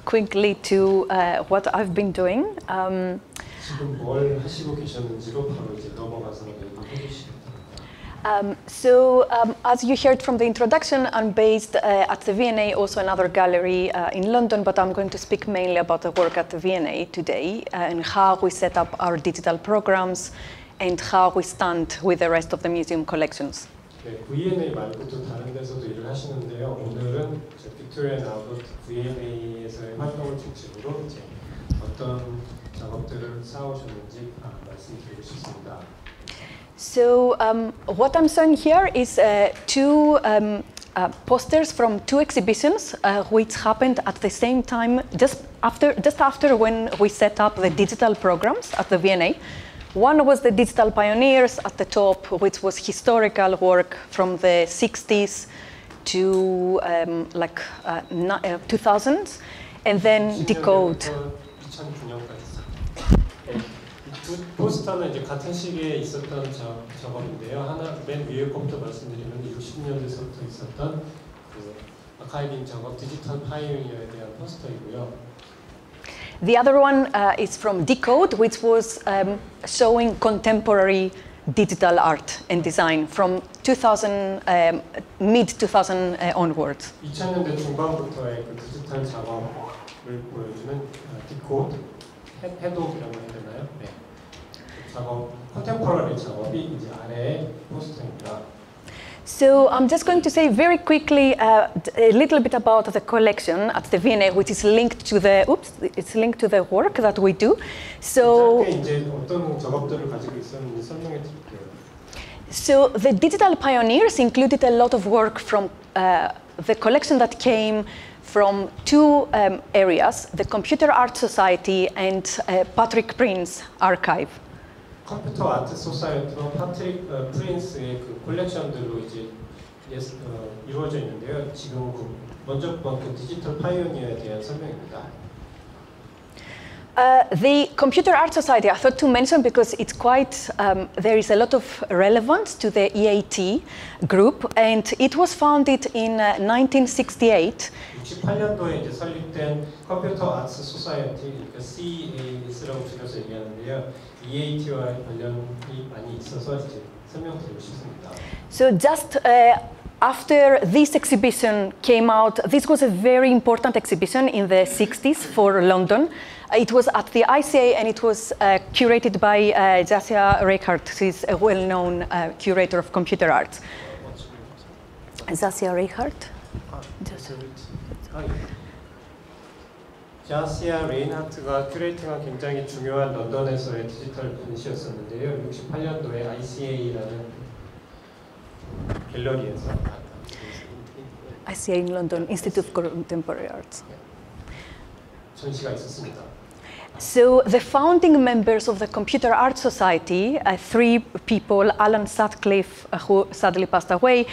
quickly to what I've been doing. 지금 뭘 하시고 계셨는지로 바로 이제 넘어가서 얘기해 주시겠습니다. As you heard from the introduction, I'm based at the V&A, also another gallery in London, but I'm going to speak mainly about the work at the V&A today and how we set up our digital programs and how we stand with the rest of the museum collections. 네, V&A 말고도 다른 데서도 일을 하시는데요. 오늘은 빅토리아 아웃 V&A에서의 활동을 중심으로 이제 어떤 작업들을 쌓아오셨는지 말씀드리고 싶습니다. So what I'm showing here is two posters from two exhibitions which happened at the same time, just after when we set up the digital programs at the V&A. One was the Digital Pioneers at the top, which was historical work from the 60s to 2000s, and then Decode. 두 포스터는 이제 같은 시기에 있었던 작업인데요. 하나 맨 위에 것부터 말씀드리면 60년대서부터 있었던 그 아카이빙 작업 디지털 파이오니어에 대한 포스터이고요. The other one is from Decode, which was showing contemporary digital art and design from 2000, mid-2000 onwards. 2000년대 중반부터의 그 디지털 작업을 보여주는 디코드, 해독이라고 해야 되나요? 네. 작업, 컨템포러리 작업이 이제 아래의 포스터입니다. So I'm just going to say very quickly a little bit about the collection at the V&A, which is linked to the it's linked to the work that we do. So 이제 어떤 작업들을 가지고 있었는지 설명해 드릴게요. So the Digital Pioneers included a lot of work from the collection that came from two areas: the Computer Art Society and Patrick Prince Archive. 컴퓨터 아트 소사이어티와 파트릭 프린스의 그 콜렉션들로 이제 이루어져 있는데요. 지금 먼저 본 그 디지털 파이오니어에 대한 설명입니다. The Computer Art Society I thought to mention because it's quite, there is a lot of relevance to the E.A.T. group, and it was founded in 1968. 68년도에 이제 설립된 컴퓨터 아트 소사이어티, 그러니까 CAS라고 줄여서 얘기하는데요. E.A.T와 관련이 많이 있어서 이제 설명드리고 싶습니다. So just after this exhibition came out, this was a very important exhibition in the 60s for London. It was at the ICA and it was curated by Jasia Reichardt. She's a well-known curator of computer art. Jasia Reichardt? 자시아 레인하트가 큐레이팅한 굉장히 중요한 런던에서의 디지털 전시였었는데요. 68년도에 ICA라는 갤러리에서 ICA in London, Institute of Contemporary Arts. 전시가 있었습니다. So the founding members of the Computer Art Society, three people, Alan Sutcliffe, who sadly passed away,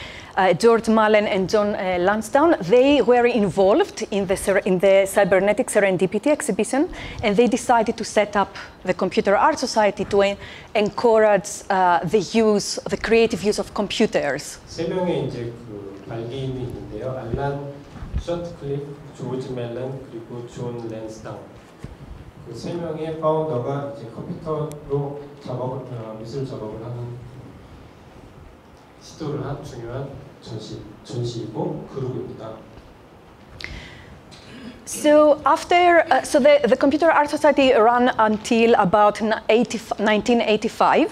George Mullen and John Lansdowne, they were involved in the Cybernetic Serendipity exhibition, and they decided to set up the Computer Art Society to encourage the creative use of computers. 세 명의 이제 그 발기인이 있는데요. 알란 셔트클리프, 조지 멜런 그리고 존 랜스다운. 그 세 명의 파운더가 이제 컴퓨터로 미술 작업을 하는 시도를 한 중요한 전시이고 그룹입니다. So after, the Computer Art Society ran until about 1985,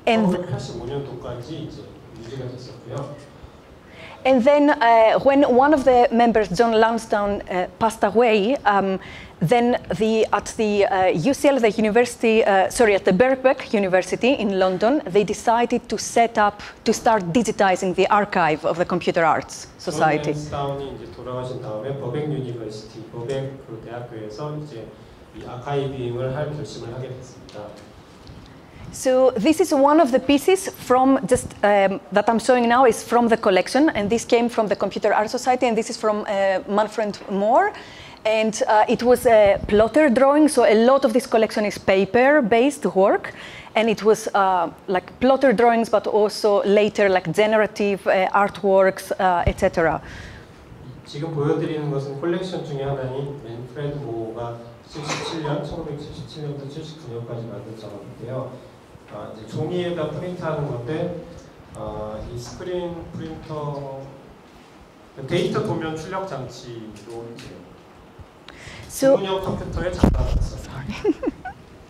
and 1985년도까지 이제 유지가 됐었고요. And then when one of the members, John Lansdowne, passed away, then at the UCL, the university, at the Birkbeck University in London, they decided to start digitizing the archive of the Computer Arts Society. 존 랜스다운이 이제 돌아가신 다음에 버백 유니버시티, 버백 그 대학교에서 이제 이 아카이빙을 할 결심을 하게 됐습니다. So this is one of the pieces from that I'm showing now is from the collection, and this came from the Computer Art Society, and this is from Manfred Moore, and it was a plotter drawing. So a lot of this collection is paper-based work, and it was like plotter drawings, but also later like generative artworks, etc. 지금 보여드리는 것은 콜렉션 중에 하나인 맨프레드 모가 1977년부터 79년까지 만든 작업인데요. 이제 종이에다 프린트하는 건데 이 스크린 프린터 데이터 도면 출력 장치로 이제 주문형 컴퓨터에 잡아놨어요.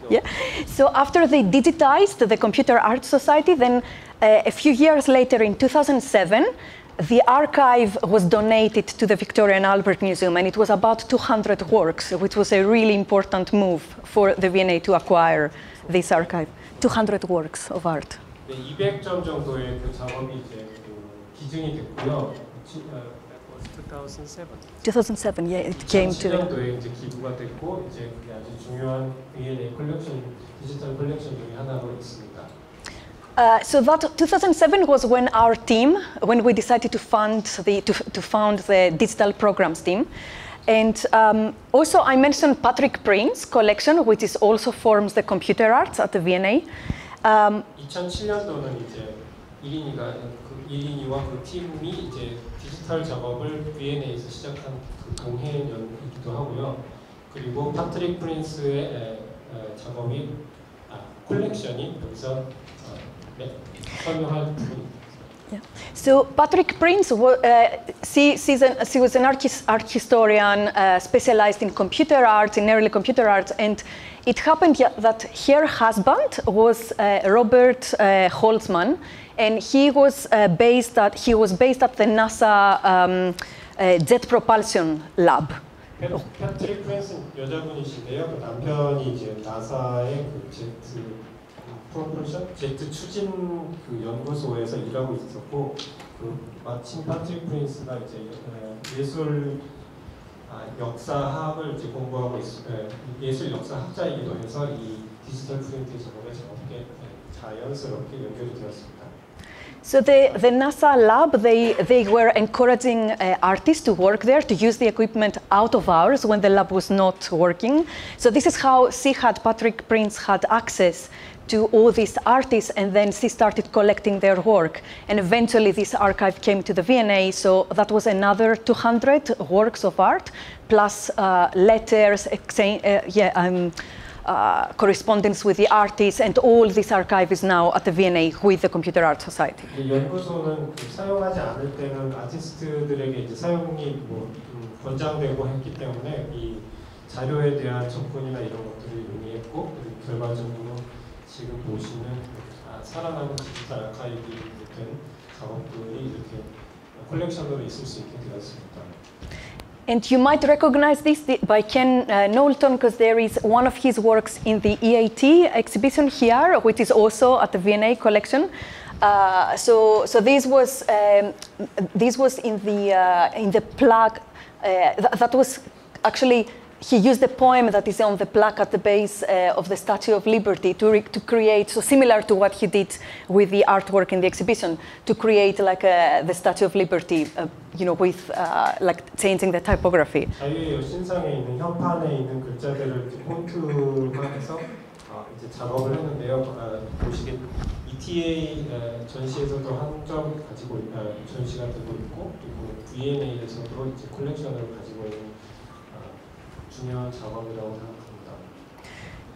Yeah. So after they digitized the Computer Art Society, then a few years later, in 2007, the archive was donated to the Victoria and Albert Museum, and it was about 200 works, which was a really important move for the V&A to acquire this archive. 200 works of art. 네, 200점 정도의 그 작업이 이제 기증이 됐고요. 2007, yeah, it came to the. 2007년도에 이제 기부가 됐고 이제 그게 아주 중요한 V&A 콜렉션, 디지털 콜렉션 중에 하나로 있습니다. So that 2007 was when our team, when we decided to found the digital programs team, and also I mentioned Patrick Prince's collection, which is also forms the computer arts at the V&A. 2007년도는 이제 이린이와 그 팀이 이제 디지털 작업을 V&A에서 시작한 그 동해년이기도 하고요. 그리고 파트릭 프린스의 작업이 콜렉션이 여기서 설명할 부분입니다. Yeah. So Patrick Prince, she was an art historian specialized in computer art, in early computer art, and it happened that her husband was Robert Holtzman, and he was based at the NASA Jet Propulsion Lab. 패트릭 프린스는 여자분이신데요. 그 남편이 이제 나사의 그 제트 추진 그 연구소에서 일하고 있었고, 그 마침 패트릭 프린스가 이제 예술 역사학을 이제 공부하고 예술 역사학자이기도 해서 이 디지털 프린트 작업에 저렇게 자연스럽게 연결이 되었습니다. So the NASA lab, they were encouraging artists to work there, to use the equipment out of hours when the lab was not working. So this is how Patrick Prince had access to all these artists, and then she started collecting their work. And eventually this archive came to the V&A, so that was another 200 works of art, plus letters, correspondence with the artists, and all this archive is now at the V&A with the Computer Art Society. 연구소는 사용하지 않을 때는 아티스트들에게 이제 사용이 권장되고 했기 때문에 이 자료에 대한 접근이나 이런 것들을 용이했고, 결과적으로 지금 보시는 살아남은 디지털 아카이브가 된 작업들이 이렇게 컬렉션으로 있을 수 있게 되었습니다. And you might recognize this by Ken Knowlton, because there is one of his works in the E.A.T. exhibition here, which is also at the V&A collection. So this was in the plaque. That was actually, he used the poem that is on the plaque at the base of the Statue of Liberty to create, so similar to what he did with the artwork in the exhibition, to create like the Statue of Liberty, with like changing the typography. 자유의 여신상에 있는 현판에 있는 글자들을 폰트화해서 이제 작업을 했는데요. 보시게 E.A.T.의 전시에서도 한 점 가지고 전시가 되고 있고, 그리고 V&A에서도 이제 콜렉션으로 가지고 있는 중요한 작업이라고 생각합니다.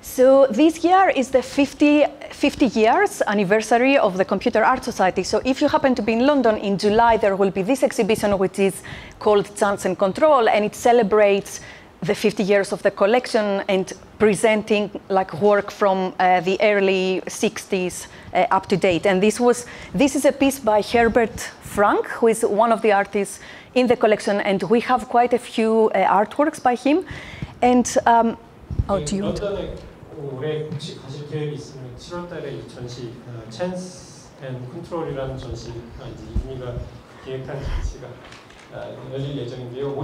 So this year is the 50 years anniversary of the Computer Art Society. So if you happen to be in London in July, there will be this exhibition which is called Chance and Control, and it celebrates the 50 years of the collection and presenting like work from the early 60s up to date. And this is a piece by Herbert Frank, who is one of the artists in the collection, and we have quite a few artworks by him. And do you? 런던에 올해 혹시 가실 계획이 있으면 7월달에 이 전시 Chance and Control이라는 전시가 이제 이미가 기획한 전시가 열릴 예정인데요.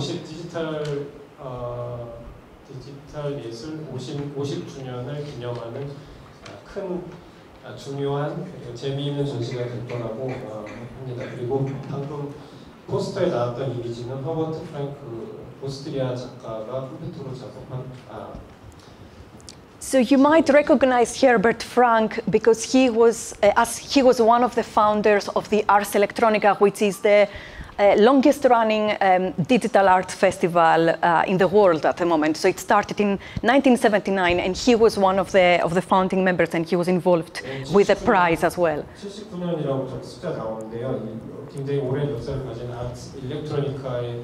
디지털 예술 50주년을 기념하는 큰 중요한 재미있는 전시가 될 거라고 합니다. 그리고 방금 포스터에 나왔던 이미지는 허버트 프랭크 오스트리아 작가가 컴퓨터로 작업한 So you might recognize Herbert Frank because he was one of the founders of the Ars Electronica, which is the longest running digital art festival in the world at the moment. So it started in 1979, and he was one of the founding members, and he was involved with the prize as well. 79년이라고 저 숫자 나오는데요. 굉장히 오랜 역사를 가진 아트 일렉트로니카의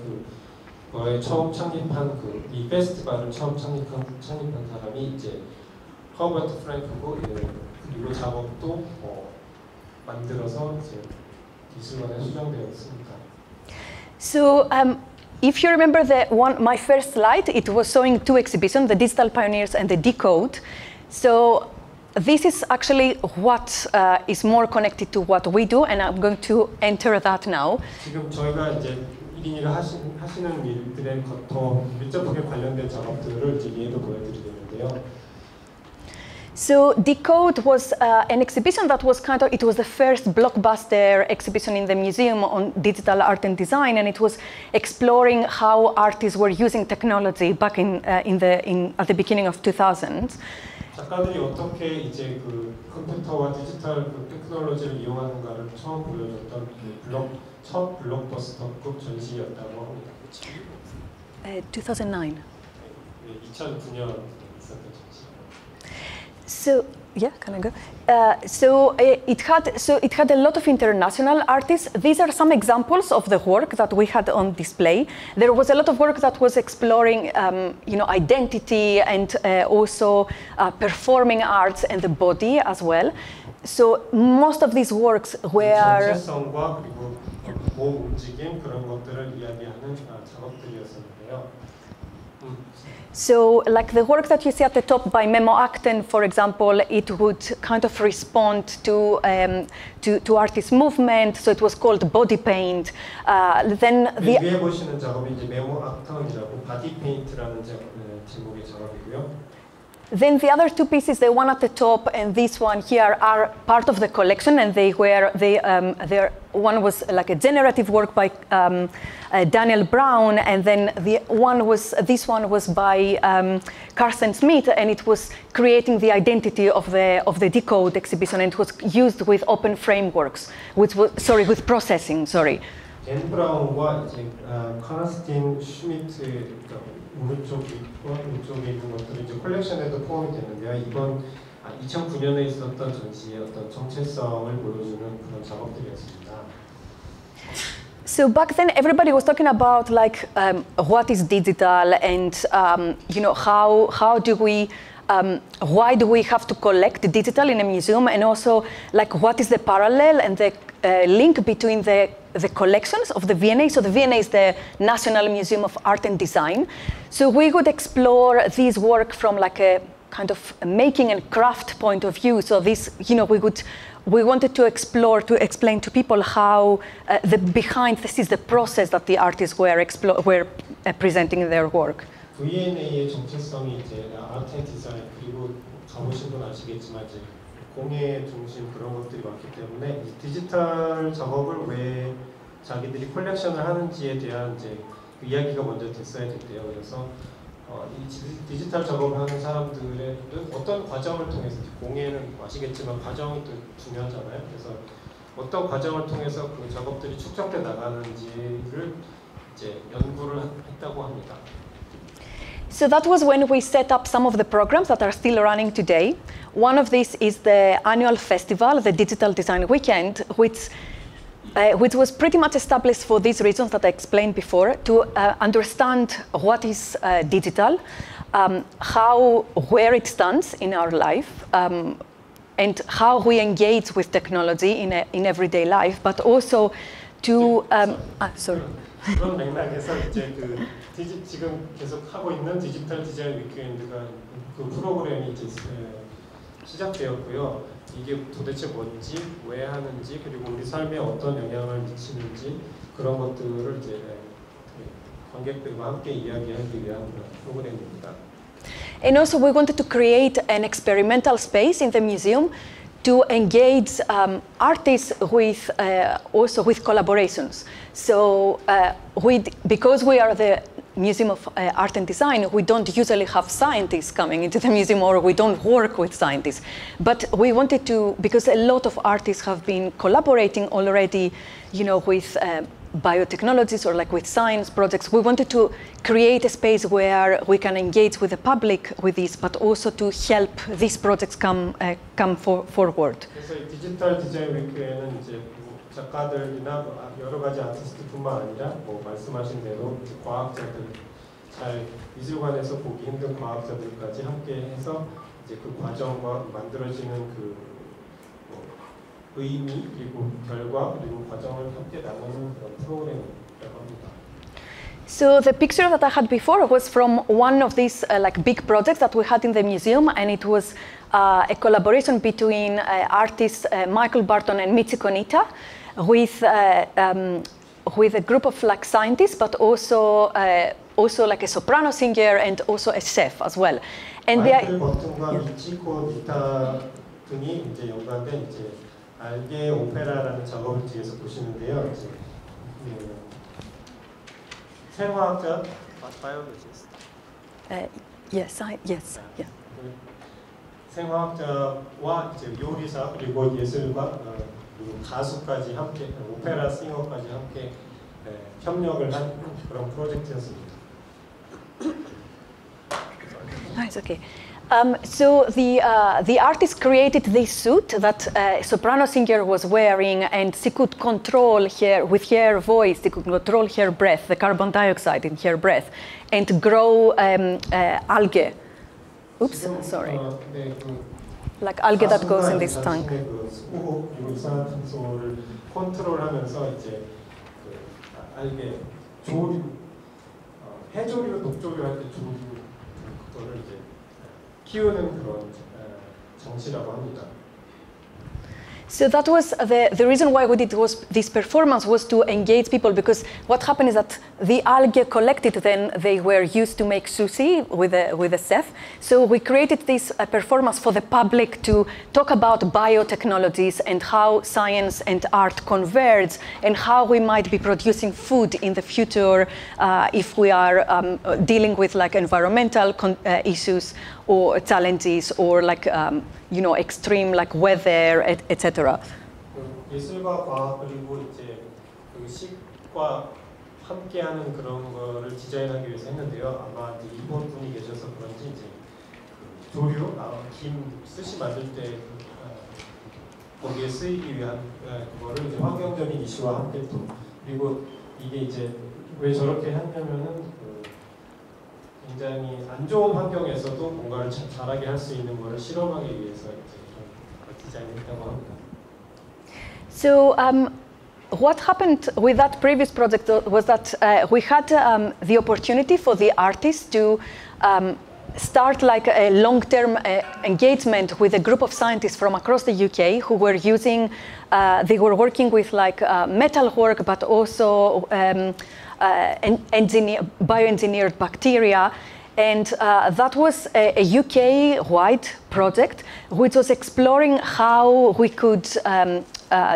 거에 처음 창립한 이 페스티벌을 처음 창립한 사람이 이제 허버트 프랭크고 그리고 작업도 만들어서 이제 미술관에 수정되어 있습니다. So if you remember my first slide, it was showing two exhibitions, the Digital Pioneers and the Decode. So this is actually what is more connected to what we do, and I'm going to enter that now. 지금 저희가 이제 이린이가 하시는 일들에 더 밀접하게 관련된 작업들을 이제 위에도 보여드리겠는데요. So Decode was an exhibition that was it was the first blockbuster exhibition in the museum on digital art and design, and it was exploring how artists were using technology back at the beginning of 2000s. 작가들이 어떻게 이제 컴퓨터와 디지털 테크놀로지를 이용하는가를 처음 보여줬던 첫 블록버스터급 전시였다고 합니다. 2009. 2009년 있었던 전시. So yeah, can I go? It had a lot of international artists. These are some examples of the work that we had on display. There was a lot of work that was exploring, identity and also performing arts and the body as well. So most of these works were. 정체성과 그리고 몸 움직임 그런 것들을 이야기하는 작업들이었는데요. So, like the work that you see at the top by Mmca, for example, it would kind of respond to artist movement. So it was called body paint. Then 위에 보시는 작업이 이제 Mmca이라고 바디 페인트라는 제목의 작업이고요. Then the other two pieces, the one at the top and this one here, are part of the collection, and one was like a generative work by Daniel Brown, and then this one was by Carson Smith, and it was creating the identity of the Decode exhibition, and it was used with open frameworks, with processing. 댄 브라운과 이제 카나스틴 슈미트 오른쪽과 왼쪽에 있는 것들이 이제 컬렉션에도 포함이 되는데요. 이건 2009년에 있었던 전시의 어떤 정체성을 보여주는 그런 작업들이었습니다. So back then, everybody was talking about what is digital, and how do we. Why do we have to collect digital in a museum, and also what is the parallel and the link between the collections of the V&A. So the V&A is the National Museum of Art and Design. So we would explore this work from a kind of making and craft point of view. So this, we wanted to explore, to explain to people how the process that the artists were presenting in their work. V&A의 정체성이 이제 아트 앤 디자인, 그리고 가보신 분 아시겠지만 이제 공예 중심 그런 것들이 많기 때문에 디지털 작업을 왜 자기들이 컬렉션을 하는지에 대한 이제 그 이야기가 먼저 됐어야 됐대요. 그래서 이 디지털 작업을 하는 사람들의 어떤 과정을 통해서, 공예는 아시겠지만 과정이 또 중요하잖아요. 그래서 어떤 과정을 통해서 그 작업들이 축적돼 나가는지를 이제 연구를 했다고 합니다. So that was when we set up some of the programs that are still running today. One of these is the annual festival, the Digital Design Weekend, which was pretty much established for these reasons that I explained before, to understand what is digital, where it stands in our life, and how we engage with technology in everyday life, but also to 그런 맥락에서 이제 지금 계속 하고 있는 디지털 디자인 위크엔드가 그 프로그램이 이제 시작되었고요. 이게 도대체 뭔지, 왜 하는지, 그리고 우리 삶에 어떤 영향을 미치는지 그런 것들을 이제 관객들과 함께 이야기하기 위한 프로그램입니다. And also we wanted to create an experimental space in the museum to engage artists with also with collaborations. So because we are the Museum of Art and Design, we don't usually have scientists coming into the museum, or we don't work with scientists. But we wanted to, because a lot of artists have been collaborating already, with biotechnologies or like with science projects. We wanted to create a space where we can engage with the public with this, but also to help these projects come forward. 그래서 이 디지털 디자인 위크에는 이제 작가들이나 여러 가지 아티스트뿐만 아니라 뭐 말씀하신 대로 이제 과학자들, 잘 미술관에서 보기 힘든 과학자들까지 함께해서 이제 그 과정과 만들어지는 그 의미 그리고 결과 그리고 과정을 함께 나누는 그런 프로그램이라고 합니다. So the picture that I had before was from one of these like big projects that we had in the museum, and it was a collaboration between artists Michael Barton and Mitzi Konita with a group of like scientists, but also like a soprano singer and also a chef as well. And 마이클 버튼과 미치 코니타 등이 이제 연관된 이제 알게 오페라라는 작업을 뒤에서 보시는데요. 이제 생화학자, 바이올로지스트. Yes, yeah. 생화학자와 이제 요리사 그리고 예술가 그리고 가수까지 함께 오페라 싱어까지 함께 협력을 한 그런 프로젝트였습니다. Nice, okay. So the artist created this suit that a soprano singer was wearing, and she could control with her voice, she could control her breath, the carbon dioxide in her breath, and grow algae. Oops, sorry. Like algae that goes in this tank. 그리고 이산화탄소를 컨트롤하면서 이제 알게 조류, 해조류, 독조류 할 때 조류 그거를 이제 키우는 그런 정치라고 합니다. So that was the reason why we did this performance was to engage people, because what happened is that the algae collected, then they were used to make sushi with a chef. So we created this performance for the public to talk about biotechnologies and how science and art converge, and how we might be producing food in the future if we are dealing with like environmental issues or challenges, or like extreme like weather, etc. 예술과 과학 그리고 이제 그 식과 함께하는 그런 거를 디자인하기 위해서 했는데요. 아마 이제 일본 분이 계셔서 그런지 이제 그 조류, 김, 스시 만들 때 거기에 쓰이기 위한 그거를 이제 환경적인 이슈와 함께 또 그리고 이게 이제 왜 저렇게 했냐면은 굉장히 안 좋은 환경에서도 뭔가를 잘하게 할 수 있는 것을 실험하기 위해서 이제 디자인했다고 합니다. So what happened with that previous project was that we had the opportunity for the artists to start like a long-term engagement with a group of scientists from across the UK who were using, they were working with like metal work, but also bioengineered bacteria. And that was a UK-wide project which was exploring how we could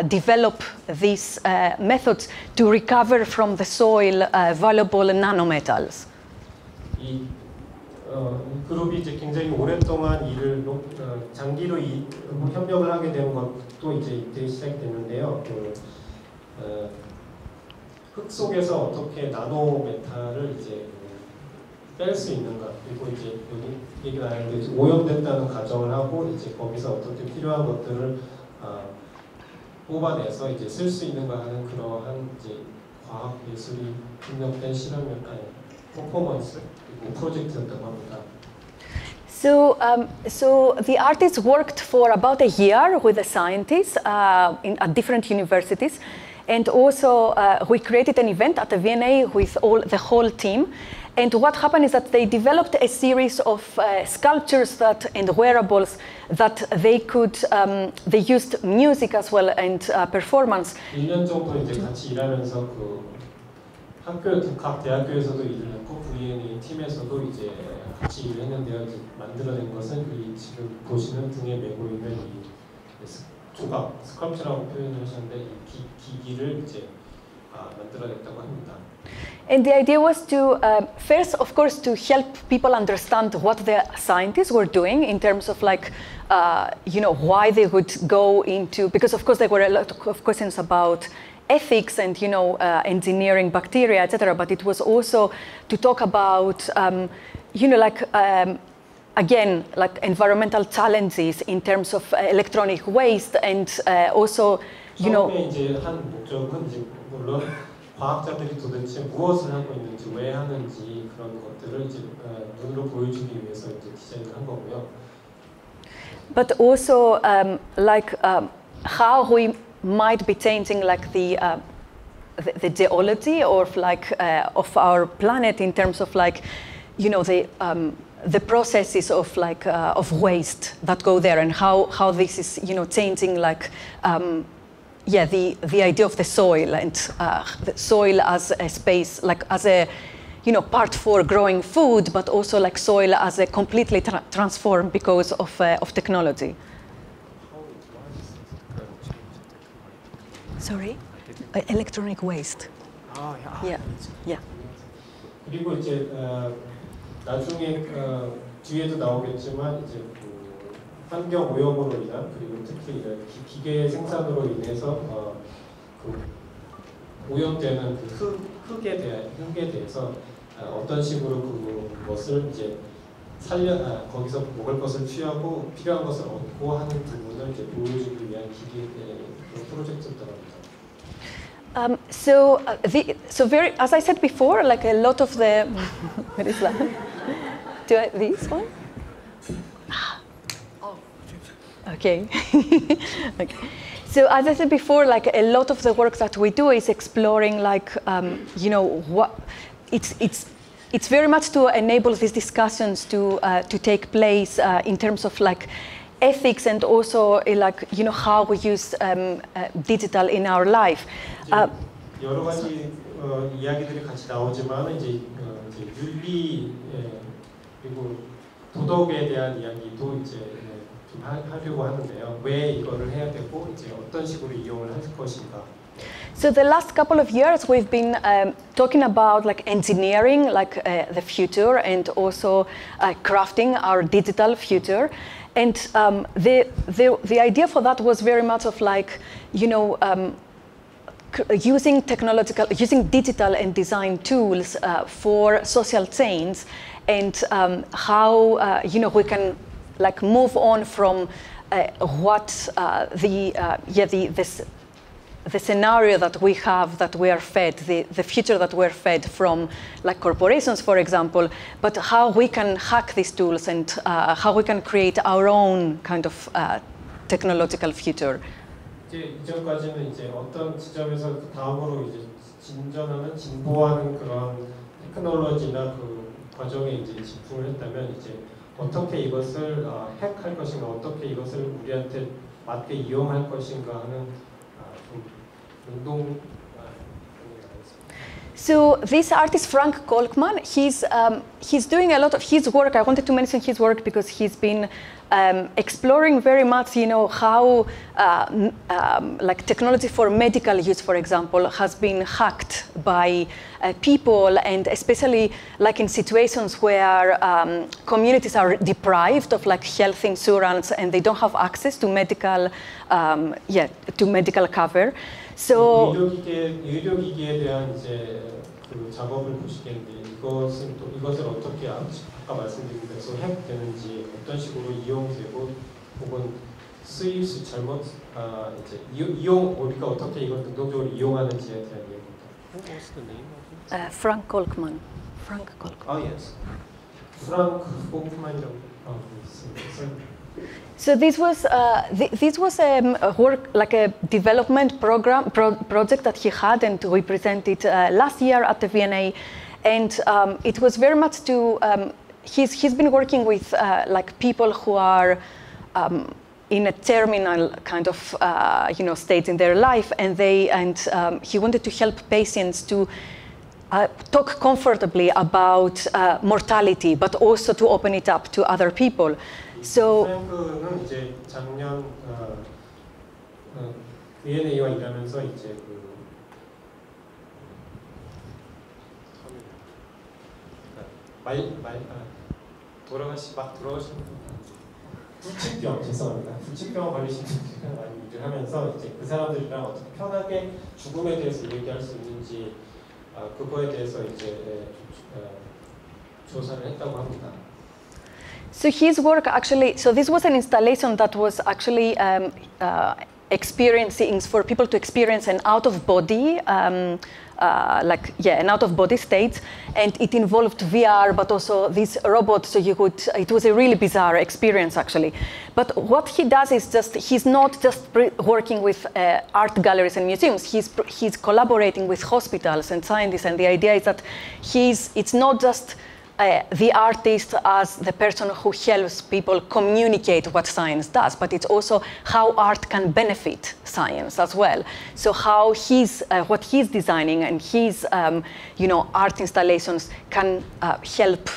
develop these methods to recover from the soil valuable nanometals. 이 그룹이 이제 굉장히 오랫동안 장기로 협력을 하게 된 것도 이제 이때 시작됐는데요. 흙 속에서 어떻게 나노메탈을 이제 뺄 수 있는가, 그리고 이제 여기 얘기 나왔는데 오염됐다는 가정을 하고 이제 거기서 어떻게 필요한 것들을 뽑아내서 이제 쓸 수 있는가 하는 그러한 이제 과학 예술이 협력된 퍼포먼스 그리고 프로젝트였다고 합니다. So the artists worked for about a year with the scientists at different universities, and also we created an event at the V&A with the whole team. And what happened is that they developed a series of sculptures and wearables that they used music as well and performance. 1년 정도 이제 같이 일하면서 각 대학교에서도 일을 했고 V&A 팀에서도 이제 같이 일을 했는데요. 이제 만들어낸 것은 이 지금 보시는 등에 메고 있는 이 조각, 스컬프처라고 표현을 하셨는데 이 기기를 이제 만들어냈다고 합니다. And the idea was to first, of course, to help people understand what the scientists were doing in terms of like, why they would go into, because of course there were a lot of questions about ethics and engineering bacteria, etc. But it was also to talk about again, like environmental challenges in terms of electronic waste and also, 처음에 이제 한 목적은 이제 물론 과학자들이 도대체 무엇을 하고 있는지 왜 하는지 그런 것들을 이제 눈으로 보여주기 위해서 이제 디자인을 한 거고요. But also how we might be changing like the geology of of our planet in terms of the processes of of waste that go there and how this is changing the idea of the soil and the soil as a space as a part for growing food, but also soil as a completely transformed because of technology. Sorry, electronic waste. Yeah. 그리고 이제 나중에 뒤에도 나오겠지만 이제 환경 오염으로 인한 그리고 특히 기계 생산으로 인해서 오염되는 흙에 대해서 어떤 식으로 그것을 이제 거기서 먹을 것을 취하고 필요한 것을 얻고 하는 부분을 이제 보여주기 위한 기계 프로젝트였더랍니다. So as I said before, a lot of the what is that? This one? Okay. Okay. So as I said before, a lot of the work that we do is exploring what it's very much to enable these discussions to take place in terms of ethics and also how we use digital in our life. 여러 가지 이야기들이 같이 나오지만 이제 윤리 그리고 도덕에 대한 이야기도 이제 좀 하려고 하는데요. 왜 이거를 해야 되고 이제 어떤 식으로 이용을 할 것인가. So the last couple of years we've been talking about engineering, the future, and also crafting our digital future. And the idea for that was very much of using digital and design tools for social change, and how we can move on from what the scenario that we have, that we are fed, the future that we're fed from corporations, for example, but how we can hack these tools and how we can create our own kind of technological future. 이제 이전까지는 이제 어떤 지점에서 다음으로 이제 진보하는 그런 테크놀로지나 그 과정에 이제 집중을 했다면 이제 어떻게 이것을 핵할 것인가, 어떻게 이것을 우리한테 맞게 이용할 것인가 하는 좀 So this artist Frank Kolkman, he's doing a lot of his work. I wanted to mention his work because he's been exploring very much, how technology for medical use, for example, has been hacked by people, and especially in situations where communities are deprived of health insurance and they don't have access to medical cover. So 의료기기에 대한 이제 그 작업을 보시겠는데 이것을 어떻게 아까 말씀드린 대로 해되는지 어떤 식으로 이용되고 혹은 쓰일 수 이제 우리가 어떻게 이걸 능동적으로 이용하는지에 대한 이야기입니다. What's the name of it? Frank Kolkman. Frank Kolkman. Oh yes. Frank Kolkman이라고 있습니다. So this was a work, a development project that he had, and we presented last year at the V&A, and it was very much to he's been working with people who are in a terminal kind of state in their life, and he wanted to help patients to talk comfortably about mortality, but also to open it up to other people. So 프랭크는 이제 작년 V&A와 일하면서 이제 돌아가신 불치병, 죄송합니다. 불치병 걸리신 분들이랑 많이 일을 하면서 이제 그 사람들이랑 어떻게 편하게 죽음에 대해서 얘기할 수 있는지 그거에 대해서 이제 조사를 했다고 합니다. So his work actually, so this was an installation that was actually experiencing for people to experience an out-of-body, an out-of-body state, and it involved VR, but also this robot. So you could, it was a really bizarre experience actually. But what he does is he's not just working with art galleries and museums. He's collaborating with hospitals and scientists, and the idea is that it's not just the artist as the person who helps people communicate what science does, but it's also how art can benefit science as well. So how what he's designing and his art installations can help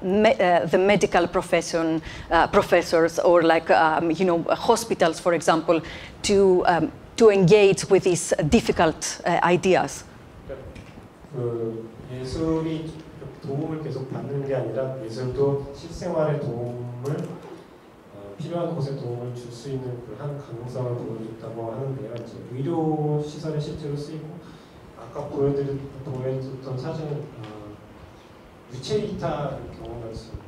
the medical profession, professors, or like hospitals, for example, to engage with these difficult ideas. 도움을 계속 받는 게 아니라 예술도 실생활의 도움을 필요한 곳에 도움을 줄 수 있는 그 한 가능성을 보여줬다고 하는데요. 이제 의료 시설에 실제로 쓰이고 아까 보여줬던 사진은 유체 이탈을 경험할 수 있는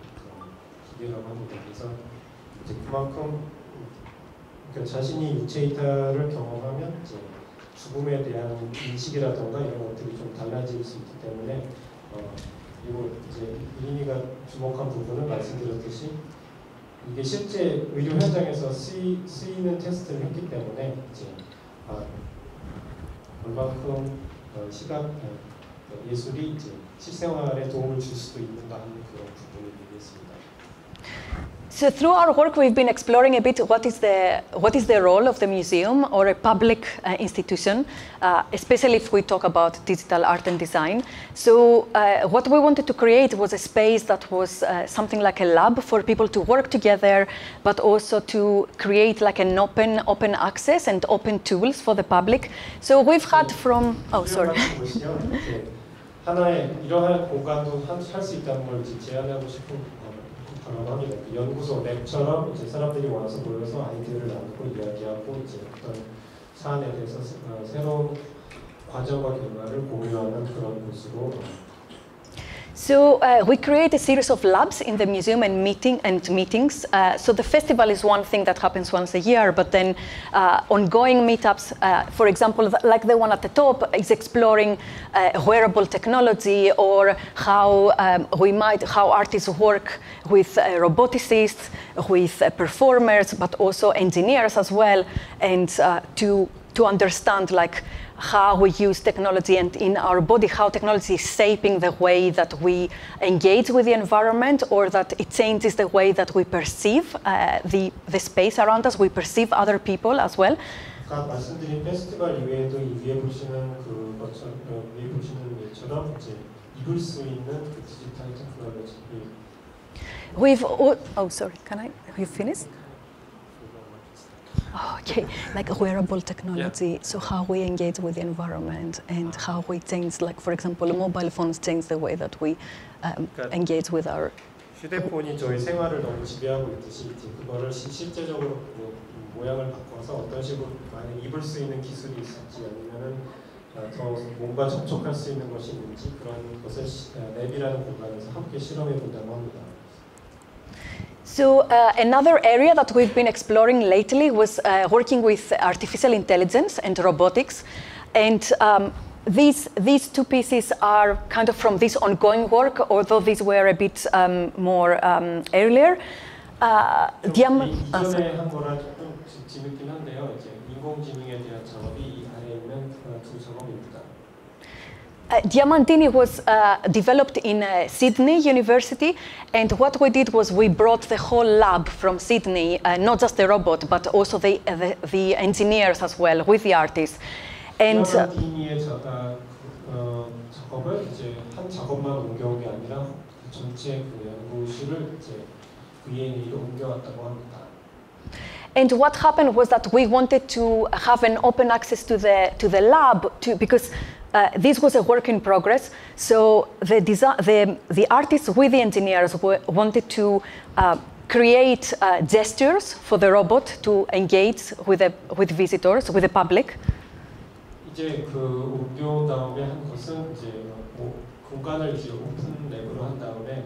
기계라고 합니다. 그래서 이제 그만큼 자신이 유체 이탈을 경험하면 이제 죽음에 대한 인식이라던가 이런 것들이 좀 달라질 수 있기 때문에. 그리고 이제 이린이가 주목한 부분은 말씀드렸듯이 이게 실제 의료 현장에서 쓰이는 테스트를 했기 때문에 이제 얼마큼 예술이 이제 실생활에 도움을 줄 수도 있는가 하는 그런 부분을 얘기했습니다. So through our work, we've been exploring a bit what is the role of the museum or a public institution, especially if we talk about digital art and design. So what we wanted to create was a space that was something like a lab for people to work together, but also to create like an open access and open tools for the public. So we've had from 하나의 이러한 공간도 할 수 있다는 걸 이제 제안하고 싶은. 합니다. 연구소 랩처럼 이제 사람들이 와서 모여서 아이디어를 나누고 이야기하고 이제 어떤 사안에 대해서 새로운 과정과 결과를 공유하는 그런 곳으로. So we create a series of labs in the museum and meetings. So the festival is one thing that happens once a year, but then ongoing meetups, for example, like the one at the top, is exploring wearable technology or how artists work with roboticists, with performers, but also engineers as well, and to understand like how we use technology and in our body, how technology is shaping the way that we engage with the environment, or that it changes the way that we perceive the space around us, we perceive other people as well. 아까 말씀드린 페스티벌 이외에도 이 위에 보시는 예처럼 이제 입을 수 있는 그 디지털 테크놀로지. Have you finished? Oh, okay, like wearable technology, yeah. So how we engage with the environment and how we change, like for example, mobile phones change the way that we engage with our. 휴대폰이 저희 생활을 너무 지배하고 있듯이 그거를 실제적으로 모양을 바꿔서 어떤 식으로 많이 입을 수 있는 기술이 있을지 아니면은 더 몸과 접촉할 수 있는 것이 있는지 그런 것을 랩이라는 공간에서 함께 실험해 본다고 합니다. So another area that we've been exploring lately was working with artificial intelligence and robotics, and these two pieces are kind of from this ongoing work, although these were a bit more earlier. 이전에 한 거랑 조금 뒤늦긴 한데요. 이제 인공지능에 대한 작업이 이 안에 있는 두 작업입니다. Diamantini was developed in Sydney University, and what we did was we brought the whole lab from Sydney, not just the robot, but also the engineers as well, with the artists. And 디아만티니의 작업을 이제 한 작업만 옮겨온 게 아니라 전체 그 연구실을 이제 V&A로 옮겨왔다고 합니다. And what happened was that we wanted to have an open access to the lab because this was a work in progress. So the artists with the engineers wanted to create gestures for the robot to engage with visitors, with the public. 이제 그 옮겨온 다음에 한 것은 이제 공간을 이제 오픈 랩으로 한 다음에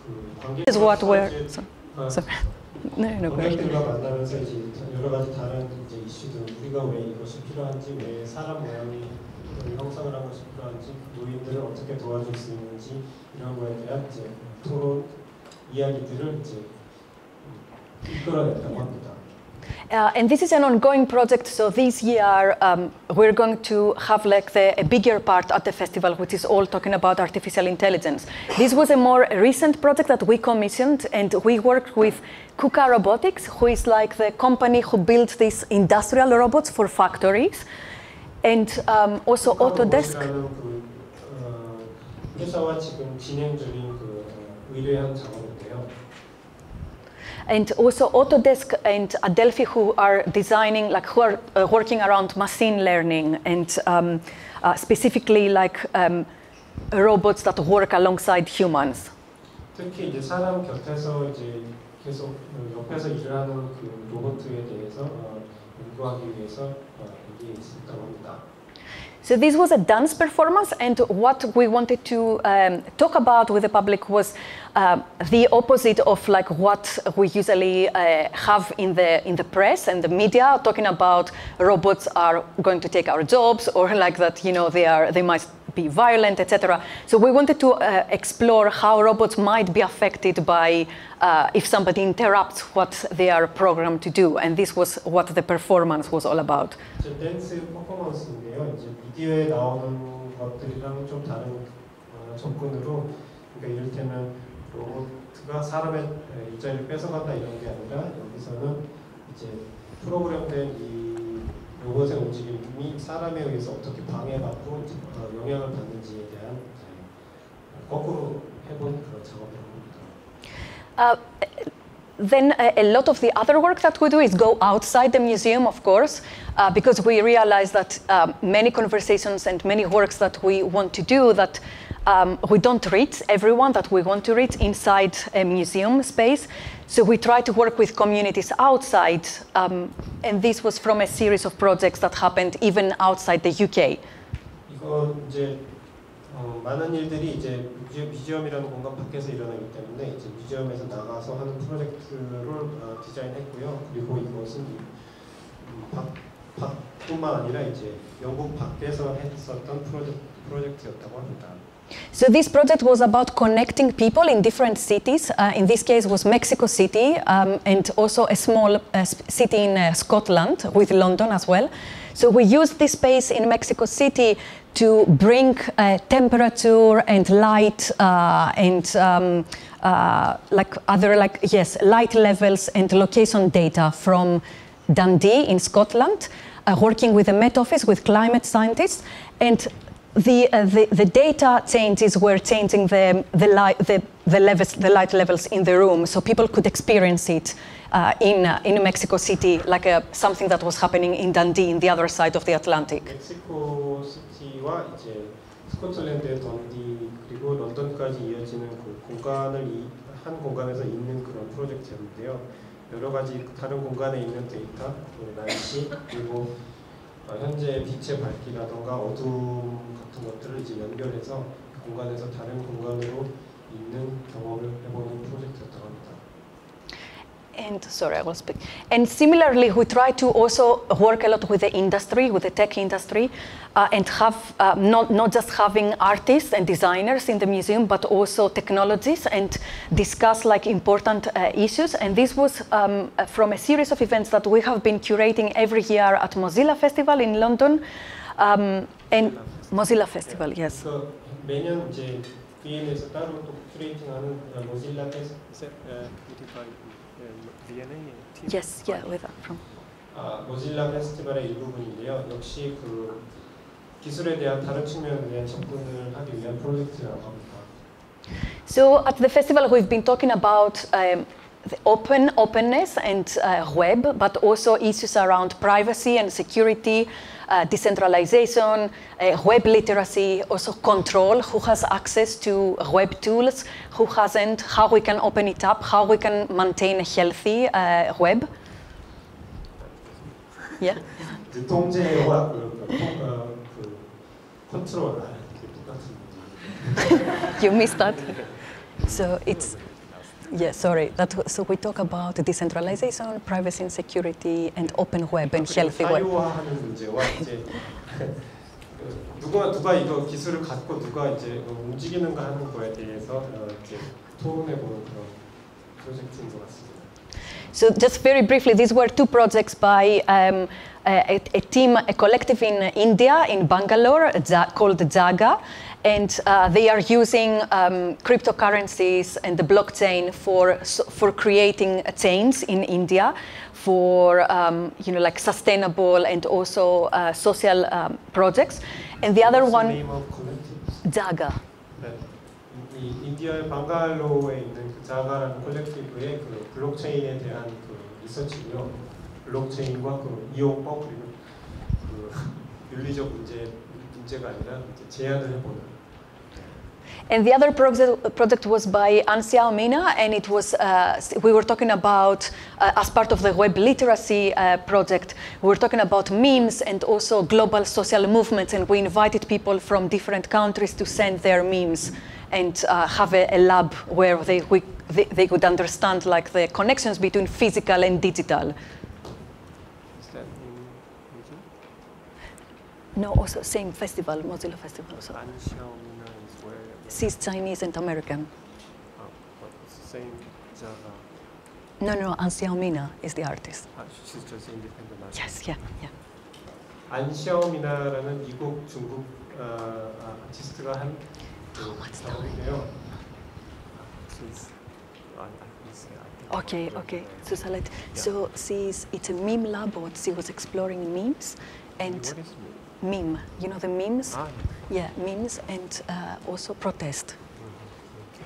그 Is what we're 관객들과 만나면서 이제 여러 가지 다른 이제 이슈들 우리가 왜 이것이 필요한지 왜 사람 모양이 형상을 한 것이 필요한지 노인들을 어떻게 도와줄 수 있는지 이런 거에 대한 이제 토론 이야기들을 이제 이끌어냈다고 합니다. And this is an ongoing project, so this year we're going to have like a bigger part at the festival, which is all talking about artificial intelligence. This was a more recent project that we commissioned, and we worked with KUKA Robotics, who is like the company who builds these industrial robots for factories, and also Autodesk. 그, 회사와 지금 진행 중인 그 의뢰한 작업인데요. And also Autodesk and Adelphi, who are designing, like who are working around machine learning and specifically like robots that work alongside humans. 특히 이제 사람 곁에서 이제 계속 옆에서 일을 하는 그 로봇에 대해서 연구하기 위해서 여기 있었다고 합니다. So this was a dance performance, and what we wanted to talk about with the public was the opposite of like what we usually have in the press and the media, talking about robots are going to take our jobs, or like that, you know, they might be violent, etc. So we wanted to explore how robots might be affected by if somebody interrupts what they are programmed to do, and this was what the performance was all about. 댄스 퍼포먼스인데요. 이제 미디어에 나오는 것들이랑 좀 다른 접근으로, 그러니까 이를테면 로봇가 사람의 일자리를 뺏어간다 이런 게 아니라 여기서는 이제 프로그램된 이 로봇의 움직임이 사람에 의해서 어떻게 방해받고 영향을 받는지에 대한 거꾸로 해본 그런 작업을 합니다. Then a lot of the other work that we do is go outside the museum, of course, because we realize that many conversations and many works that we want to do that we don't reach everyone that we want to reach inside a museum space. So we try to work with communities outside, and this was from a series of projects that happened even outside the UK. 이거 이제 많은 일들이 이제 뮤지엄이라는 공간 밖에서 일어나기 때문에 이제 뮤지엄에서 나가서 하는 프로젝트를 디자인했고요. 그리고 이것은 밖뿐만 아니라 이제 영국 밖에서 했었던 프로젝트였다고 합니다. So this project was about connecting people in different cities. In this case was Mexico City and also a small city in Scotland with London as well. So we used this space in Mexico City to bring temperature and light and light levels and location data from Dundee in Scotland, working with the Met Office with climate scientists, and the data changes were changing the light levels in the room, so people could experience it in Mexico City, like something that was happening in Dundee, in the other side of the Atlantic. 멕시코 시티와 이제 스코틀랜드의 던디 그리고 런던까지 이어지는 그 공간을 한 공간에서 있는 그런 프로젝트였는데요. 여러 가지 다른 공간에 있는 데이터, 날씨 그리고 현재 빛의 밝기라던가 어두움 같은 것들을 이제 연결해서 공간에서 다른 공간으로 있는 경험을 해보는 프로젝트였다고 합니다. And sorry, I will speak. And similarly, we try to also work a lot with the industry, with the tech industry, and have not just having artists and designers in the museum, but also technologies, and discuss like important issues. And this was from a series of events that we have been curating every year at Mozilla Festival in London, and Mozilla Festival, yes. 그 매년 이제 V&A에서 따로 또 큐레이팅하는 모질라 V&A 팀. Yes, yeah, with that from. 모질라 페스티벌의 일부분인데요. 역시 그 기술에 대한 다른 측면에 대한 접근을 하기 위한 프로젝트라고 합니다. So at the festival, we've been talking about the openness and web, but also issues around privacy and security, decentralization, web literacy, also control, who has access to web tools, who hasn't, how we can open it up, how we can maintain a healthy web. Yeah. 통제와 컨트롤 똑같은. You missed that. So it's. Yeah, sorry. So we talk about decentralization, privacy and security, and open web and healthy web. 사유화하는 문제와 이제 누가 이거 기술을 갖고 누가 이제 움직이는가 하는 거에 대해서 이제 토론해보는 그런 프로젝트인 것 같습니다. So just very briefly, these were two projects by a team, a collective in India, in Bangalore, called Jaga. And they are using cryptocurrencies and the blockchain for creating chains in India for like sustainable and also social projects. And the other one, the name of collective? Jaga. 이 인디아의 방갈로에 있는 그 자가라는 콜렉티브의 그 블록체인에 대한 그 리서치고요. 블록체인과 그 이용법 그리고 그 윤리적 문제가 아니라 이제 제안을 해보는. And the other project was by Mmca, and it was we were talking about as part of the web literacy project. We were talking about memes and also global social movements, and we invited people from different countries to send their memes and have a lab where they could understand like the connections between physical and digital. Is that in Museum? No, also same festival, Mozilla Festival. Also. She's Chinese and American. But it's the same Java. No, Mmca is the artist. She's just independent artist. Yes, yeah. 안샤오미나라는 미국, 중국 아티스트가 한 작업인데요. Okay. So it's a meme lab, but she was exploring memes and What is meme. You know the memes? 아, Yeah, memes and also protest.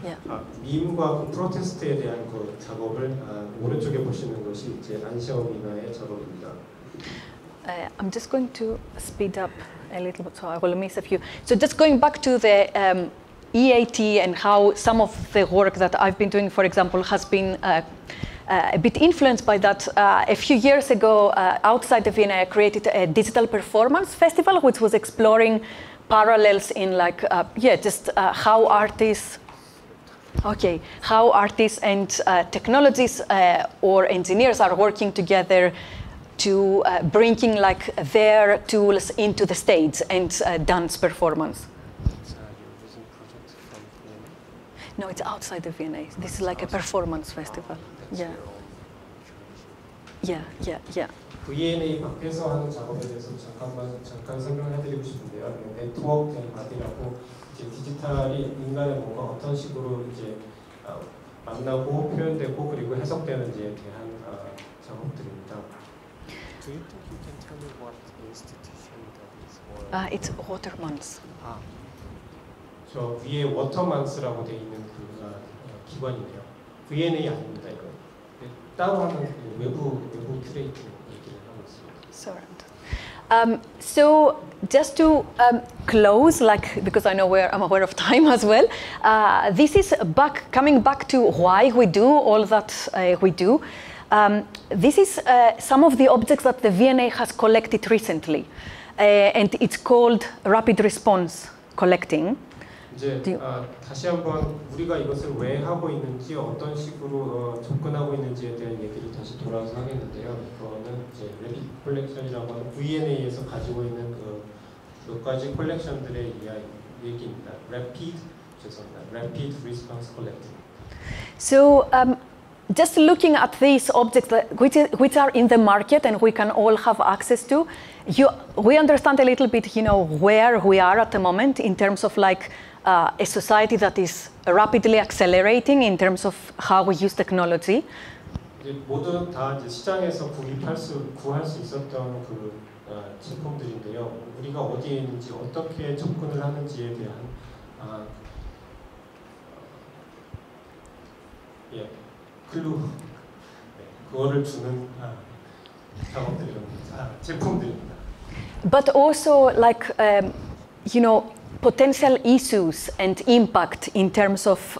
Yeah. 밈과 그 프로테스트에 대한 그 작업을 오른쪽에 보시는 것이 이제 안샤오미나의 작업입니다. I'm just going to speed up a little bit, so I will miss a few. So just going back to the E.A.T. and how some of the work that I've been doing, for example, has been a bit influenced by that. A few years ago, outside of V&A, I created a digital performance festival, which was exploring parallels in like, how artists and technologies or engineers are working together to bringing like their tools into the stage and dance performance. No, it's outside of V&A. This is like a performance festival. Yeah. V&A 밖에서 하는 작업에 대해서 잠깐 설명해드리고 싶은데요. 네트워크 앤 바디라고 이제 디지털이 인간의 뭔가 어떤 식으로 이제 만나고 표현되고 그리고 해석되는지에 대한 작업들입니다. Do you think you can tell me what institution that is? It's Watermans. 저 위에 워터만스라고 돼 있는 그 기관이네요. V&A 아닙니다 이거. 따로 하는 외부 큐레이터 얘기를 하고 있습니다. So just to close, like because I know I'm aware of time as well. This is coming back to why we do all that we do. This is some of the objects that the V&A has collected recently, and it's called rapid response collecting. 이제 다시 한번 우리가 이것을 왜 하고 있는지 어떤 식으로 접근하고 있는지에 대한 얘기를 다시 돌아서 하겠는데요. 이거는 이제 래피드 컬렉션이라고 하는 V&A에서 가지고 있는 그 몇 가지 컬렉션들의 얘기입니다. Rapid Response Collecting. So just looking at these objects which are in the market and we can all have access to, we understand a little bit, where we are at the moment in terms of like a society that is rapidly accelerating in terms of how we use technology. 모두 다 이제 시장에서 구할 수 있었던 그 제품들인데요. 우리가 어디에 있는지 어떻게 접근을 하는지에 대한 클루 그거를 주는 작업들입니다. 제품들입니다. but also like, you know, potential issues and impact in terms of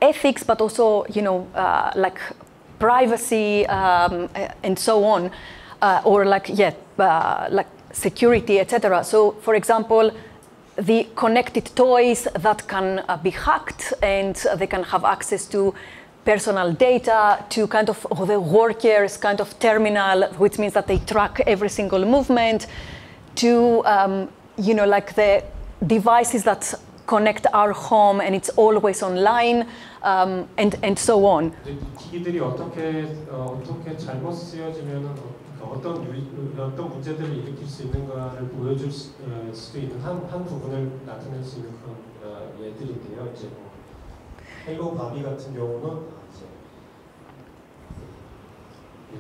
ethics, but also, you know, like privacy and so on, or like, yeah, like security, etc. So, for example, the connected toys that can be hacked and they can have access to personal data, to kind of the workers kind of terminal, which means that they track every single movement, to, you know, like the devices that connect our home and it's always online, and so on. 기기들이 어떻게 잘못 쓰여지면은 어떤 문제들을 일으킬 수 있는가를 보여줄 수도 있는 한 부분을 나타낼 수 있는 그런 예들인데요. 이제 뭐 헬로 바비 같은 경우는 이제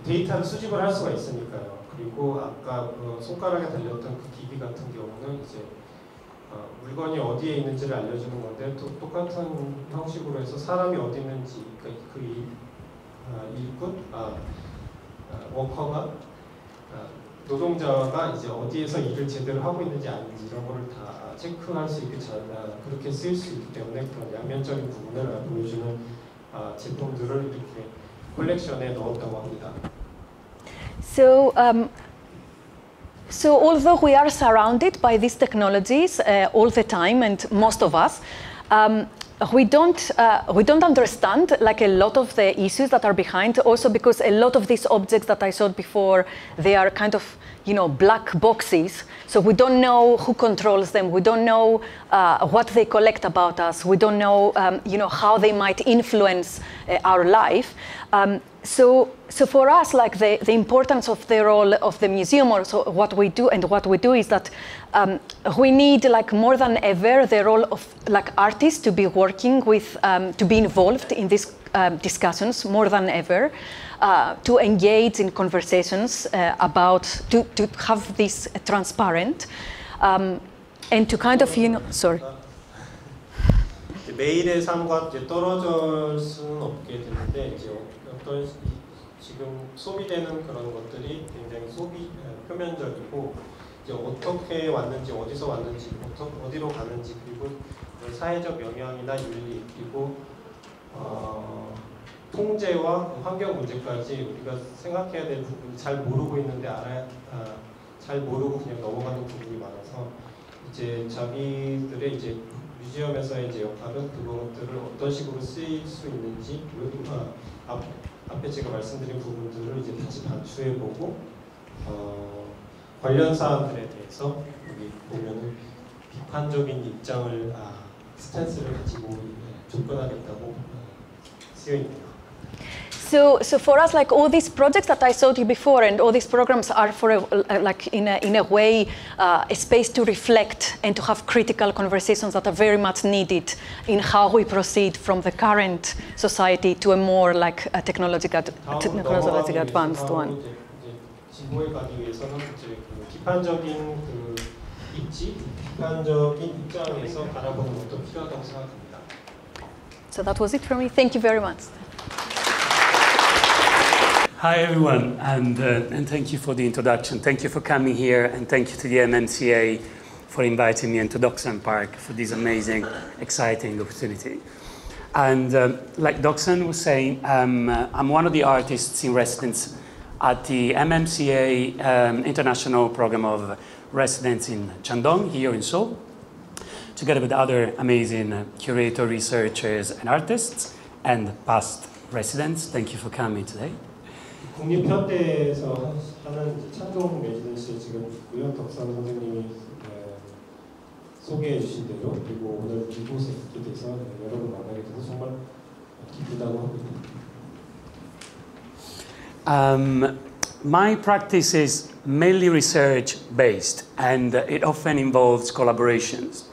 데이터를 수집을 할 수가 있으니까요. 그리고 아까 손가락에 달렸던 그 기기 같은 경우는 이제 물건이 어디에 있는지를 알려주는 건데 또 똑같은 형식으로 해서 사람이 어디 있는지 그 일꾼, 워커가 노동자가 이제 어디에서 일을 제대로 하고 있는지 아닌지 이런 거를 다 체크할 수 있게 그렇게 쓰일 수 있기 때문에 그런 양면적인 부분을 보여주는 제품들을 이렇게 컬렉션에 넣었다고 합니다. So although we are surrounded by these technologies all the time, and most of us, we don't understand like a lot of the issues that are behind. Also because a lot of these objects that I showed before, they are kind of, you know, black boxes. So we don't know who controls them. We don't know what they collect about us. We don't know, you know, how they might influence our life. So for us, like the importance of the role of the museum, or so what we do is that we need, like more than ever, the role of like artists to be working with, to be involved in these discussions more than ever, to engage in conversations about, to have this transparent, and to kind of, you know, sorry. 매일의 삶과 이제 떨어질 수는 없게 되는데 이제 어떤 지금 소비되는 그런 것들이 굉장히 표면적이고 이제 어떻게 왔는지 어디서 왔는지 어디로 가는지 그리고 사회적 영향이나 윤리 그리고 통제와 환경 문제까지 우리가 생각해야 될 부분을 잘 모르고 있는데 잘 모르고 그냥 넘어가는 부분이 많아서 이제 자기들의 이제 뮤지엄에서의 이제 역할은 그것들을 어떤 식으로 쓰일 수 있는지 앞에 제가 말씀드린 부분들을 이제 다시 반추해보고 관련 사안들에 대해서 여기 보면은 비판적인 입장을 스탠스를 가지고 접근하겠다고 쓰여 있네요. So for us, like all these projects that I showed you before, and all these programs are for like in a way a space to reflect and to have critical conversations that are very much needed in how we proceed from the current society to a more like technologically advanced one. 진보에 가기 위해서는 이제 비판적인 그 비판적인 입장에서 바라보는 것도 필요하다고 생각합니다. So that was it from me. Thank you very much. Hi everyone, and thank you for the introduction. Thank you for coming here, and thank you to the Mmca for inviting me into Docksan Park for this amazing, exciting opportunity. And like Docksan was saying, I'm one of the artists in residence at the Mmca International Program of Residence in Chandong, here in Seoul, together with other amazing curator, researchers, and artists, and past residents. Thank you for coming today. 국립현대에서 하는 찬동 레지던시에 지금 있고요. 덕산 선생님이 소개해 주신 대로 그리고 오늘 이곳에 있게 돼서 여러분 만나게 돼서 정말 기쁘다고 합니다. My practice is mainly research-based, and it often involves collaborations.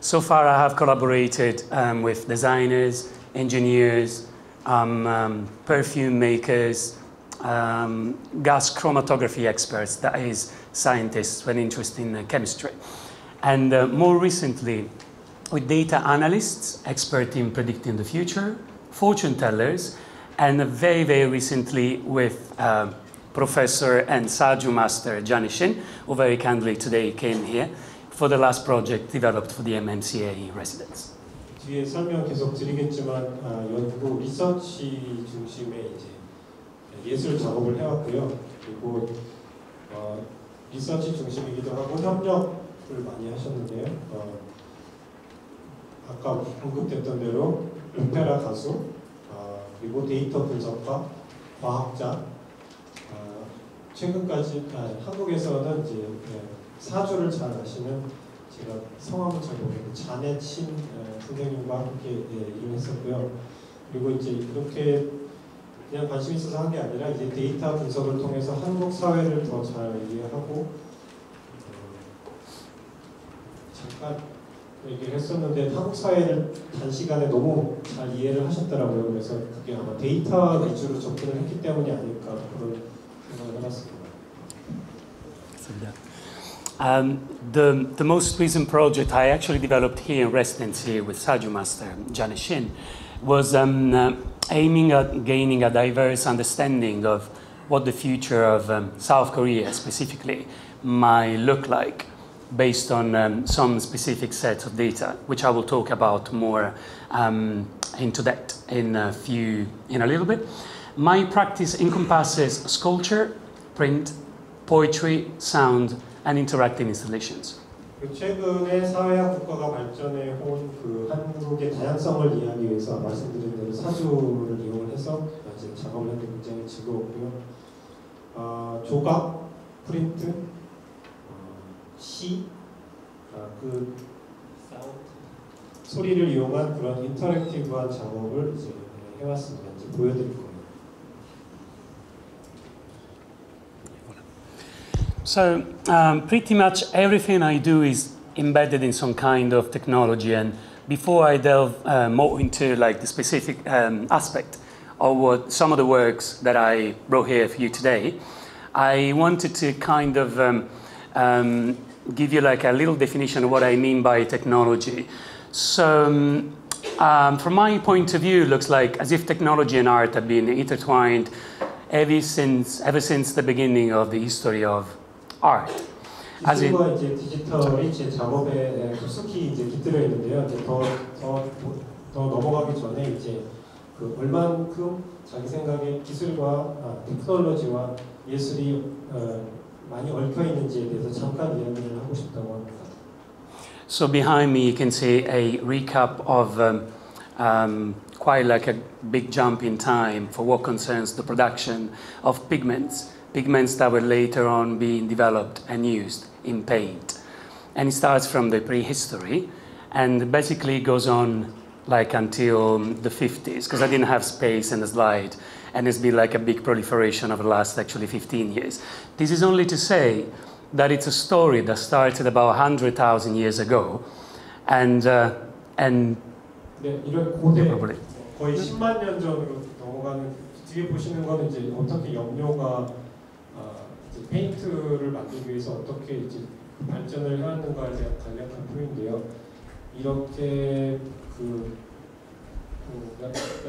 So far, I have collaborated with designers, engineers, perfume makers, gas chromatography experts, that is, scientists when interested in chemistry. And more recently, with data analysts, expert in predicting the future, fortune tellers, and very, very recently with Professor and Saju Master Gianni Shin, who very kindly today came here for the last project developed for the MMCA residents. 뒤에 설명 계속 드리겠지만 연구 리서치 중심의 이제 예술 작업을 해왔고요. 그리고 리서치 중심이기도 하고 협력을 많이 하셨는데요. 아까 언급됐던 대로 오페라 가수, 그리고 데이터 분석가, 과학자, 최근까지 한국에서는 이제 사주를 잘 아시는 제가 성함을 잘 모르겠는데 자넷 신 선생님과 함께 일을 했었고요. 그리고 이제 이렇게 그냥 관심 있어서 한 게 아니라 이제 데이터 분석을 통해서 한국 사회를 더 잘 이해하고 잠깐 얘기를 했었는데 한국 사회를 단시간에 너무 잘 이해를 하셨더라고요. 그래서 그게 아마 데이터 위주로 접근을 했기 때문이 아닐까 그런 생각을 해봤습니다. The most recent project I actually developed here in residency with Saju Master Gianni Shin was aiming at gaining a diverse understanding of what the future of South Korea specifically might look like based on some specific set of data, which I will talk about more into depth in a little bit. My practice encompasses sculpture, print, poetry, sound, and interactive installations. 최근에 사회학 국가가 발전해 온 그 한국의 다양성을 이해하기 위해서 말씀드린 대로 사주를 이용을 해서 이제 작업을 하는 게 굉장히 즐거웠고요. 조각, 프린트, 시, 그 소리를 이용한 그런 인터랙티브한 작업을 이제 해왔습니다. 이제 보여드릴 거예요. So pretty much everything I do is embedded in some kind of technology, and before I delve more into like the specific aspect of what some of the works that I brought here for you today, I wanted to kind of give you like a little definition of what I mean by technology. So from my point of view, it looks like as if technology and art have been intertwined ever since the beginning of the history of art. 기술과 이제 디지털이 제 작업에 깊숙이 이제 깃들어 있는데요. 이제 더 넘어가기 전에 이제 그 얼만큼 자기 생각에 기술과 테크놀로지와 예술이 많이 얽혀 있는지에 대해서 잠깐 이야기를 하고 싶다고 합니다. So behind me you can see a recap of quite like a big jump in time for what concerns the production of pigments that were later on being developed and used in paint. And it starts from the prehistory and basically goes on like until the 50s, because I didn't have space in the slide, and it's been like a big proliferation over the last actually 15 years. This is only to say that it's a story that started about 100,000 years ago, and 네, 이런 고대 거의 10만 년 전으로 넘어가는 뒤에 보시는 거는 이제 어떻게 염료가 이제 페인트를 만들기 위해서 어떻게 이제 발전을 해왔는가에 대한 간략한 표인데요. 이렇게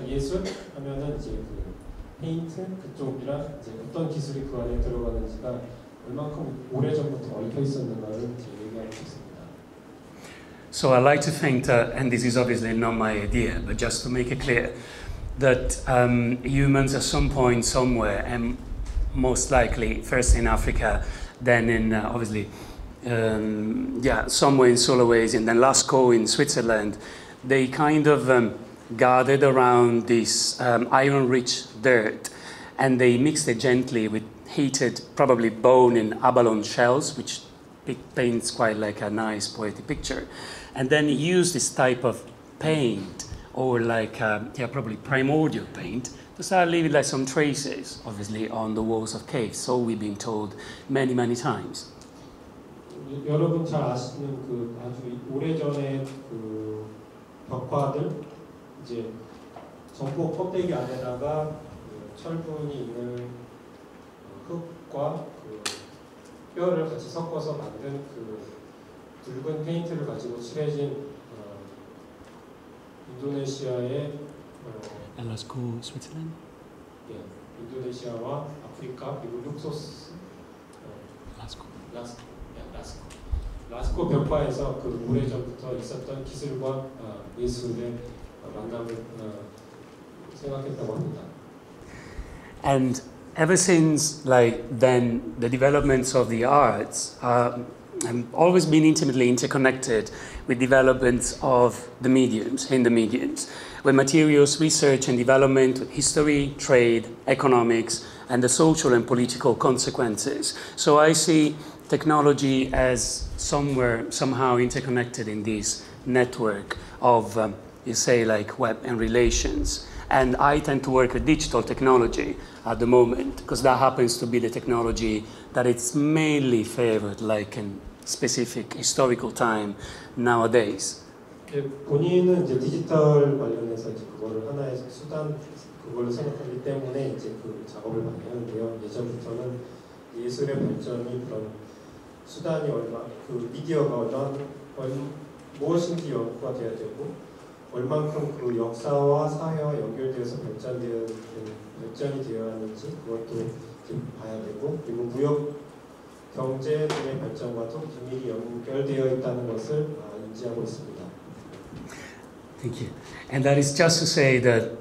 예술 하면은 이제 그 페인트 그쪽이랑 이제 어떤 기술이 그 안에 들어가는지가 얼만큼 오래 전부터 얽혀 있었는가를 이제 얘기하고 있습니다. So I like to think that, and this is obviously not my idea, but just to make it clear, that humans at some point somewhere, and most likely first in Africa, then in obviously somewhere in Sulawesi, and then Lascaux in Switzerland, they kind of gathered around this iron-rich dirt, and they mixed it gently with heated, probably bone and abalone shells, which paints quite like a nice poetic picture, and then used this type of paint, or like probably primordial paint, to start leaving like some traces, obviously, on the walls of caves. So we've been told many, many times. 여러분 잘 아시는 그 아주 오래전에 그 벽화들 이제 전포 껍데기 안에다가 그 철분이 있는 흙과 그 뼈를 같이 섞어서 만든 그 붉은 페인트를 가지고 칠해진 인도네시아의 Lascaux, Switzerland? 예, 인도네시아와 아프리카 그리고 라스코 벽화에서 그 오래전부터 있었던 기술과 예술의 만남을 생각했다고 합니다. And ever since like then, the developments of the arts have always been intimately interconnected with developments of the mediums, in the mediums, where materials, research and development, history, trade, economics, and the social and political consequences. So I see technology as somehow interconnected in this network of, you say, like web and relations. And I tend to work with digital technology at the moment, because that happens to be the technology that it's mainly favored, like in specific historical time nowadays. 본인은 이제 디지털 관련해서 이제 그거를 하나의 수단 그걸로 생각하기 때문에 이제 그 작업을 많이 하는데요. 예전부터는 예술의 발전이 그런 수단이 그 미디어가 무엇인지 연구가 돼야 되고 얼만큼 그 역사와 사회와 연결되어서 발전이 되어야 하는지 그것도 이제 봐야 되고 그리고 무역 경제 등의 발전과도 긴밀히 연결되어 있다는 것을 인지하고 있습니다. Thank you. And that is just to say that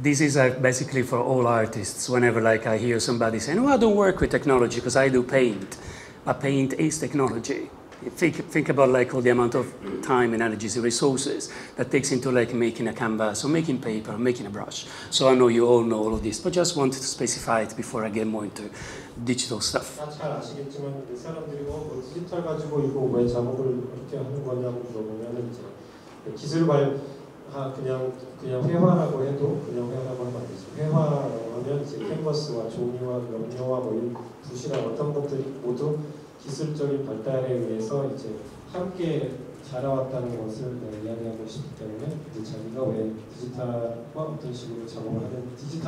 this is basically for all artists. Whenever like I hear somebody saying, "Oh, I don't work with technology because I do paint," but paint is technology. Think about like all the amount of time and energies and resources that takes into like making a canvas or making paper or making a brush. So I know you all know all of this, but just wanted to specify it before I get more into digital stuff. 잘 아시겠지만 사람들이 뭐 디지털 가지고 이거 왜 작업을 그렇게 하는 거냐고 물어보면 이제 기술 그냥 회화라고 해도 그냥 회화라고 하면 안 되죠. 회화라고 하면 이제 캔버스와 종이와 염료와 뭐 붓이나 어떤 것들이 모두 기술적인 발달에 의해서 이제 함께 자라왔다는 것을 이야기하고 싶기 때문에 이제 자기가 왜 디지털로 어떤 식으로 작업을 하는지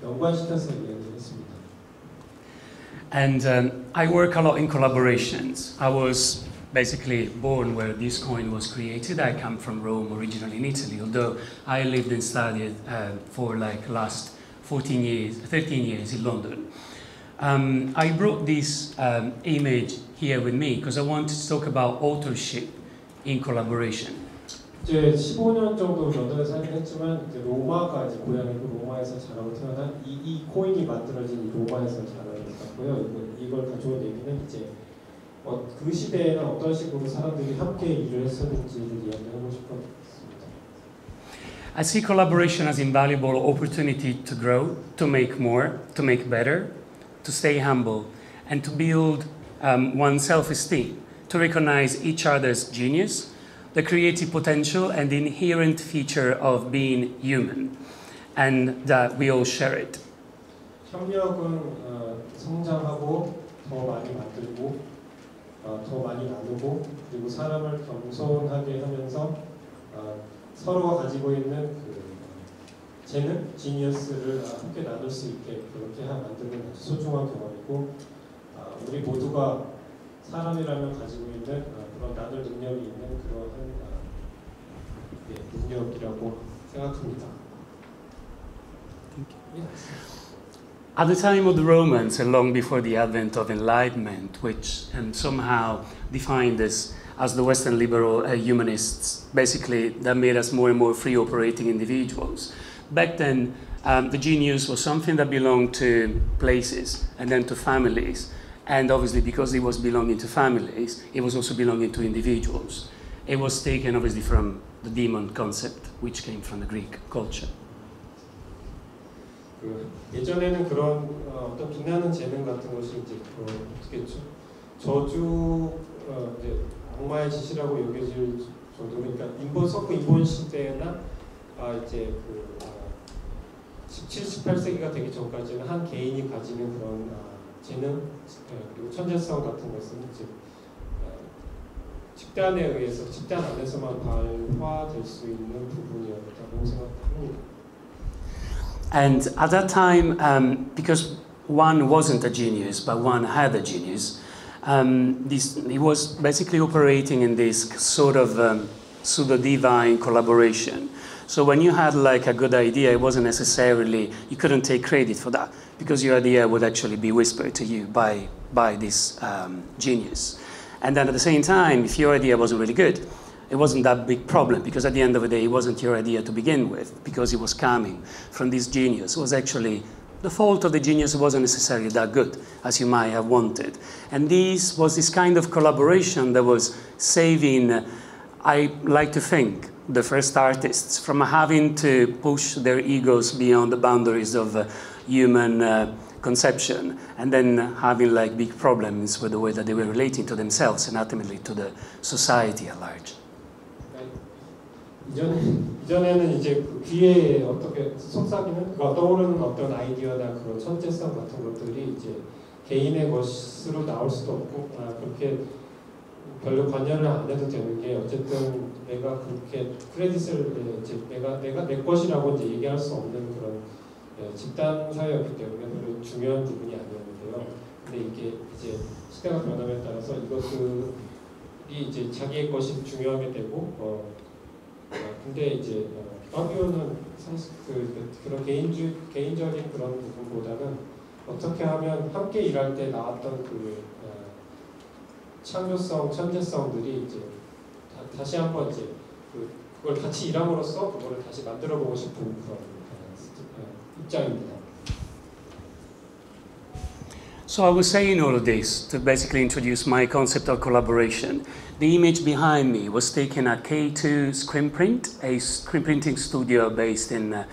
연관시켜서 이야기를 했습니다. And I work a lot in collaborations. I was basically born where this coin was created. I come from Rome, originally in Italy, although I lived and studied for like last 13 years in London. I brought this image here with me because I wanted to talk about authorship in collaboration. 이제 15년 정도 런던에 살긴 했지만 이제 로마가 이제 고향이고 로마에서 자라고 태어난 이 코인이 만들어진 이 로마에서 자라났고요. 이걸 가져온 얘기는 이제 그 시대에는 어떤 식으로 사람들이 함께 일을 했었는지를 이야기하고 싶었습니다. I see collaboration as invaluable opportunity to grow, to make more, to make better, to stay humble, and to build one's self-esteem, to recognize each other's genius, the creative potential and the inherent feature of being human, and that we all share it. 협력은 성장하고 더 많이 만들고 더 많이 나누고 그리고 사람을 겸손하게 하면서 서로가 가지고 있는 그 재능, 지니어스를 함께 나눌 수 있게 그렇게 만드는 아주 소중한 경험이고 우리 모두가 사람이라면 가지고 있는 그런 나눌 능력이 있는 그러한 능력이라고 생각합니다. At the time of the Romans and long before the advent of Enlightenment, which somehow defined us as the Western liberal humanists, basically that made us more and more free operating individuals. Back then, the genius was something that belonged to places and then to families. And obviously, because it was belonging to families, it was also belonging to individuals. It was taken obviously from the demon concept, which came from the Greek culture. 예전에는 그런 어떤 빛나는 재능 같은 것이 이제 어떻게 저주 이제 악마의 짓이라고 여겨질 정도로 그러니까 서구 인본 시대나 이제 그 17, 18세기가 되기 전까지는 한 개인이 가지는 그런 재능 그리고 천재성 같은 것은 이제 집단에 의해서 집단 안에서만 발화될 수 있는 부분이었다고 생각합니다. And at that time, because one wasn't a genius, but one had a genius, he was basically operating in this sort of pseudo-divine collaboration. So when you had like a good idea, it wasn't necessarily, you couldn't take credit for that because your idea would actually be whispered to you by this genius. And then at the same time, if your idea wasn't really good, it wasn't that big problem because at the end of the day, it wasn't your idea to begin with because it was coming from this genius. It was actually the fault of the genius wasn't necessarily that good as you might have wanted. And this was this kind of collaboration that was saving, I like to think, the first artists from having to push their egos beyond the boundaries of human conception and then having like big problems with the way that they were relating to themselves and ultimately to the society at large. 이전에는 이제 그 귀에 어떻게 속삭이는 떠오르는 어떤 아이디어나 그런 천재성 같은 것들이 이제 개인의 것으로 나올 수도 없고 그렇게 별로 관여를 안 해도 되는 게 어쨌든 내가 그렇게 크레딧을 이제 내가 내 것이라고 이제 얘기할 수 없는 그런 집단 사회였기 때문에 별로 중요한 부분이 아니었는데요. 근데 이게 이제 시대가 변함에 따라서 이것들이 이제 자기의 것이 중요하게 되고 근데 이제 파비오는 사실 그런 개인적인 그런 부분보다는 어떻게 하면 함께 일할 때 나왔던 그 창조성, 천재성들이 이제 다시 한번 이제 그걸 같이 일함으로써 그거를 다시 만들어보고 싶은 그런 입장입니다. So I was saying all of this to basically introduce my concept of collaboration. The image behind me was taken at K2 Screen Print, a screen printing studio based in,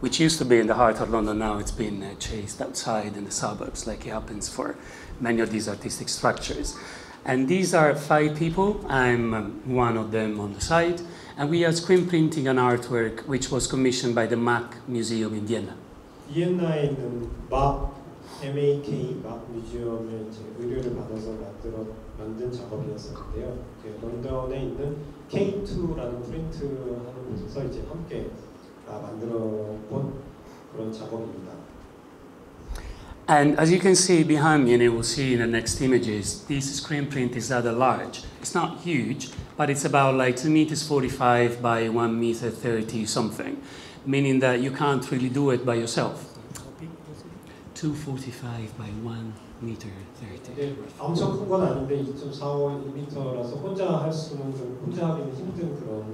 which used to be in the heart of London. Now it's been chased outside in the suburbs, like it happens for many of these artistic structures. And these are 5 people. I'm one of them on the side. And we are screen printing an artwork which was commissioned by the MAC Museum in Vienna. 비엔나에 있는 MAK 뮤지엄의 의뢰를 받아서 만든 작업이었었는데요. 런던에 있는 K2라는 프린트하는 곳에서 이제 함께 만들어 본 그런 작업입니다. And as you can see behind me, and you will see in the next images, this screen print is rather large. It's not huge, but it's about like 2 meters 45 by 1 meter 30 something, meaning that you can't really do it by yourself. 245 by 1 meter 30. 네, 엄청 큰 건 아닌데 2.45m라서 혼자 할 수는 좀 혼자 하기는 힘든 그런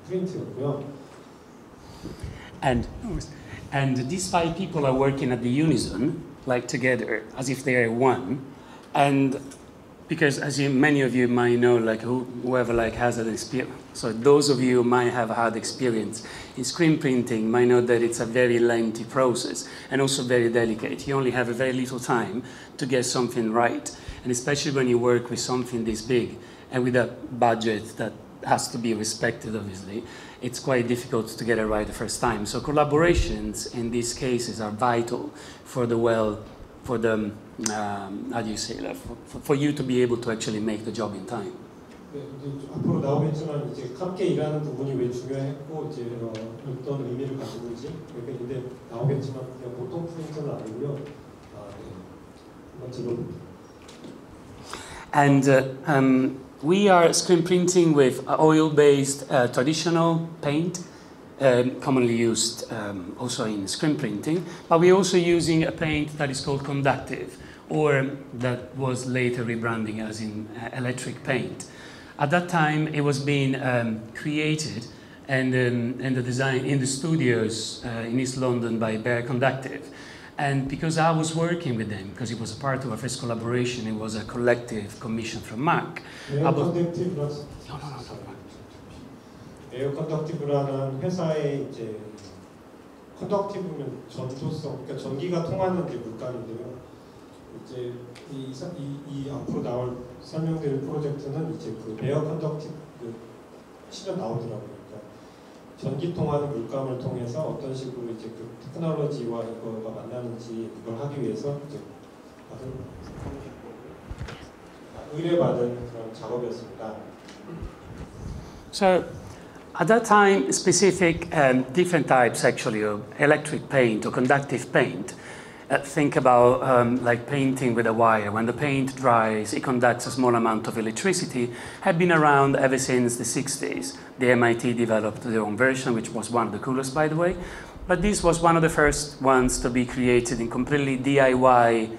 프린트였고요. And these 5 people are working at the unison, like together, as if they are one. And because as many of you might know, like whoever like has an experience, so those of you who might have had experience in screen printing might know that it's a very lengthy process and also very delicate. You only have a very little time to get something right. And especially when you work with something this big and with a budget that has to be respected, obviously, it's quite difficult to get it right the first time. So collaborations in these cases are vital for the for you to be able to actually make the job in time. 네, 앞으로 나오겠지만 이제 함께 일하는 부분이 왜 중요했고 이제 어떤 의미를 가지고 있지 이제 나오겠지만 그냥 보통 프린트는 아니고요. 한번 들어볼게요. And we are screen printing with oil-based traditional paint, commonly used also in screen printing, but we're also using a paint that is called conductive, or that was later rebranding as in electric paint. At that time, it was being created and the design in the studios in East London by Bear Conductive. And because I was working with them, because it was a part of our first collaboration, it was a collective commission from Mac. 에어 컨덕티브라는 회사의 이제 컨덕티브는 전도성, 그러니까 전기가 통하는 이제 물감인데요. 이제 이 앞으로 나올 설명드릴 프로젝트는 이제 그 에어 컨덕티브 치면 나오더라고요. 그러니까 전기 통하는 물감을 통해서 어떤 식으로 이제 그 테크놀로지와 이거가 만나는지 그걸 하기 위해서 이제 의뢰받은 그런 작업이었습니다. So at that time, specific different types actually of electric paint or conductive paint think about like painting with a wire. When the paint dries, it conducts a small amount of electricity, had been around ever since the 60s. The MIT developed their own version, which was one of the coolest, by the way. But this was one of the first ones to be created in completely DIY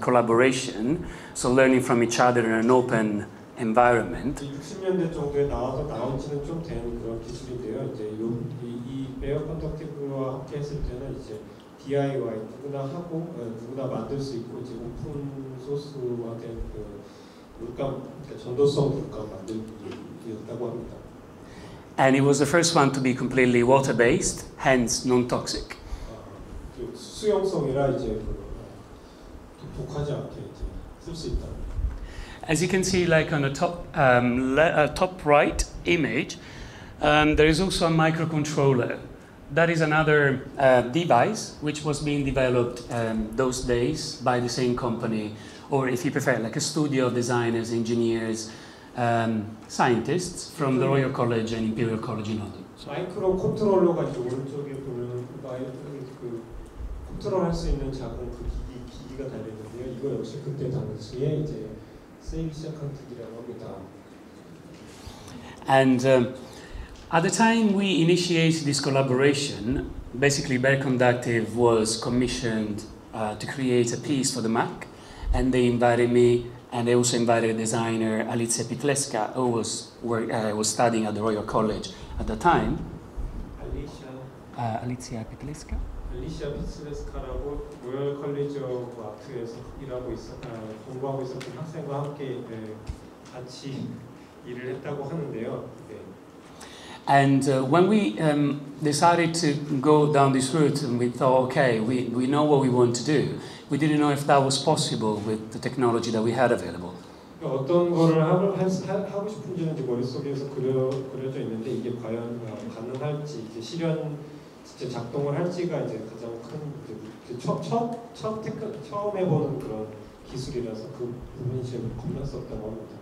collaboration, so learning from each other in an open environment. 60년대 정도에 나온 지는 좀 된 그런 기술인데요. 이제 이 베어 컨덕티브와 함께 했을 때는 이제 DIY 누구나 하고 누구나 만들 수 있고 이제 오픈 소스화된 그 물감, 전도성 물감 만들기였다고 합니다. And it was the first one to be completely water-based, hence non-toxic. 수용성이라 이제 독하지 않게 이제 쓸 수 있다. As you can see, like on the top right image, there is also a microcontroller. That is another device which was being developed those days by the same company, or if you prefer, like a studio of designers, engineers, scientists from the Royal College and Imperial College in London. 마이크로 컨트롤러가 이제 오른쪽에 보면 그 컨트롤할 수 있는 작은 그 기기가 달려 있는데요. 이거 역시 그때 당시에 이제 쓰이기 시작한 기기라고 합니다. And at the time we initiated this collaboration, basically Bear Conductive was commissioned to create a piece for the Mac, and they invited me. And they also invited a designer, E.A.T. who was studying at the Royal College at the time. E.A.T. 피츠레스카라고 로열 컬리지 오브 아트에서 공부하고 있었던 학생과 함께 같이 일을 했다고 하는데요. And when we decided to go down this route, and we thought, okay, we know what we want to do. We didn't know if that was possible with the technology that we had available. 어떤 거를 하고 싶은지는 이제 머릿속에서 그려져 있는데 이게 과연 가능할지, 이제 실현 진짜 작동을 할지가 이제 가장 큰 처음 해보는 그런 기술이라서 그 부분이 제일 겁났었다고 합니다.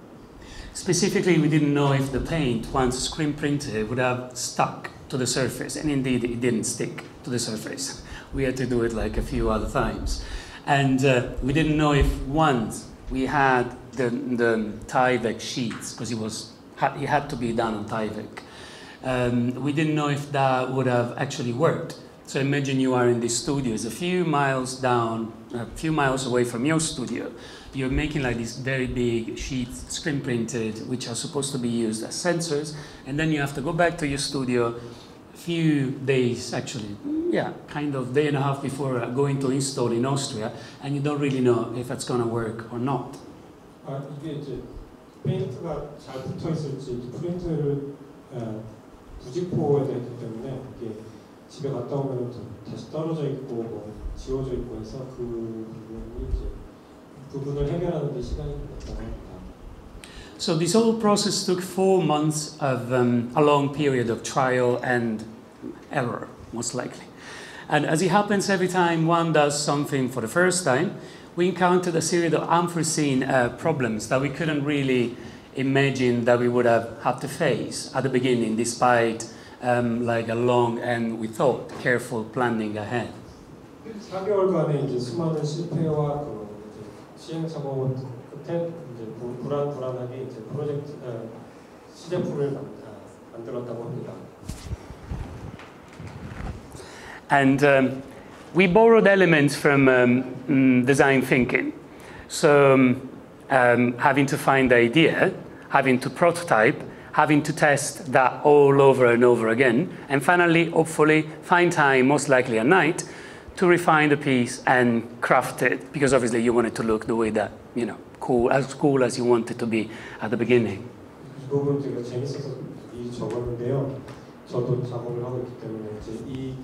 Specifically, we didn't know if the paint, once screen printed, would have stuck to the surface, and indeed it didn't stick to the surface. We had to do it like a few other times. And we didn't know if once we had the Tyvek sheets, because it had to be done on Tyvek. We didn't know if that would have actually worked. So imagine you are in this studio, it's a few miles down, a few miles away from your studio. You're making like these very big sheets, screen printed, which are supposed to be used as sensors, and then you have to go back to your studio few days, actually, kind of day and a half before going to install in Austria, and you don't really know if it's going to work or not. 이게 이제 페인트가 잘 붙어 있을지 프린트를 부직포에 했기 때문에 이게 집에 갔다 오면 다시 떨어져 있고 뭐 지워져 있고 해서 그 부분이 이제 부분을 해결하는 데 시간이 걸렸다고 합니다. So this whole process took 4 months of a long period of trial and error, most likely. And as it happens every time one does something for the first time, we encountered a series of unforeseen problems that we couldn't really imagine that we would have had to face at the beginning, despite like a long and, we thought, careful planning ahead. 4개월간의 이제 수많은 실패와 그 시행 작업 끝에 이제 불안하게 이제 프로젝트 시제품을 만들었다고 합니다. And we borrowed elements from design thinking. So having to find the idea, having to prototype, having to test that all over and over again, and finally, hopefully, find time, most likely at night, to refine the piece and craft it, because obviously you want it to look the way that, you know, cool as you want it to be at the beginning. 이 부분 제가 재밌어서 이 적었는데요. 저도 작업을 하고 있기 때문에 이제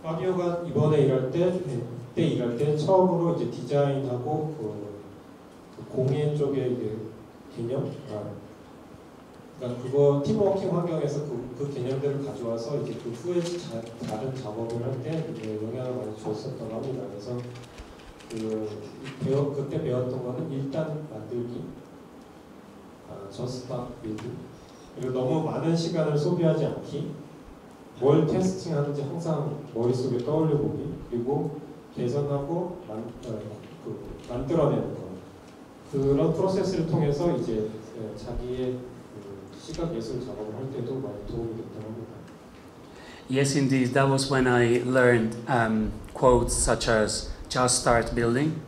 파비오가 이번에 일할 때 처음으로 이제 디자인하고 그 공예 쪽의 이제 개념, 그러니까 그거 팀워킹 환경에서 그 개념들을 가져와서 이제 그 후에 다른 작업을 할 때 영향을 많이 줬었다고 합니다. 그래서 그때 배웠던 거는 일단 만들기, just start building, 그리고 너무 많은 시간을 소비하지 않기, 뭘 테스팅하는지 항상 머릿속에 떠올려 보기, 그리고 개선하고 만들어내는 거. 그런 프로세스를 통해서 이제 자기의 시각 예술 작업을 할 때도 많이 도움이 됐다고 합니다. Yes, indeed. That was when I learned quotes such as just start building,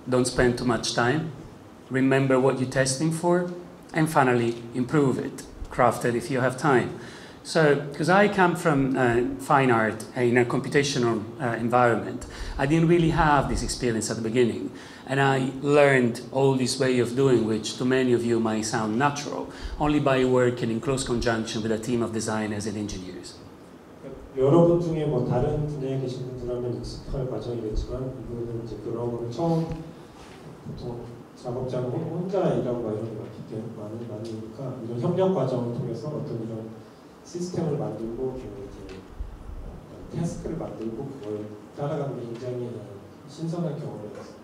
don't spend too much time, remember what you're testing for, and finally improve it, craft it if you have time. So, because I come from fine art in a computational environment, I didn't really have this experience at the beginning. And I learned all this way of doing, which to many of you might sound natural, only by working in close conjunction with a team of designers and engineers. 여러분 중에 뭐 다른 분야에 계신 분들하면 익숙할 과정이겠지만 이분은 이제 그런 거를 처음 보통 작업자는 혼자 일하고 막 이런 게 많으니까 이런 협력 과정을 통해서 어떤 이런 시스템을 만들고 이제 태스크를 만들고 그걸 따라가는 게 굉장히 신선한 경험이었던 겁니다.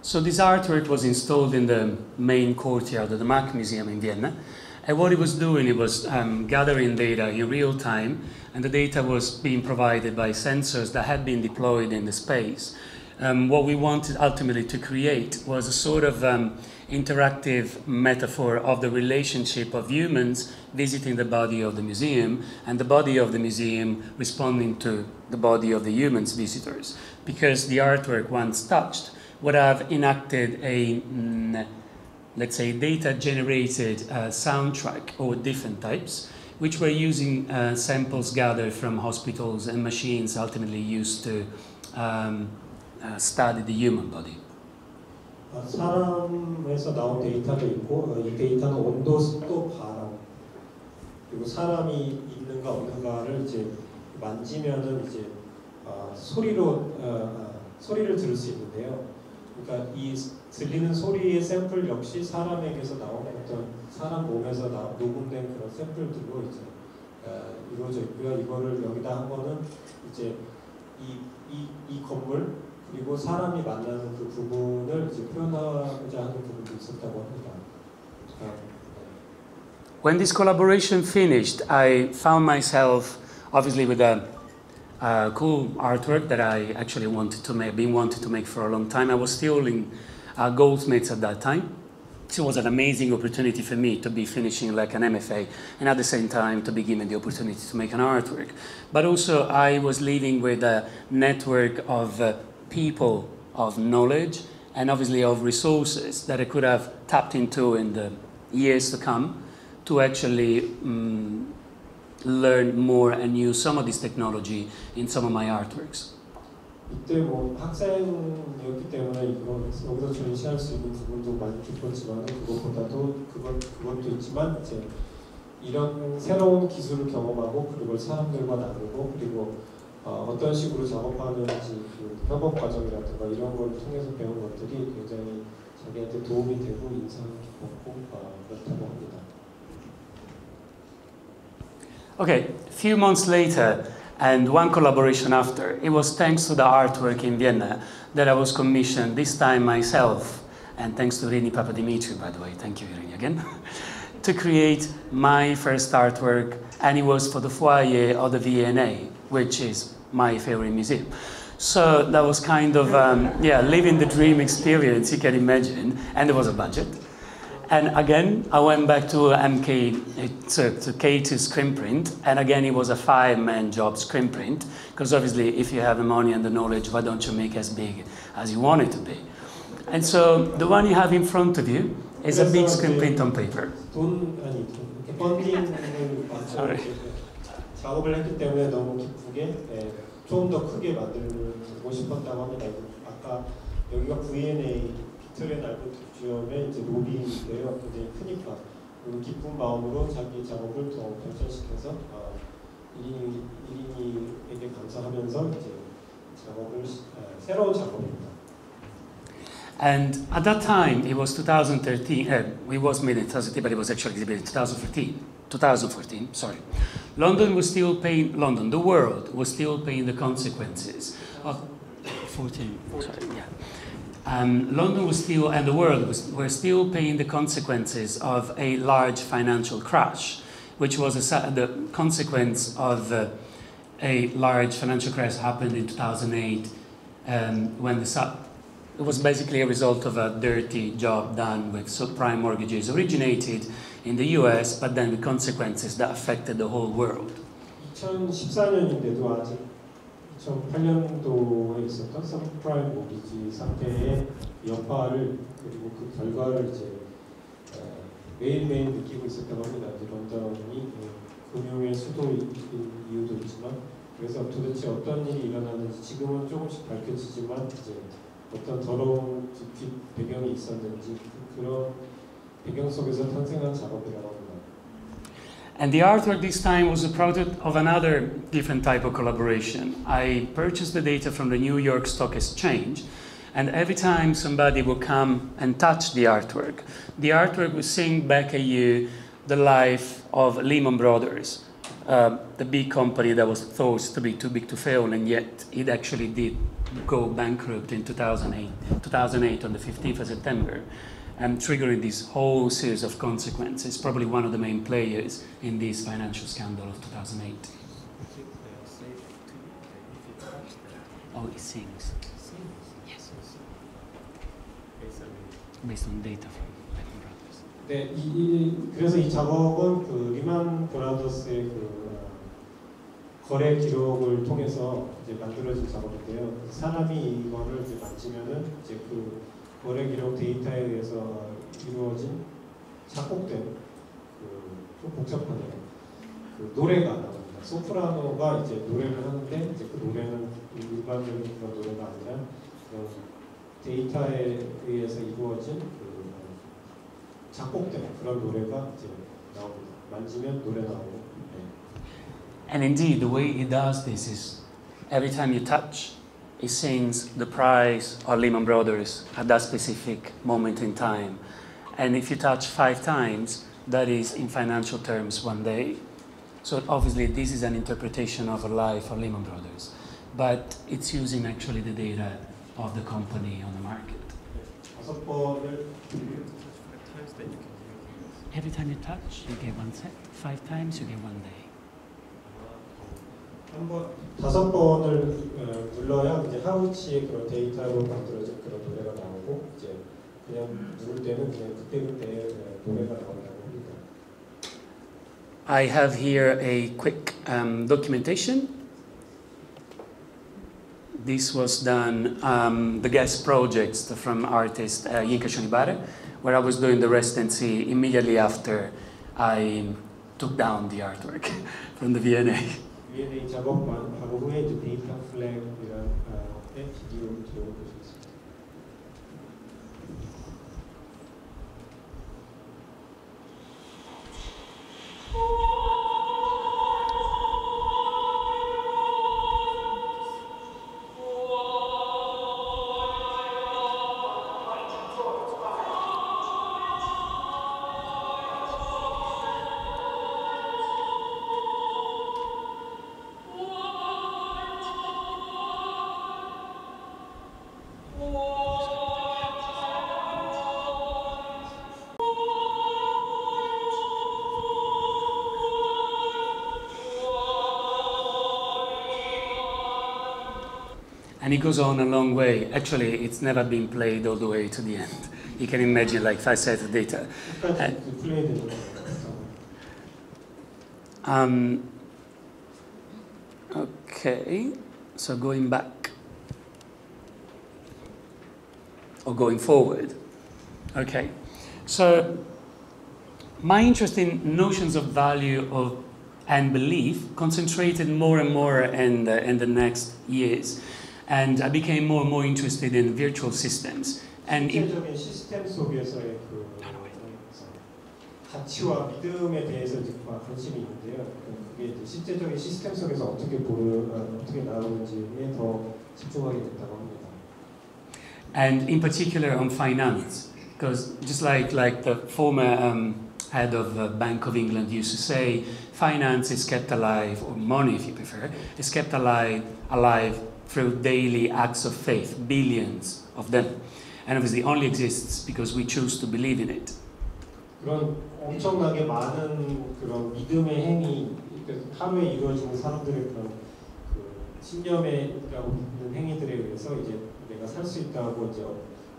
So this artwork was installed in the main courtyard of the Mmca Museum in Vienna. And what it was doing, it was gathering data in real time, and the data was being provided by sensors that had been deployed in the space. What we wanted ultimately to create was a sort of interactive metaphor of the relationship of humans visiting the body of the museum and the body of the museum responding to the body of the humans visitors. Because the artwork, once touched, would have enacted a let's say, data-generated soundtrack or different types, which were using samples gathered from hospitals and machines ultimately used to study the human body. 사람에서 나온 데이터도 있고 이 데이터는 온도, 습도, 바람 그리고 사람이 있는가 없는가를 이제 만지면은 이제 소리를 들을 수 있는데요. 그러니까 이 들리는 소리의 샘플 역시 사람에게서 나온 어떤 사람 몸에서 녹음된 그런 샘플들로 이제 이루어져 있고요. 이거를 여기다 한 거는 이제 이 건물 그리고 사람이 만나는 그 부분을 이제 표현하고자 하는 부분도 있었다고 합니다. When this collaboration finished, I found myself obviously with a cool artwork that I actually wanted to make for a long time. I was still in Goldsmiths at that time. So it was an amazing opportunity for me to be finishing like an MFA and at the same time to be given the opportunity to make an artwork. But also I was living with a network of people, of knowledge, and obviously of resources that I could have tapped into in the years to come to actually learn more and use some of this technology in some of my artworks. 이때 뭐 학생이었기 때문에 여기서 전시할 수 있는 부분도 많이 깊었지만 그것보다도 그것도 있지만 이제 이런 새로운 기술을 경험하고 그리고 사람들과 나누고 그리고 어떤 식으로 작업하는지 그 협업 과정이라든가 이런 걸 통해서 배운 것들이 굉장히 자기한테 도움이 되고 인상 깊었고 그렇다고 합니다. Okay, a few months later, and one collaboration after, it was thanks to the artwork in Vienna that I was commissioned, this time myself, and thanks to Irini Papadimitriou, by the way, thank you Irini again, to create my first artwork, and it was for the foyer of the V&A, which is my favorite museum. So that was kind of, living the dream experience, you can imagine, and there was a budget. And again, I went back to Mmca, to K2 screen print, and again it was a 5-man job screen print, because obviously if you have the money and the knowledge, why don't you make as big as you want it to be? And so the one you have in front of you is a big screen print on paper. 작업을 했기 때문에 너무 기쁘게 좀 더 크게 만들고 싶었다고 합니다. 아까 여기가 V&A 뮤지엄의 이제 로비인데요. 굉장히 크니까 그리고 기쁜 마음으로 자기 작업을 더 발전시켜서 이린이에게 감사하면서 이제 작업을 새로운 작업입니다. And at that time, it was 2013. It was made in 2013, but it was actually exhibited in 2014. Sorry, London was still paying. The world was still paying the consequences of 14. Sorry, yeah. London was still, and the world were still paying the consequences of a large financial crash. which was the consequence of a large financial crisis happened in 2008 when it was basically a result of a dirty job done with subprime mortgages originated in the US, but then with consequences that affected the whole world. 2014년인데도 아직 2008년도에 있었던 서브프라임 모기지 사태의 여파를 그리고 그 결과를 이제 매일매일 느끼고 있었다고 합니다. 이제 런던이 금융의 수도인 이유도 있지만 그래서 도대체 어떤 일이 일어나는지 지금은 조금씩 밝혀지지만 이제 어떤 더러운 뒷 배경이 있었는지 그런 배경 속에서 탄생한 작업이라고 합니다. And the artwork this time was a product of another different type of collaboration. I purchased the data from the New York Stock Exchange, and every time somebody would come and touch the artwork would sing back at you the life of Lehman Brothers, the big company that was thought to be too big to fail, and yet it actually did go bankrupt in 2008 on the 15th of September. And triggering this whole series of consequences, probably one of the main players in this financial scandal of 2008. Oh, it sings. Yes. Based on data from Lehman Brothers. 네, 그래서 이 작업은 그 리만 브라더스의 그 거래 기록을 통해서 이제 만들어진 작업인데요. 사람이 이거를 이제 만지면은 이제 그 거래 기록 데이터에 의해서 이루어진 작곡된 좀 복잡하네요. 그 노래가 나옵니다. 소프라노가 이제 노래를 하는데 이제 그 노래는 일반적인 그런 노래가 아니라 그런 데이터에 의해서 이루어진 그 작곡된 그런 노래가 이제 나옵니다. 만지면 노래 나오고. 네. And indeed, the way it does this is every time you touch, it sings the price of Lehman Brothers at that specific moment in time. And if you touch 5 times, that is in financial terms 1 day. So obviously this is an interpretation of a life of Lehman Brothers, but it's using actually the data of the company on the market. Every time you touch, you get 1 sec. 5 times, you get 1 day. 5번을 눌러야 이제 하우치의 그런 데이터로 만들어진 그런 노래가 나오고 이제 그냥 누를 때는 그냥 그때그때 노래가 나온다고 합니다. I have here a quick documentation. This was done, the guest projects from artist Yinka Shonibare, where I was doing the residency immediately after I took down the artwork from the V&A. V&A 작업만 하고 후에 이제 데이터 플래그라는 비디오를 들어보셨습니다. And it goes on a long way. Actually, it's never been played all the way to the end. You can imagine like 5 sets of data. Okay, so going back. Or going forward. Okay, so my interest in notions of value and belief concentrated more and more in the next years. And I became more and more interested in virtual systems. And 실제적인 시스템 속에서의 그 가치와 믿음에 대해서 관심이 있는데요. 그게 이제 실제적인 시스템 속에서 어떻게 나오는지에 더 집중하게 됐다고 합니다. And in particular on finance, because just like the former head of the Bank of England used to say, finance is kept alive, or money if you prefer, is kept alive through daily acts of faith, billions of them. And obviously only exists because we choose to believe in it. 그런 엄청나게 많은 그런 믿음의 행위, 하루에 이루어지는 사람들의 그런 그 신념이라고 있는 행위들에 의해서 이제 내가 살 수 있다고 이제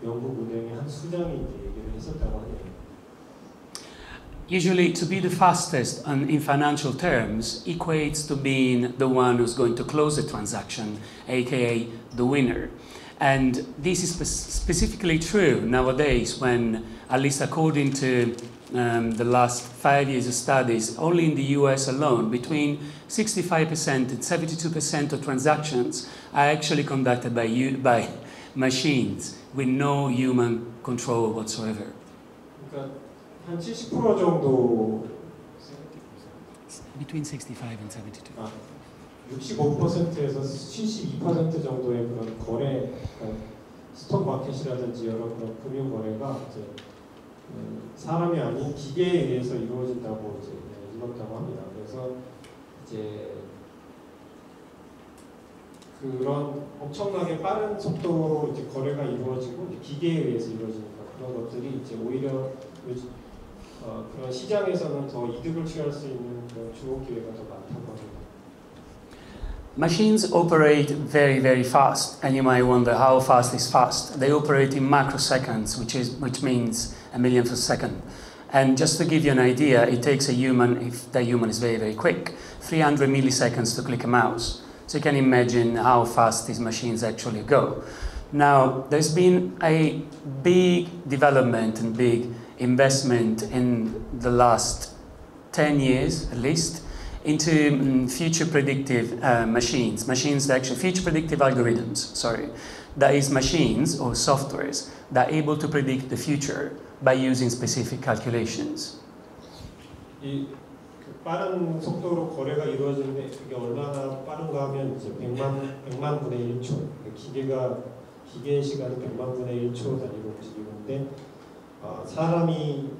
영국 은행의 한 수장이 이제 얘기를 했었다고 하네요. Usually, to be the fastest in financial terms equates to being the one who's going to close the transaction, aka the winner. And this is specifically true nowadays when, at least according to the last 5 years of studies, only in the US alone, between 65% and 72% of transactions are actually conducted by machines with no human control whatsoever. 한 70% 정도 Between 65 and 72. 65%에서 72% 정도의 그런 거래, 스톡 마켓이라든지 여러 그런 금융 거래가 이제 사람이 아닌 기계에 의해서 이루어진다고 이제 읽었다고 합니다. 그래서 이제 그런 엄청나게 빠른 속도로 이제 거래가 이루어지고 이제 기계에 의해서 이루어지니까 그런 것들이 이제 오히려 그런 시장에서는 더 이득을 취할 수 있는 그런 좋은 기회가 더 많다고 합니다. Machines operate very, very fast, and you might wonder how fast is fast. They operate in microseconds, which means a millionth of a second. And just to give you an idea, it takes a human, if the human is very, very quick, 300 milliseconds to click a mouse. So you can imagine how fast these machines actually go. Now, there's been a big development and big investment in the last 10 years, at least, into future predictive machines that actually, future predictive algorithms, sorry, that is machines or softwares that are able to predict the future by using specific calculations. 이 빠른 속도로 거래가 이루어지는데 이게 얼마나 빠른가 하면 이제 100만 분의 1초, 기계의 시간은 100만 분의 1초 단위로 움직이는데 사람이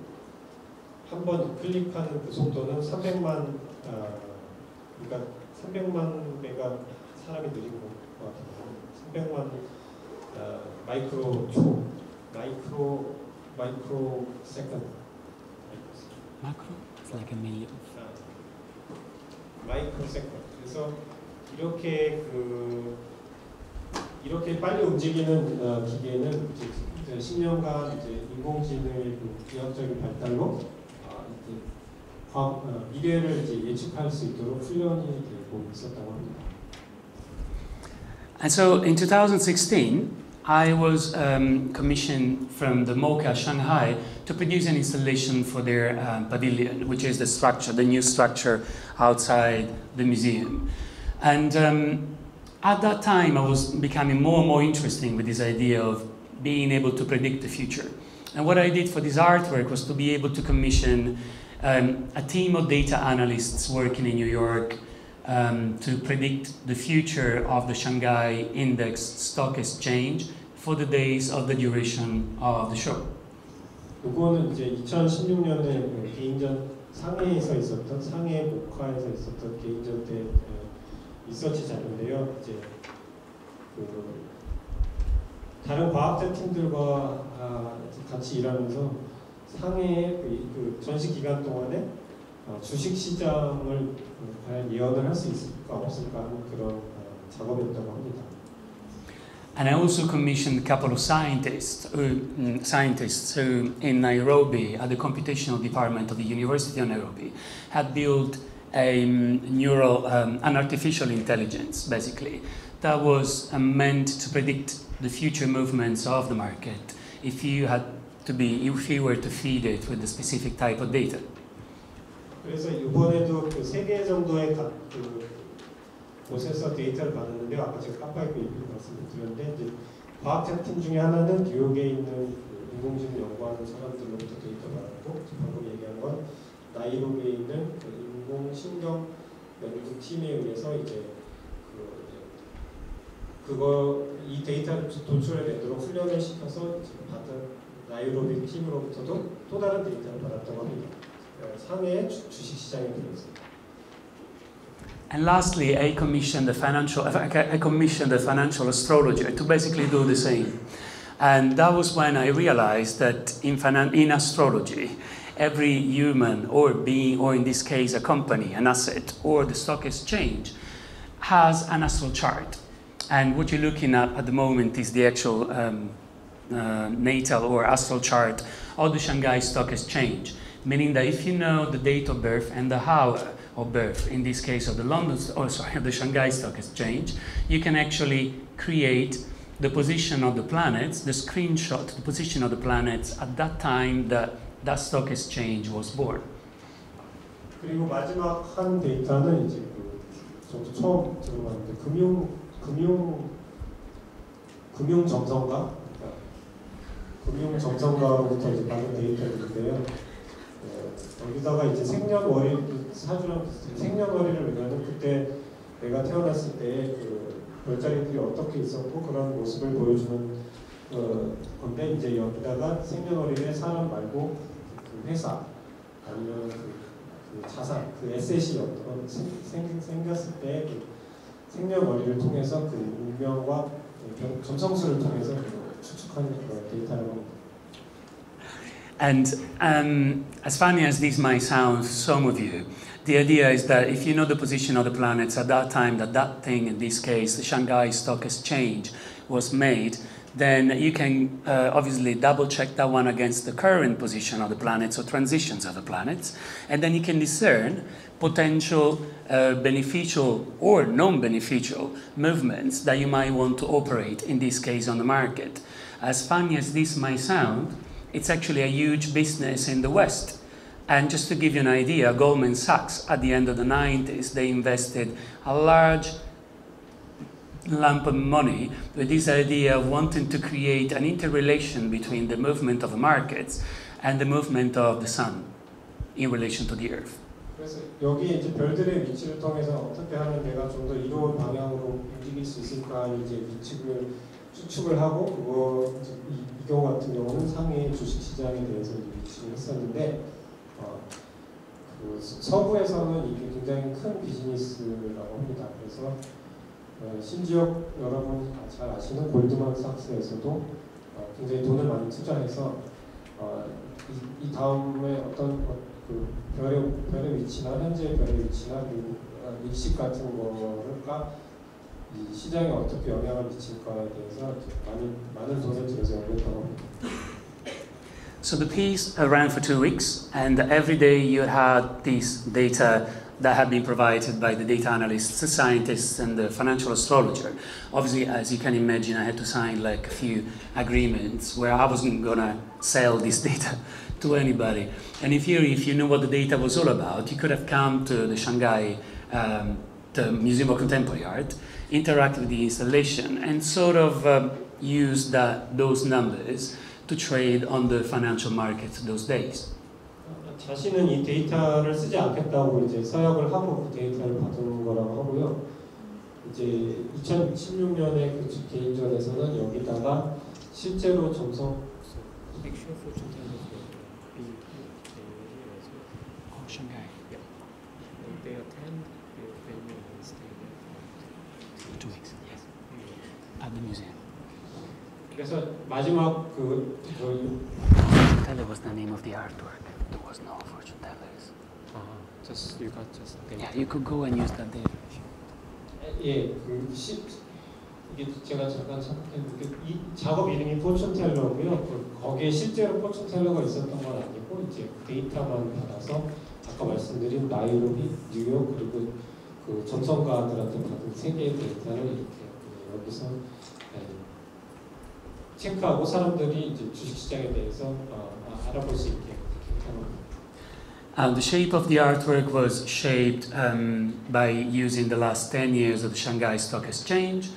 한 번 클릭하는 그 속도는 300만 그러니까 300만 배가 사람이 느린 것 같아요. 300만 마이크로 세컨드. Macro? It's like a million. 마이크로 세컨드. 그래서 이렇게 빨리 움직이는 기계는 이제 10년간 이제 인공지능의 기하학적인 발달로 미래를 이제 예측할 수 있도록 훈련이 되고 있었다고 합니다. And so in 2016, I was commissioned from the Mmca Shanghai to produce an installation for their pavilion, which is the new structure outside the museum. And at that time, I was becoming more and more interested with this idea of being able to predict the future. And what I did for this artwork was to be able to commission a team of data analysts working in New York to predict the future of the Shanghai Index Stock Exchange for the days of the duration of the show. 이거는 이제 2016년에 개인전 상해 목화에서 있었던 개인전 때 리서치 자료인데요. 이제 다른 과학자 팀들과 같이 일하면서 상해의 그 전시 기간 동안에 주식 시장을 과연 예언을 할 수 있을까 없을까 하는 그런 작업이었다고 합니다. And I also commissioned a couple of scientists who in Nairobi at the computational department of the University of Nairobi had built an artificial intelligence, basically, that was meant to predict the future movements of the market if you were to feed it with a specific type of data. 그래서 이번에도 그 3개 정도의 곳에서 데이터를 받았는데 아까 제가 깜빡이 말씀드렸는데 이제 과학자 팀 중에 하나는 뉴욕에 있는 인공지능 연구하는 사람들로부터 데이터 받았고 방금 얘기한 건 나이로비에 있는 인공신경 연구 팀에 의해서 이제 이 데이터를 도출해내도록 훈련을 시켜서 받은 나이로비 팀으로부터도 또 다른 데이터를 받았다고 합니다. 상해의 주식시장에 들어있습니다. And lastly, I commissioned a financial astrologer to basically do the same. And that was when I realized that in astrology, every human or being, or in this case a company, an asset, or the stock exchange, has an astral chart. And what you're looking at the moment is the actual natal or astral chart of the Shanghai Stock Exchange, meaning that if you know the date of birth and the hour of birth, in this case of the Shanghai Stock Exchange, you can actually create the position of the planets, the screenshot, the position of the planets at that time that that stock exchange was born. 그리고 마지막 한 데이터는 이제 저도 처음 들어봤는데 금융 점성가, 금융 점성가로부터 이제 받은 데이터인데요. 여기다가 이제 생년월일 사주랑 생년월일을 외우면 그때 내가 태어났을 때 그 별자리들이 어떻게 있었고 그런 모습을 보여주는 건데 이제 여기다가 생년월일에 사람 말고 그 회사 아니면 그 자산, 그 에셋이 어떤 생겼을 때 그 생년월일을 통해서 그 운명과 점성술을 통해서 추측하는 데이터라고 합니다. And as funny as this might sound to some of you, the idea is that if you know the position of the planets at that time, that thing, in this case, the Shanghai Stock Exchange, was made, then you can obviously double check that one against the current position of the planets or transitions of the planets, and then you can discern potential beneficial or non-beneficial movements that you might want to operate, in this case on the market. As funny as this might sound, it's actually a huge business in the West. And just to give you an idea, Goldman Sachs, at the end of the 90s, they invested a large lump of money with this idea of wanting to create an interrelation between the movement of the markets and the movement of the sun in relation to the earth. 그래서 여기 이제 별들의 위치를 통해서 어떻게 하면 내가 좀 더 이로운 방향으로 움직일 수 있을까 이제 추측을 하고 그거 이 경우 같은 경우는 상해 주식 시장에 대해서 위치를 했었는데 그 서부에서는 이게 굉장히 큰 비즈니스라고 합니다. 그래서 심지어 여러분 잘 아시는 골드만삭스에서도 굉장히 돈을 많이 투자해서 이 다음에 어떤 그 별의 위치나 현재 별의 위치나 그리고 일식 같은 거가 이 시장에 어떻게 영향을 미칠까에 대해서 많은 돈을 들여서 연구했다고 합니다. So the piece ran for 2 weeks, and every day you had this data that had been provided by the data analysts, the scientists, and the financial astrologer. Obviously, as you can imagine, I had to sign like a few agreements where I wasn't gonna sell this data to anybody. And if you knew what the data was all about, you could have come to the Shanghai the Museum of Contemporary Art, interact with the installation, and sort of use those numbers to trade on the financial market those days. 자신은 이 데이터를 쓰지 않겠다고 이제 서약을 하고 그 데이터를 받은 거라고 하고요. 이제 2016년에 그 개인전에서는 여기다가 실제로 점성 Shanghai. Yeah. They attend the venue and stay there for 2 weeks. Yes. At the museum. 그래서 마지막 That was the name of the artwork. There was no fortune tellers. Just you got just. Yeah, you could go and use that data. 예, 이게 제가 잠깐 착각했는데 이 작업 이름이 포춘텔러고요. 거기에 실제로 포춘텔러가 있었던 건 아니고 이제 데이터만 받아서 아까 말씀드린 나이로비, 뉴욕 그리고 그 점성가들한테 받은 3개의 데이터를 이렇게 여기서 체크하고 사람들이 이제 주식시장에 대해서 알아볼 수 있게 The shape of the artwork was shaped by using the last 10 years of the Shanghai Stock Exchange.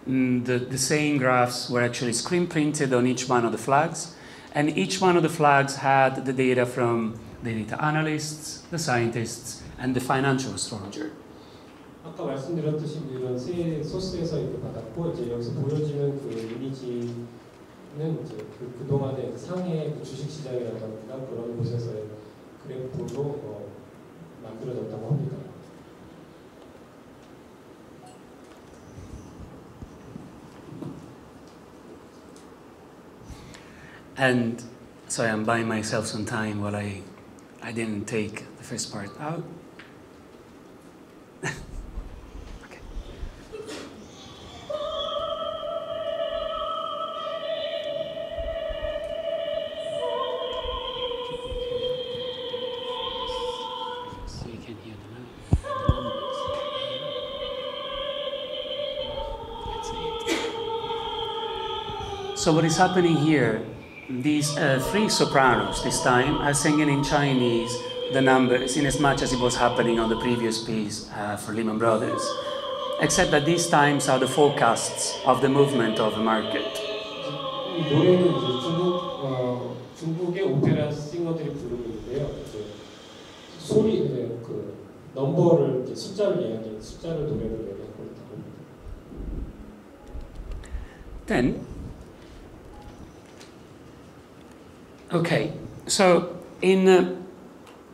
The same graphs were actually screen printed on each one of the flags, and each one of the flags had the data from the data analysts, the scientists, and the financial astrologer. 아까 말씀드렸듯이 이런 세 소스에서 이렇게 받았고 이제 여기서 보여지는 그 이미지는 이제 그 동안의 상해 그 주식 시장이라든가 그런 곳에서의 그래프로 만들어졌다고 합니다. And sorry, I'm buying myself some time while I I didn't take the first part out. Okay. So you can hear the numbers. That's it. So what is happening here? These three sopranos this time are singing in Chinese the numbers in as much as it was happening on the previous piece for Lehman Brothers, except that these times are the forecasts of the movement of the market. 이 노래는 이제 중국의 오페라 싱어들이 부르고 있는데요. 소리 그 넘버를 이렇게 숫자를 노래로 얘기하고 있다고 합니다. Then, okay, so in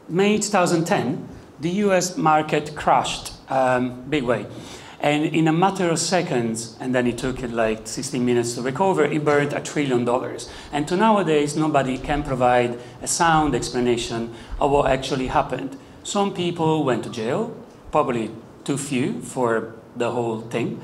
May 2010, the US market crashed big way. And in a matter of seconds, and then it took it like 16 minutes to recover, it burned $1 trillion. And to nowadays, nobody can provide a sound explanation of what actually happened. Some people went to jail, probably too few for the whole thing.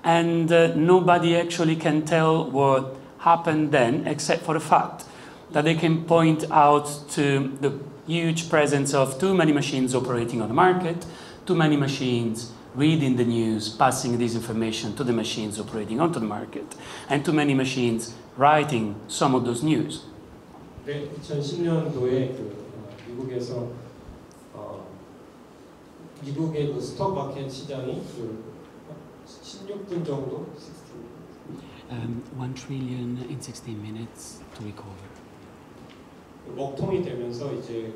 And nobody actually can tell what happened then, except for the fact that they can point out to the huge presence of too many machines operating on the market, too many machines reading the news, passing this information to the machines operating onto the market, and too many machines writing some of those news. 네, 2010년도에 미국에서 미국의 그 스톡 마켓 시장이 16분 정도 1 trillion in 16 minutes to recover. 먹통이 되면서 이제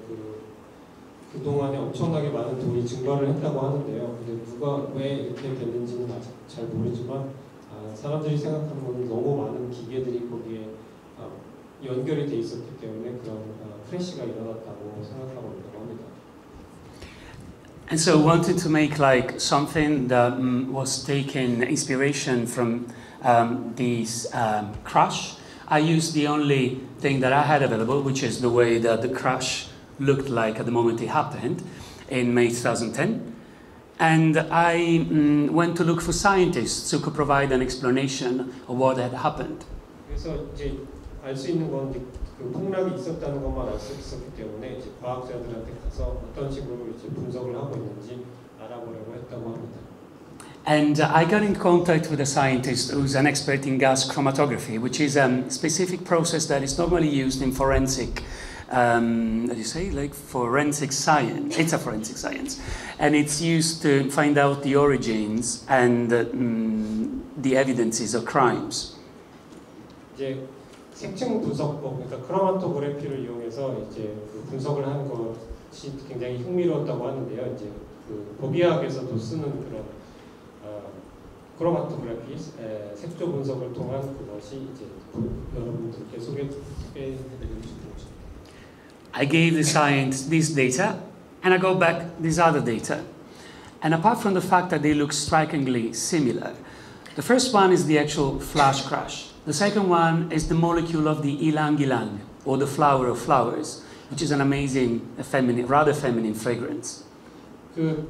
그동안에 엄청나게 많은 돈이 증발을 했다고 하는데요. 근데 누가 왜 이렇게 됐는지는 아직 잘 모르지만 사람들이 생각하는 건 너무 많은 기계들이 거기에 연결이 돼 있었기 때문에 그런 크래시가 일어났다고 생각하고 있다고 합니다. And so I wanted to make like something that was taking inspiration from this crash. I used the only thing that I had available, which is the way that the crash looked like at the moment it happened in May 2010. And I went to look for scientists who could provide an explanation of what had happened. 그래서 이제 알 수 있는 건 그 폭락이 있었다는 것만 알 수 있었기 때문에 이제 과학자들한테 가서 어떤 식으로 이제 분석을 하고 있는지 알아보려고 했다고 합니다. And I got in contact with a scientist who's an expert in gas chromatography, which is a specific process that is normally used in forensic, how do you say, like forensic science. It's a forensic science. And it's used to find out the origins and the evidences of crimes. 이제 생층 분석법, 그러니까 크로마토그래피를 이용해서 이제 그 분석을 하는 것이 굉장히 흥미로웠다고 하는데요. 이제 그 법의학에서도 쓰는 그런 크로마토그래피, 색조 분석을 통한 그것이 이제 여러분들께 소개해드리고 싶습니다. I gave the science this data, and I got back this other data. And apart from the fact that they look strikingly similar, the first one is the actual flash crash. The second one is the molecule of the ylang-ylang, or the flower of flowers, which is an amazing, rather feminine fragrance. 그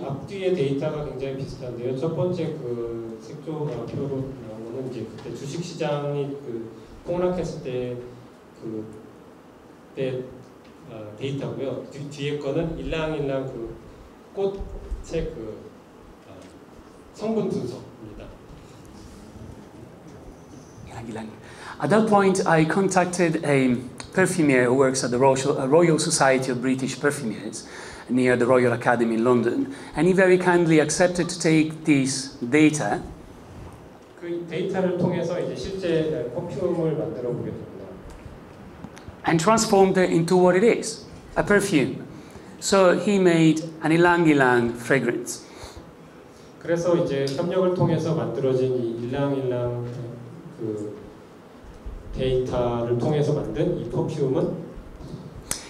앞뒤의 데이터가 굉장히 비슷한데요. 첫 번째 그 색조표로 나오는 이제 그때 주식 시장이 그 폭락했을 때 그때 데이터고요. 뒤에 거는 일랑일랑 그 꽃의 그 성분 분석입니다. At that point, I contacted a perfumier who works at the Royal Society of British Perfumers near the Royal Academy in London, and he very kindly accepted to take this data. 그 데이터를 통해서 이제 실제 퍼퓸을 만들어 보게 됩니다. And transformed it into what it is, a perfume. So he made an ylang-ylang fragrance. 그래서 이제 협력을 통해서 만들어진 이 일랑일랑 그 데이터를 통해서 만든 이 퍼퓸은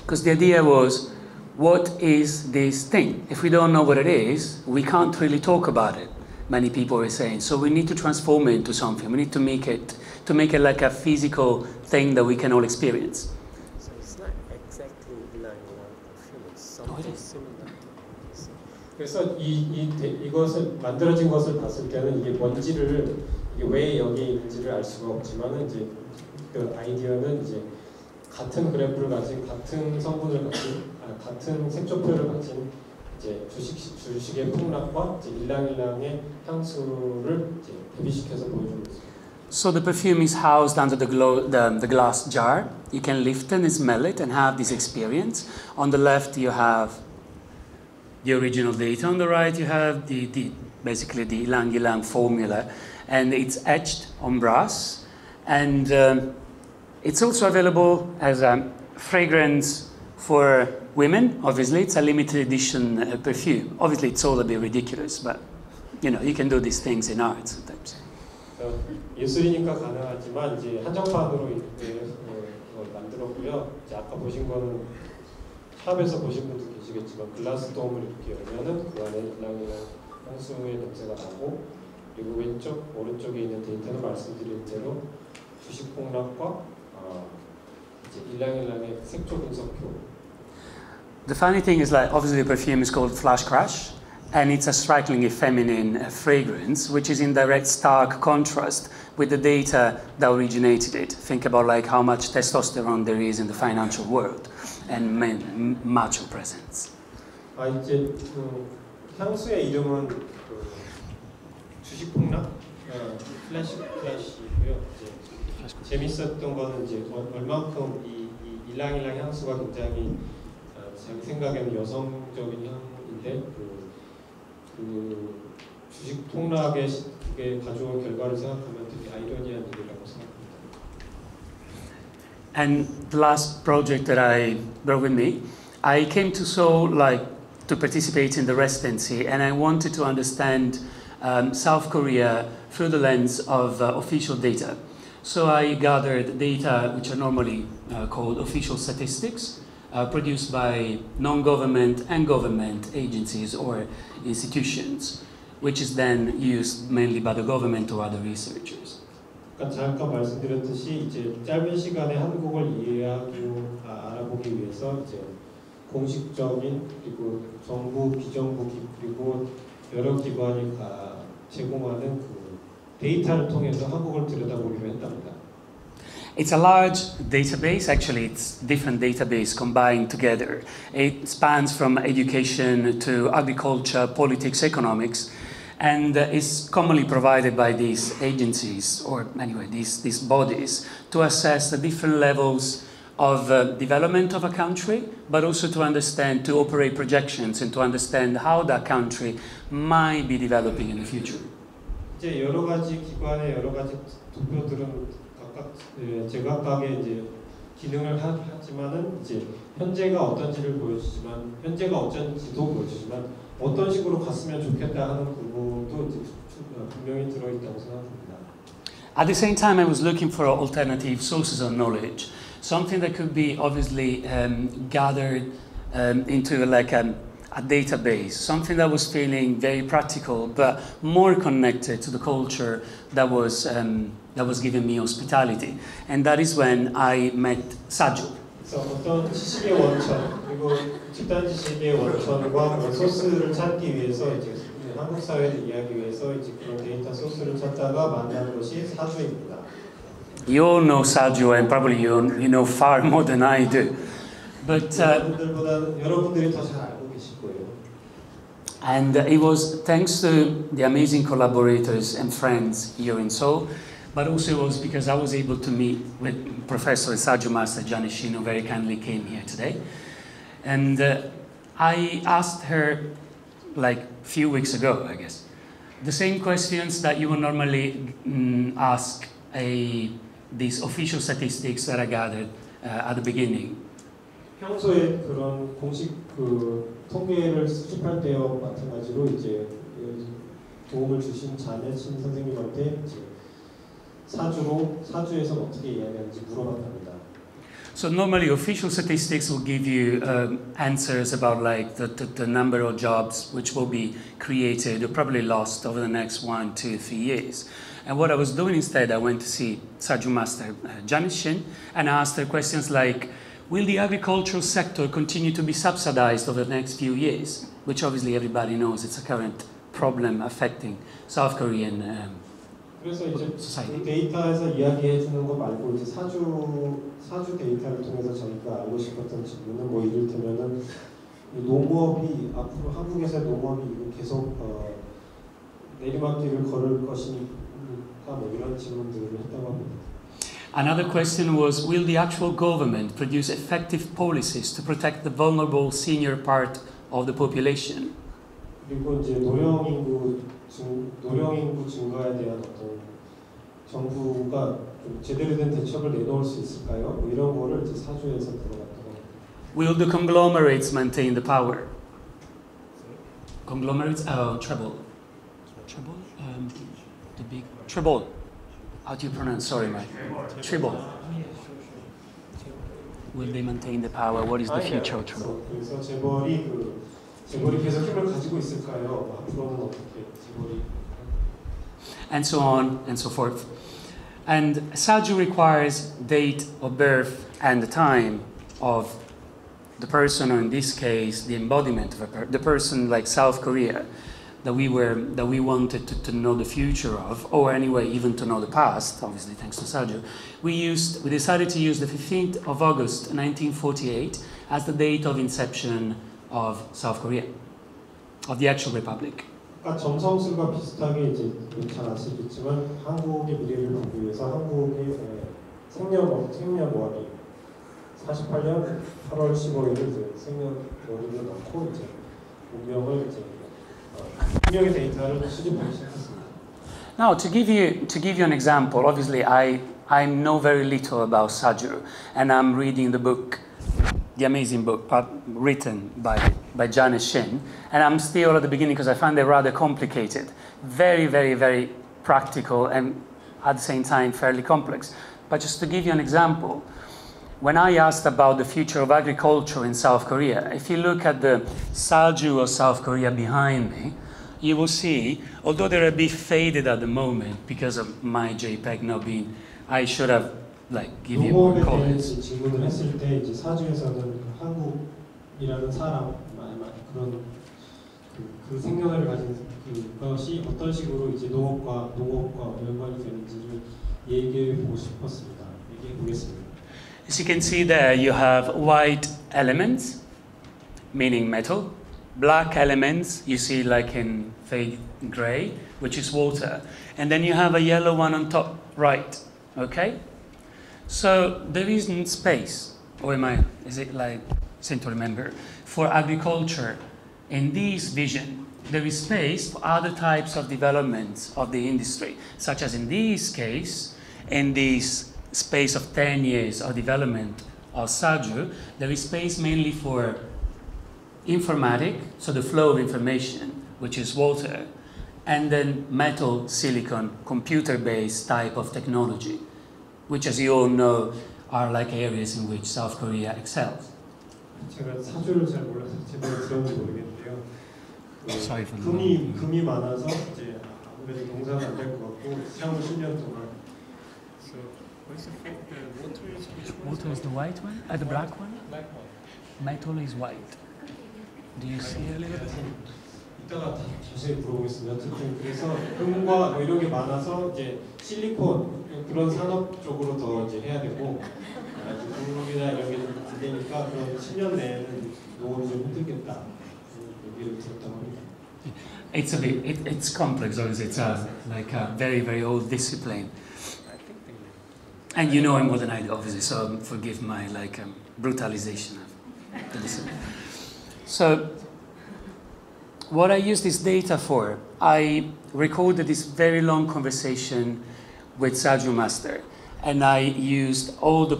Because the idea was, what is this thing? If we don't know what it is, we can't really talk about it. Many people were saying, so we need to transform it into something. We need to make it like a physical thing that we can all experience. So it's not exactly ylang-ylang. 그래서 이것을 만들어진 것을 봤을 때는 이게 뭔지를 이게 왜 여기에 있는지를 알 수가 없지만은 이제 그 아이디어는 이제 같은 그래프를 가진 같은 성분을 가진 같은 색조표를 가진 이제 주식의 폭락과 이제 일랑일랑의 향수를 이제 대비시켜서 보여주고 있습니다. So the perfume is housed under the glass jar. You can lift and smell it and have this experience. On the left you have the original data. On the right you have basically the ilang ilang formula, and it's etched on brass. And it's also available as a fragrance for women. Obviously, it's a limited edition perfume. Obviously, it's all a bit ridiculous, but you know, you can do these things in art sometimes. 예술이니까 가능하지만 이제 한정판으로 이렇게 만들었고요. 이제 아까 보신 거는 샵에서 보신 분도 계시겠지만 글라스 돔을 이렇게 열면은 그 안에 일랑일랑 향수의 냄새가 나고, 그리고 왼쪽 오른쪽에 있는 데이터는 말씀드린 대로 주식 폭락과 이제 일랑일랑의 색조 분석표. The funny thing is, like, obviously the perfume is called Flash Crash, and it's a strikingly feminine fragrance, which is in direct stark contrast with the data that originated it. Think about like how much testosterone there is in the financial world and macho presence. 이제 향수의 이름은 주식 폭락, 플래시고요. 재밌었던 거는 이제 얼만큼 이 일랑일랑 향수가 굉장히 자기 생각에는 여성적인 향인데 그 주식 폭락에 그게 가져온 결과를 생각하면 되게 아이러니한 일이라고 생각합니다. And the last project that I brought with me, I came to Seoul to participate in the residency, and I wanted to understand South Korea through the lens of official data. So I gathered data which are normally called official statistics, produced by non-government and government agencies or institutions, which is then used mainly by the government or other researchers. 잠깐 말씀드렸듯이 이제 짧은 시간에 한국을 알아보기 위해서 이제 공식적인 그리고 정부, 비정부 그리고 여러 기관이 제공하는 그 데이터를 통해서 한국을 들여다보기로 했답니다. It's a large database. Actually, it's different database combined together. It spans from education to agriculture, politics, economics, and is commonly provided by these agencies, or anyway, these bodies, to assess the different levels of development of a country, but also to understand, to operate projections and to understand how that country might be developing in the future. 이제 여러 가지 기관의 여러 가지 도표들은 각각 제각각의 이제 기능을 하지만은 이제 현재가 어떤지를 보여주지만 현재가 어쩐지도 보여주지만 어떤 식으로 갔으면 좋겠다 하는 부분도 이제 분명히 들어 있다고 생각합니다. At the same time, I was looking for alternative sources of knowledge, something that could be obviously gathered into like a database, something that was feeling very practical, but more connected to the culture that was giving me hospitality. And that is when I met Saju. 그래서 어떤 지식의 원천 그리고 집단 지식의 원천과 소스를 찾기 위해서 이제 한국 사회를 이해하기 위해서 이제 그런 데이터 소스를 찾다가 만난 것이 사주입니다. You all know Saju, and probably you know far more than I do. But 여러분들이 더 잘 알고 계실 거예요. And it was thanks to the amazing collaborators and friends here in Seoul, but also it was because I was able to meet with Professor Saju Master Janishin, who very kindly came here today. And I asked her, like a few weeks ago, I guess, the same questions that you would normally ask these official statistics that I gathered at the beginning. 평소에 그런 공식 통계를 수집할 때와 마찬가지로 이제 도움을 주신 자네신 선생님한테 이제 사주에서 어떻게 이야기하는지 물어봤답니다. So normally official statistics will give you answers about like the number of jobs which will be created or probably lost over the next 1, 2, 3 years. And what I was doing instead, I went to see Saju Master Janishin and I asked her questions like, will the agricultural sector continue to be subsidized over the next few years? Which obviously everybody knows it's a current problem affecting South Korean 그래서 이제 society. 그 데이터에서 이야기해 주는 거 말고 이제 사주 데이터를 통해서 저희가 알고 싶었던 질문은 뭐 이를테면은 이 농업이 앞으로 한국에서 농업이 계속 내리막길을 걸을 것이니까 뭐 이런 질문들을 했다고 합니다. Another question was, will the actual government produce effective policies to protect the vulnerable senior part of the population? 그리고 이제 노령 인구 증가에 대한 어떤 정부가 좀 제대로 된 대책을 내놓을 수 있을까요? 뭐 이런 거를 이제 사주에서 들어갔다고 합니다. Will the conglomerates maintain the power? Conglomerates, treble. Treble? The big treble. How do you pronounce? Sorry, Mike. Treble. Will they maintain the power? What is the future of treble? 그래서 재벌이 계속 힘을 가지고 있을까요? 앞으로는 어떻게 재벌이? And so on and so forth. And Saju requires date of birth and the time of the person, or in this case, the embodiment of the person, like South Korea, that we wanted to know the future of, or anyway, even to know the past. Obviously, thanks to Saju, we decided to use the 15th of August, 1948, as the date of inception of South Korea, of the actual republic. 아까 점성술과 비슷하게 이제 잘 아시겠지만 한국의 미래를 보기 위해서 한국의 생년월일 48년 8월 15일을 이제 생년월일로 넣고 이제 운명을 이제 운명의 데이터를 수집하기 시작했습니다. Now, to give you an example, obviously I know very little about Saju, and I'm reading the book, the amazing book written by Janet Shin, and I'm still at the beginning because I find it rather complicated, very, very, very practical, and at the same time fairly complex. But just to give you an example, when I asked about the future of agriculture in South Korea, if you look at the Saju of South Korea behind me, you will see, although they're a bit faded at the moment because of my JPEG not being, I should have give you more colors. 질문을 했을 때 이제 사주에서는 한국이라는 사람 그런 그 생명을 가진 그것이 어떤 식으로 이제 농업과 연관이 되는지를 얘기해 보고 싶었습니다. 얘기해 보겠습니다. As you can see there, you have white elements, meaning metal. Black elements, you see like in fade gray, which is water. And then you have a yellow one on top right, okay? So there isn't space, or is it seem to remember, for agriculture. In this vision, there is space for other types of developments of the industry, such as in this case, in this space of 10 years of development of Saju, there is space mainly for informatic, so the flow of information, which is water, and then metal, silicon, computer-based type of technology, which, as you all know, are like areas in which South Korea excels. 제가 사주를 잘 몰라서 제대로 들었는지 모르겠는데요. 금이 많아서 이제 아무래도 농사는 안 될 것 같고 향후 10년 동안. So, what's the water is which one? Water is the white one? The black one? Black one. Metal is white. Do you see a little bit? 이따가 자세히 물어보겠습니다. 어쨌든 그래서 금과 뭐 이런 게 많아서 이제 실리콘 그런 산업 쪽으로 더 이제 해야 되고 금속이나 이런 게 좀 안 되니까 그런 10년 내에는 농업이 좀 힘들겠다 얘기를 들었다고 합니다. It's a bit. It's complex, obviously. It's like a very, very old discipline. And you know it more than I do, obviously. So forgive my brutalization of the discipline. So what I use this data for, I recorded this very long conversation with Saju Master, and I used all the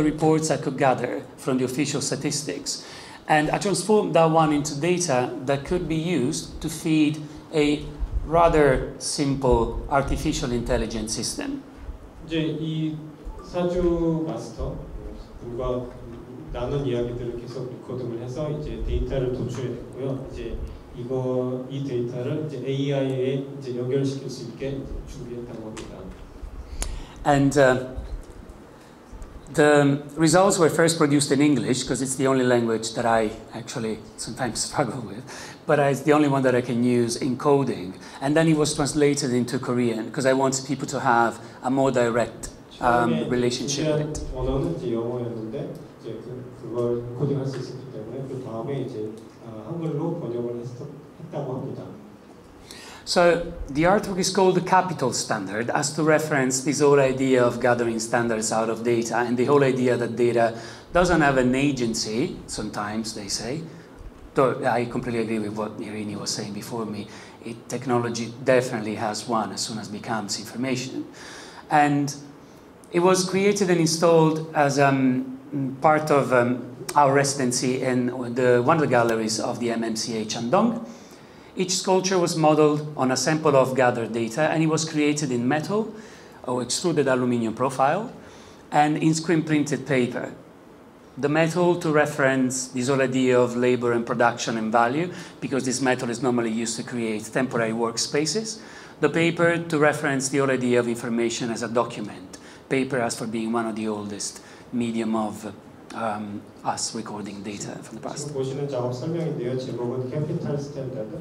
reports I could gather from the official statistics, and I transformed that one into data that could be used to feed a rather simple artificial intelligence system. 이제 이 사주 마스터 분과 나눈 이야기들을 계속 리코딩을 해서 이제 데이터를 도출해냈고요. 이제 이 데이터를 이제 AI에 이제 연결시킬 수 있게 준비했다고 합니다. And The results were first produced in English because it's the only language that I actually sometimes struggle with, but it's the only one that I can use in coding. And then it was translated into Korean because I wanted people to have a more direct relationship with it. 언어는 이제 영어였는데 이제 그걸 코딩할 수 있었기 때문에 그 다음에 이제 한글로 번역을 했다고 합니다. So the artwork is called the Capital Standard as to reference this whole idea of gathering standards out of data and the whole idea that data doesn't have an agency, sometimes they say. Though I completely agree with what Irini was saying before me. Technology definitely has one as soon as it becomes information. And it was created and installed as part of our residency in one of the galleries of the Mmca Chandong. Each sculpture was modeled on a sample of gathered data, and it was created in metal or extruded aluminium profile and in screen printed paper. The metal to reference this whole idea of labor and production and value, because this metal is normally used to create temporary workspaces. The paper to reference the whole idea of information as a document. Paper as for being one of the oldest medium of us recording data from the past. 지금 보시는 작업 설명인데요. 제목은 캐피탈 스탠다드,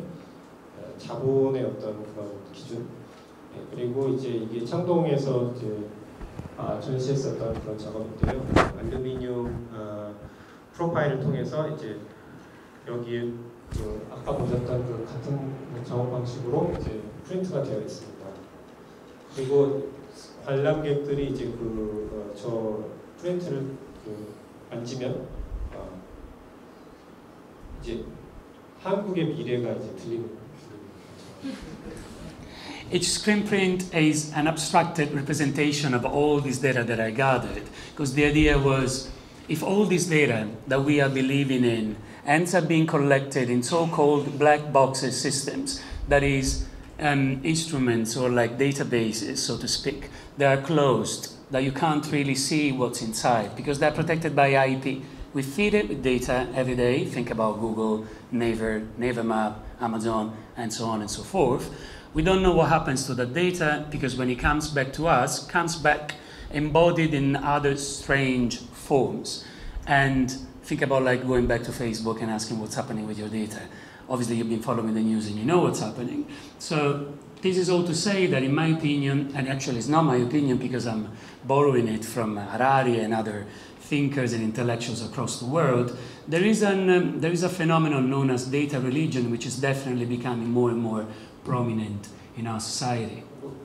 자본의 어떤 그런 기준. 그리고 이제 이게 창동에서 이제 전시했었던 그런 작업인데요. 알루미늄 프로파일을 통해서 이제 여기 아까 보셨던 그 같은 작업 방식으로 이제 프린트가 되어 있습니다. 그리고 관람객들이 이제 저 프린트를 만지면 이제 한국의 미래가 이제 들리는 거죠. Each screen print is an abstracted representation of all this data that I gathered, because the idea was, if all this data that we are believing in ends up being collected in so-called black boxes systems, that is, instruments or like databases, so to speak, they are closed, that you can't really see what's inside, because they're protected by IP. We feed it with data every day. Think about Google, Naver Map, Amazon, and so on and so forth. We don't know what happens to that data because when it comes back to us, it comes back embodied in other strange forms. And think about like going back to Facebook and asking what's happening with your data. Obviously, you've been following the news and you know what's happening. So this is all to say that in my opinion, and actually it's not my opinion because I'm borrowing it from Harari and other thinkers and intellectuals across the world, there is a phenomenon known as data religion, which is definitely becoming more and more prominent in our society.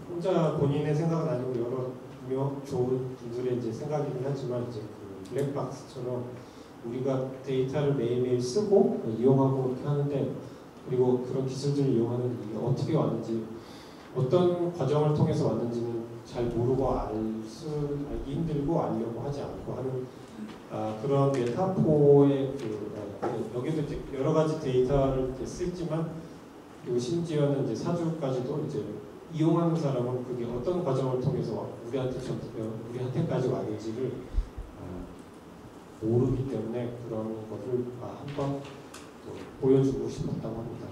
혼자 본인의 생각은 아니고 여러 좋은 분들의 이제 생각이긴 하지만 이제 그 블랙박스처럼 우리가 데이터를 매일매일 쓰고 이용하고 그렇게 하는데 그리고 그런 기술들을 이용하는 이게 어떻게 왔는지 어떤 과정을 통해서 왔는지는 잘 모르고 알기 힘들고 알려고 하지 않고 하는 그런 메타포의 여기도 이제 여러 가지 데이터를 이렇게 쓰지만 그리고 심지어는 이제 사주까지도 이제 이용하는 사람은 그게 어떤 과정을 통해서 우리한테까지 왔는지를 모르기 때문에 그런 것을 한번 보여주고 싶었다고 합니다.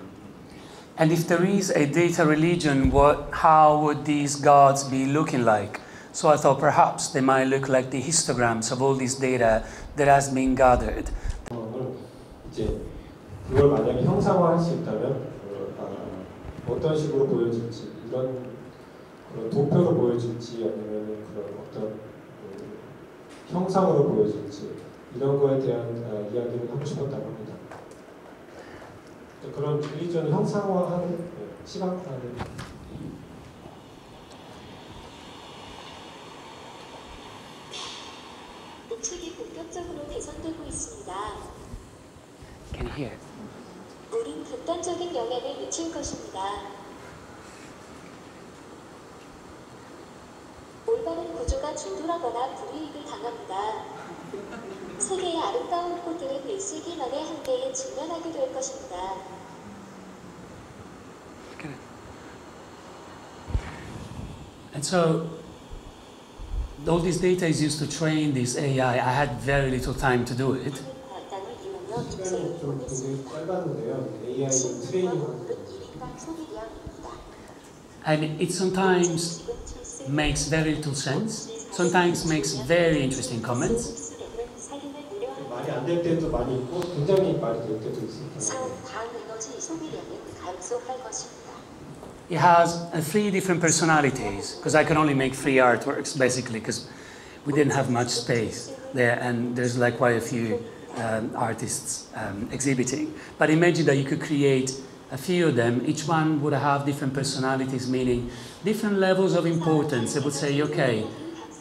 And if there is a data religion, how would these gods be looking like? So I thought perhaps they might look like the histograms of all this data that has been gathered. 이제 그걸 만약에 형상화할 수 있다면 어떤 식으로 보여질지 이런 그런 도표로 보여질지 아니면 그런 어떤 형상으로 보여질지 이런 거에 대한 이야기를 하고 싶었다고 합니다. 그런 릴리전을 형상화하는 시각화하는 우측이 본격적으로 개선되고 있습니다. Can you hear? 우린 극단적인 영향을 미칠 것입니다. 올바른 구조가 충돌하거나 불이익을 당합니다. 세계의 아름다운 꽃들은 1세기 만에 한계에 직면하게 될 것입니다. And so, all this data is used to train this AI. I had very little time to do it. 시간이 좀 굉장히 짧았는데요. AI 트레이닝 And it sometimes makes very little sense. sometimes makes very interesting comments. 말이 안 될 때도 많이 있고 굉장히 말이 될 때도 있습니다. It has three different personalities, because I can only make 3 artworks, basically, because we didn't have much space there, and there's like quite a few artists exhibiting. But imagine that you could create a few of them. Each one would have different personalities, meaning different levels of importance. They would say, okay,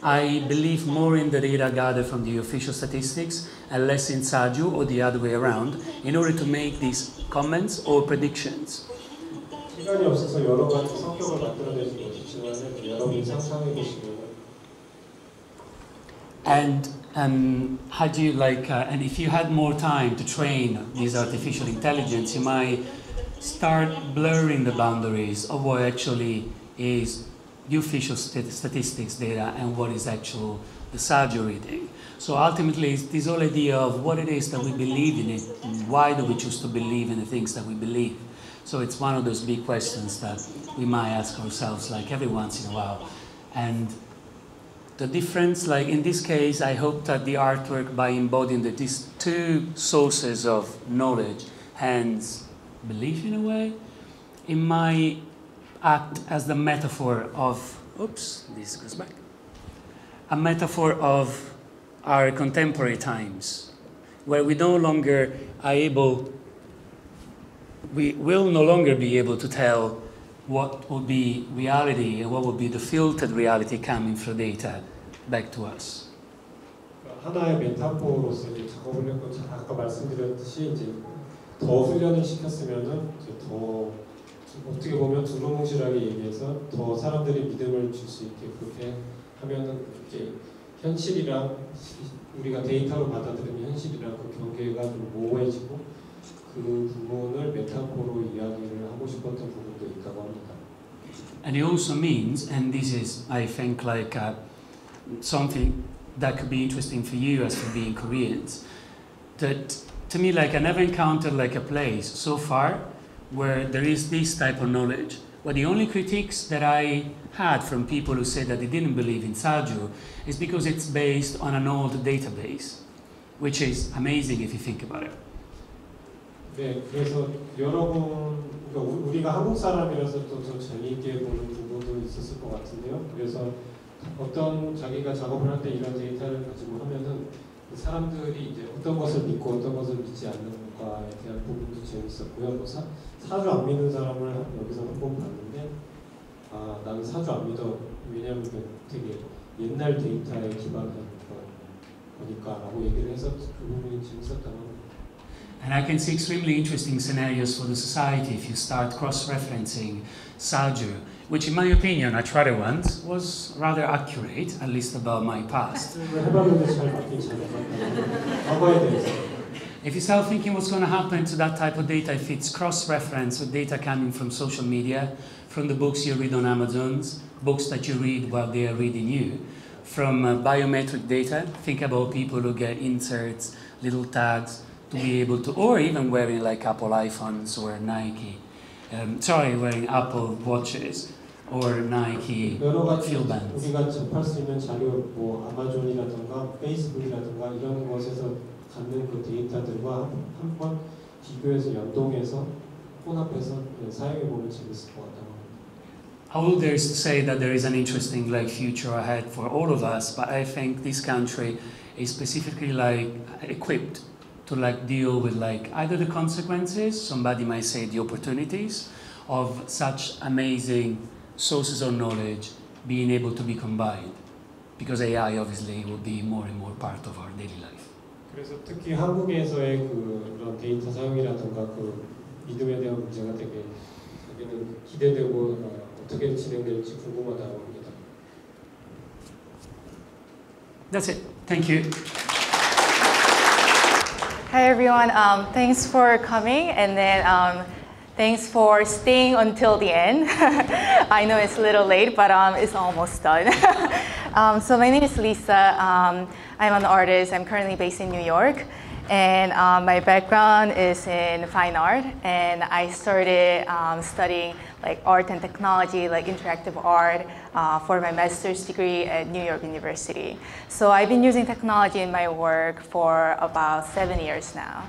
I believe more in the data gathered from the official statistics and less in SAGU, or the other way around, in order to make these comments or predictions. 시간이 없어서 여러 가지 성격을 만들어내지 못했지만 여러분이 상상해 보시면 And had you and if you had more time to train this artificial intelligence, you might start blurring the boundaries of what actually is the official statistics data and what is actual the SAGU reading. So ultimately, it's this whole idea of what it is that we believe in it, and why do we choose to believe in the things that we believe. So it's one of those big questions that we might ask ourselves like every once in a while. And the difference, like in this case, I hope that the artwork, by embodying these two sources of knowledge, hence belief in a way, it might act as the metaphor of, oops, this goes back, a metaphor of our contemporary times, where we no longer are able, we will no longer be able to tell what would be reality and what would be the filtered reality coming through data back to us. 하나의 메타포로서 이제 작업을 했고 아까 말씀드렸듯이 이제 더 훈련을 시켰으면은 이제 더 어떻게 보면 두루뭉실하게 얘기해서 더 사람들이 믿음을 줄 수 있게 그렇게 하면은 이제 현실이랑 우리가 데이터로 받아들이는 현실이랑 그 경계가 좀 모호해지고 그 부분을 메타포로 이야기를 하고 싶었던 부분도 있다고 합니다. And it also means, and this is, I think, like something that could be interesting for you as for being Koreans, that to me, like I never encountered like a place so far where there is this type of knowledge, where the only critiques that I had from people who said that they didn't believe in SAGU is because it's based on an old database, which is amazing if you think about it. 네, 그래서 여러분, 그러니까 우리가 한국 사람이라서 또 더 재미있게 보는 부분도 있었을 것 같은데요. 그래서 어떤 자기가 작업을 할 때 이런 데이터를 가지고 하면은 사람들이 이제 어떤 것을 믿고 어떤 것을 믿지 않는가에 대한 부분도 재밌었고요. 뭐 사주 안 믿는 사람을 여기서 한번 봤는데, 아, 나는 사주 안 믿어. 왜냐하면 되게 옛날 데이터에 기반한 거니까라고 얘기를 해서 그 부분이 재밌었다고 합니다. And I can see extremely interesting scenarios for the society if you start cross-referencing SAGU, which in my opinion, I tried it once, was rather accurate, at least about my past. If you start thinking what's going to happen to that type of data if it's cross-referenced with data coming from social media, from the books you read on Amazon's, books that you read while they are reading you, from biometric data, think about people who get inserts, little tags, to be able to, or even wearing like Apple iPhones or Nike, wearing Apple watches or Nike field bands. 우리가 접할 수 있는 자료, 뭐 아마존이라든가 페이스북이라든가 이런 곳에서 갖는 그 데이터들과 한번 비교해서 연동해서 혼합해서 사용해 보면 재밌을 것 같다고 합니다. I will dare to say that there is an interesting like future ahead for all of us, but I think this country is specifically like equipped to like deal with like either the consequences, somebody might say the opportunities of such amazing sources of knowledge being able to be combined, because AI obviously will be more and more part of our daily life. 그래서 특히 한국에서의 그런 데이터 사용이라든가 그 믿음에 대한 문제가 되게 자기는 기대되고 어떻게 진행될지 궁금하다고 합니다. That's it. Thank you. Hi everyone, thanks for coming, and then thanks for staying until the end. I know it's a little late, but it's almost done. So my name is Lisa. I'm an artist. I'm currently based in New York, And my background is in fine art, and I started studying like art and technology, like interactive art, for my master's degree at New York University. So I've been using technology in my work for about 7 years now.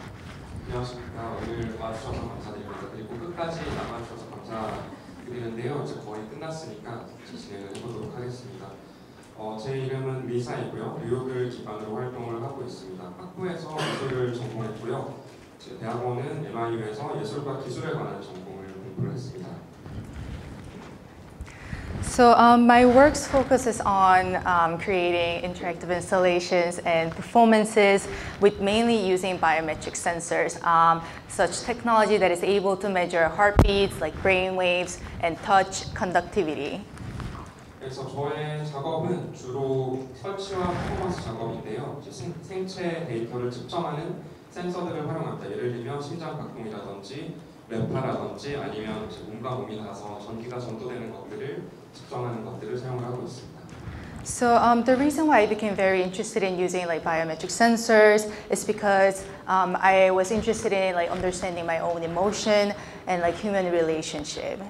안녕하십니까. 오늘 와주셔서 감사드립니다. 그리고 끝까지 남아주셔서 감사드리는데요. 이제 거의 끝났으니까 진행을 해보도록 하겠습니다. 제 이름은 미사이고요. 뉴욕을 기반으로 활동을 하고 있습니다. 학부에서 미술을 전공했고요. 제 대학원은 NYU에서 예술과 기술에 관한 전공을 공부를 했습니다. So my works focuses on creating interactive installations and performances with mainly using biometric sensors, such technology that is able to measure heartbeats like brain waves and touch conductivity. 그래서 저의 작업은 주로 설치와 퍼포먼스 작업인데요. 생체 데이터를 측정하는 센서들을 활용합니다. 예를 들면 심장 박동이라든지 뇌파라든지 아니면 몸과 몸이 닿아서 전기가 전도되는 것들을 측정하는 것들을 사용을 하고 있습니다. So the reason why I became very interested in using like biometric sensors is because I was interested in like understanding my own emotion and like human relationship.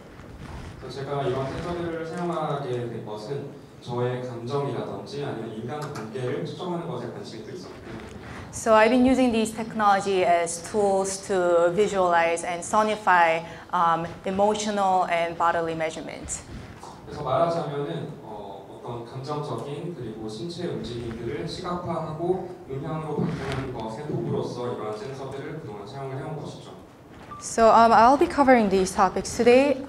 제가 이런 센서들을 사용하게 된 것은 저의 감정이라든지 아니면 인간 관계를 측정하는 것에 관심이 또 있었고요. So I've been using these technology as tools to visualize and sonify emotional and bodily measurements. 그래서 말하자면은 어떤 감정적인 그리고 신체 움직임들을 시각화하고 음향으로 바꾸는 것의 도구로서 이러한 센서들을 그동안 사용을 해온 것이죠. So I'll be covering these topics today.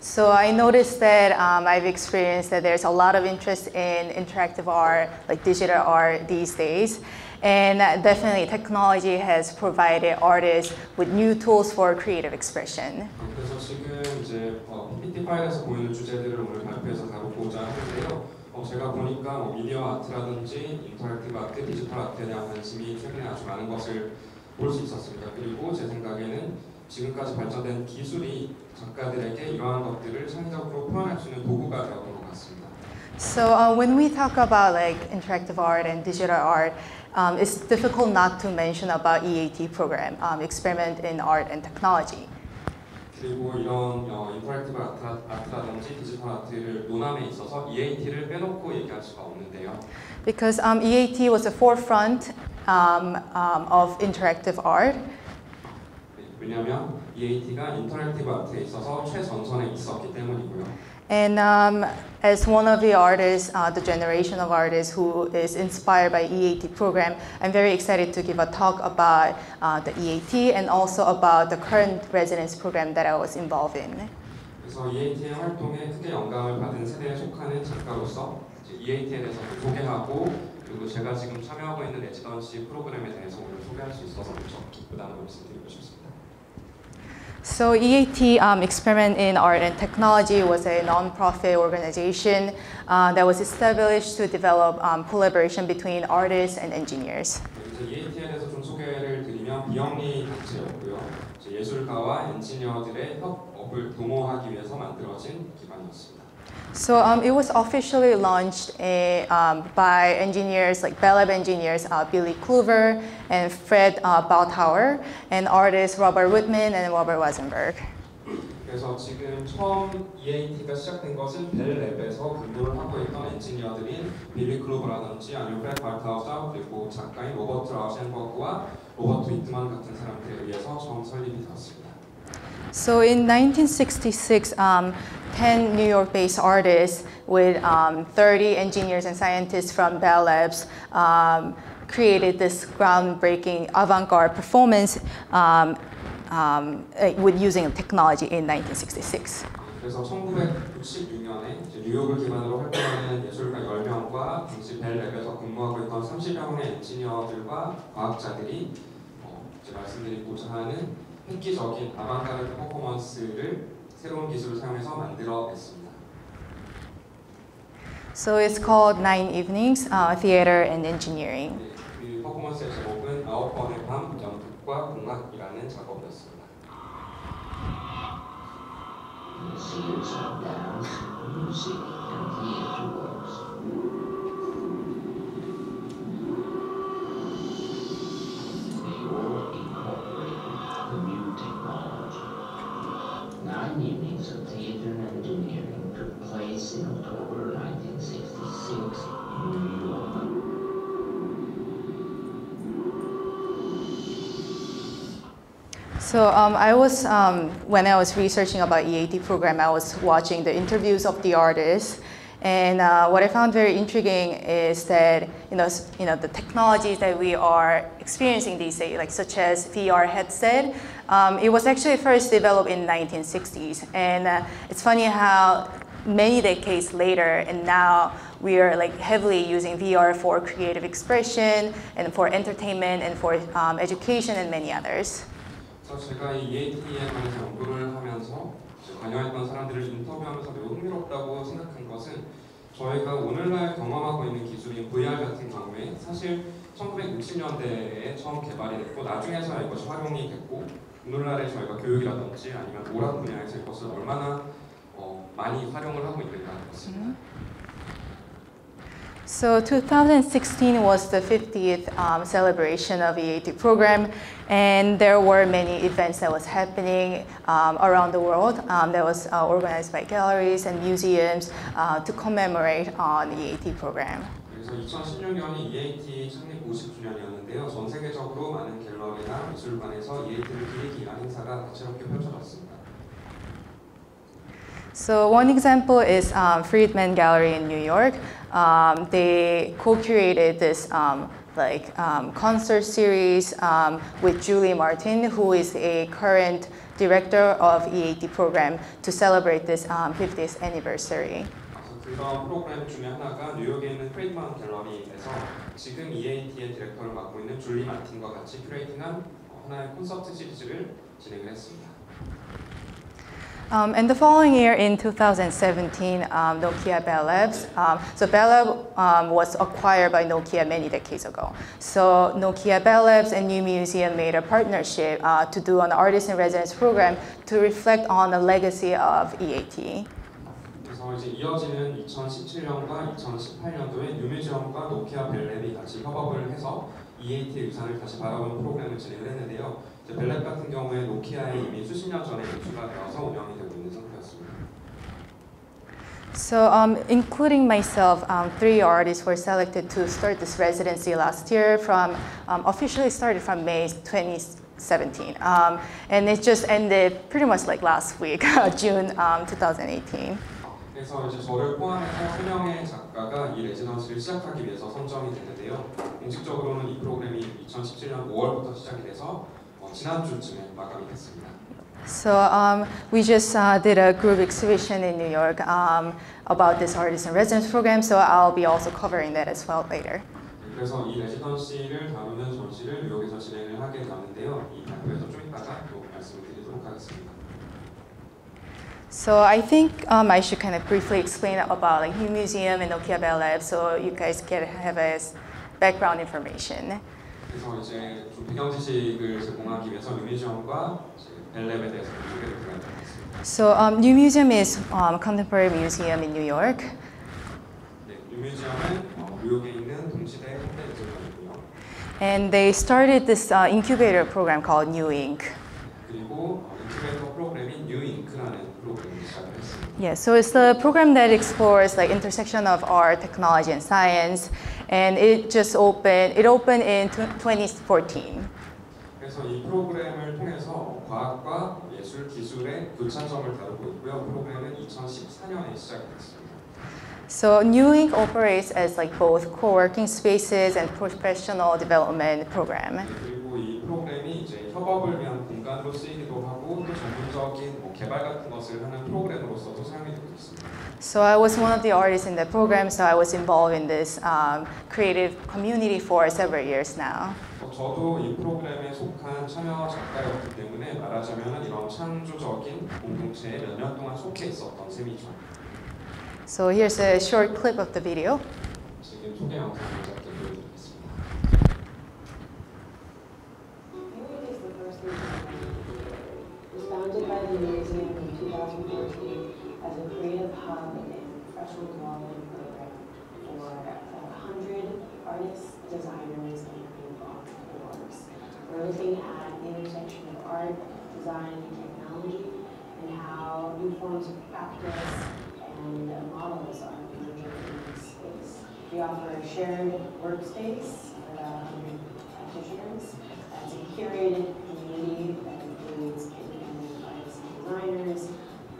So I noticed that I've experienced that there's a lot of interest in interactive art, like digital art these days. And definitely technology has provided artists with new tools for creative expression. 그래서 지금 이제 PPT 파일에서 보이는 주제들을 오늘 발표해서 다루고자 하는데요. 제가 보니까 미디어 아트라든지 인터랙티브 아트, 디지털 아트에 대한 관심이 최근에 아주 많은 것을 볼 수 있었습니다. 그리고 제 생각에는 지금까지 발전된 기술이 작가들에게 이러한 것들을 창의적으로 표현할 수 있는 도구가 되었던 것 같습니다. So when we talk about like interactive art and digital art, it's difficult not to mention about E.A.T. program, Experiment in Art and Technology. 그리고 이런 인터랙티브 아트라든지 디지털 아트를 논함에 있어서 E.A.T를 빼놓고 얘기할 수가 없는데요. Because E.A.T. was the forefront of interactive art. 왜냐하면 E.A.T가 인터랙티브 아트에 있어서 최전선에 있었기 때문이고요. And as one of the artists, the generation of artists who is inspired by E.A.T. program, I'm very excited to give a talk about the E.A.T. and also about the current residence program that I was involved in. 그래서 E.A.T의 활동에 크게 영감을 받은 세대에 속하는 작가로서 E.A.T에 대해서 소개하고 그리고 제가 지금 참여하고 있는 레지던시 프로그램에 대해서 오늘 소개할 수 있어서 무척 기쁘다는 말씀드리고 싶습니다. So E.A.T. Experiment in Art and Technology was a non-profit organization that was established to develop collaboration between artists and engineers. E.A.T에 대해서 좀 소개를 드리면 비영리 단체였고요. 예술가와 엔지니어들의 협업을 도모하기 위해서 만들어진 기관이었습니다. So it was officially launched by engineers like Bell Lab engineers Billy Kluver and Fred Bautauer and artists Robert Whitman and Robert Weisenberg. 그래서 지금 처음 E.A.T가 시작된 것은 벨랩에서 근무를 하고 있던 엔지니어들인 빌리 클루버라든지 아니면 프레드 바우타우어 그리고 작가인 로버트 라우셴버그와 로버트 위트만 같은 사람들에 의해서 처음 설립이 되었습니다. So in 1966, 10 New York-based artists with 30 engineers and scientists from Bell Labs created this groundbreaking avant-garde performance with using technology in 1966. 그래서 1966년에 뉴욕을 기반으로 활동하는 예술가 10명과 당시 벨랩에서 근무하고 있던 30명의 엔지니어들과 과학자들이 말씀드리고자 하는 획기적인 아방가르드 퍼포먼스를 새로운 기술을 사용해서 만들어냈습니다. So it's called 9 Evenings, Theater and Engineering. 그 퍼포먼스의 제목은 9번의 밤, 연극과 공학이라는 작업이었습니다. So I was, when I was researching about E.A.T. program, I was watching the interviews of the artists. And what I found very intriguing is that the technologies that we are experiencing these days, like such as VR headset, it was actually first developed in the 1960s. And it's funny how many decades later, and now we are like heavily using VR for creative expression and for entertainment and for education and many others. 그래서 제가 이 E.A.T에 관해서 연구를 하면서 관여했던 사람들을 인터뷰하면서 매우 흥미롭다고 생각한 것은 저희가 오늘날 경험하고 있는 기술인 VR 같은 경우에 사실 1960년대에 처음 개발이 됐고 나중에서야 이것이 활용이 됐고 오늘날에 저희가 교육이라든지 아니면 오락 분야에서 이것을 얼마나 많이 활용을 하고 있는가 같습니다. So 2016 was the 50th celebration of E.A.T. program, and there were many events that was happening around the world that was organized by galleries and museums to commemorate on the E.A.T. program. 그래서 2016년이 E.A.T. 창립 50주년이었는데요. 전 세계적으로 많은 갤러리나 미술관에서 E.A.T를 기리기 위한 행사가 다채롭게 펼쳐졌습니다. So one example is Friedman Gallery in New York. They co-created this concert series with Julie Martin, who is a current director of E.A.T. program, to celebrate this 50th anniversary. 그런 프로그램 중에 하나가 뉴욕에 있는 프리드만 갤러리에서 지금 E.A.T의 디렉터를 맡고 있는 줄리 마틴과 같이 큐레이팅한 하나의 콘서트 시리즈를 진행을 했습니다. And the following year, in 2017, Nokia Bell Labs. So Bell Lab was acquired by Nokia many decades ago. So Nokia Bell Labs and New Museum made a partnership to do an artist in residence program to reflect on the legacy of E.A.T. 그래서 이제 이어지는 2017년과 2018년도에 뉴뮤지엄과 노키아 벨랩이 같이 협업을 해서 E.A.T의 유산을 다시 바라보는 프로그램을 진행을 했는데요. 벨랩 같은 경우에 노키아에 이미 수십 년 전에 인수가 되어서 운영이 되고 있는 상태였습니다. So, including myself, 3 artists were selected to start this residency last year. Officially started from May 2017, and it just ended pretty much like last week, June 2018. 그래서 이제 저를 포함해서 3명의 작가가 이 레지던시를 시작하기 위해서 선정이 됐는데요. 공식적으로는 이 프로그램이 2017년 5월부터 시작이 돼서 지난주쯤에 마감이 됐습니다. So we just did a group exhibition in New York about this artist in residence program. So I'll be also covering that as well later. 그래서 이 레지던시를 다루는 전시를 뉴욕에서 진행을 하게 되었는데요. 이 발표에서 좀 이따가 또 말씀을 드리도록 하겠습니다. So I think I should kind of briefly explain about like New Museum and Nokia Bell Labs, so you guys can have a background information. 그래서 이제 좀 배경 지식을 제공하기 위해서 뉴뮤지엄과 벨랩에 대해서 소개를 드리겠습니다. So New Museum is a contemporary museum in New York. 네, 뉴뮤지엄은 뉴욕에 있는 동시대 현대 미술관이고요. And they started this incubator program called New Ink. 그리고 인큐베이터 프로그램인 뉴잉크라는 프로그램을 시작을 했습니다. Yeah, so it's the program that explores like intersection of art, technology, and science, and it opened in 2014. 그래서 이 프로그램을 통해서 과학과 예술, 기술의 교차점을 다루고 있고요. 프로그램은 2014년에 시작됐습니다. So New Ink operates as like both co-working spaces and professional development program. 그리고 이 프로그램이 이제 협업을 위한 공간으로 쓰이기도 하고 또 전문적인 개발 같은 것을 하는 프로그램으로서도 사용이 되고 있습니다. So I was one of the artists in the program, so I was involved in this creative community for several years now. 저도 이 프로그램에 속한 참여 작가였기 때문에 말하자면 이런 창조적인 공동체에 몇 년 동안 속해 있었던 셈이죠. So here's a short clip of the video. 지금 소개 영상을 짧게 보여드리겠습니다. Was founded by the museum in 2014 as a creative hub and professional development program for 100 artists, designers, and creative entrepreneurs. We're looking at the intersection of art, design, and technology, and how new forms of practice and models are emerging in this space. We offer a shared workspace for about 100 practitioners. It's a curated community that includes creates independent artists and designers,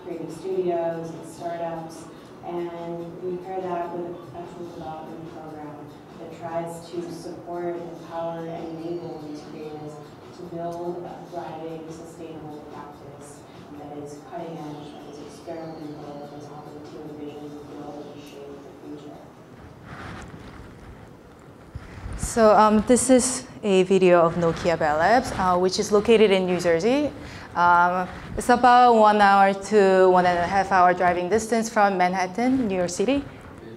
creative studios, and startups. And we pair that with a professional development program that tries to support, empower, and enable these creatives to build a thriving, sustainable practice that is cutting edge, that is experimental, that is often to envision, build, and shape the future. So this is a video of Nokia Bell Labs, which is located in New Jersey. It's about 1 hour to 1.5 hour driving distance from Manhattan, New York City.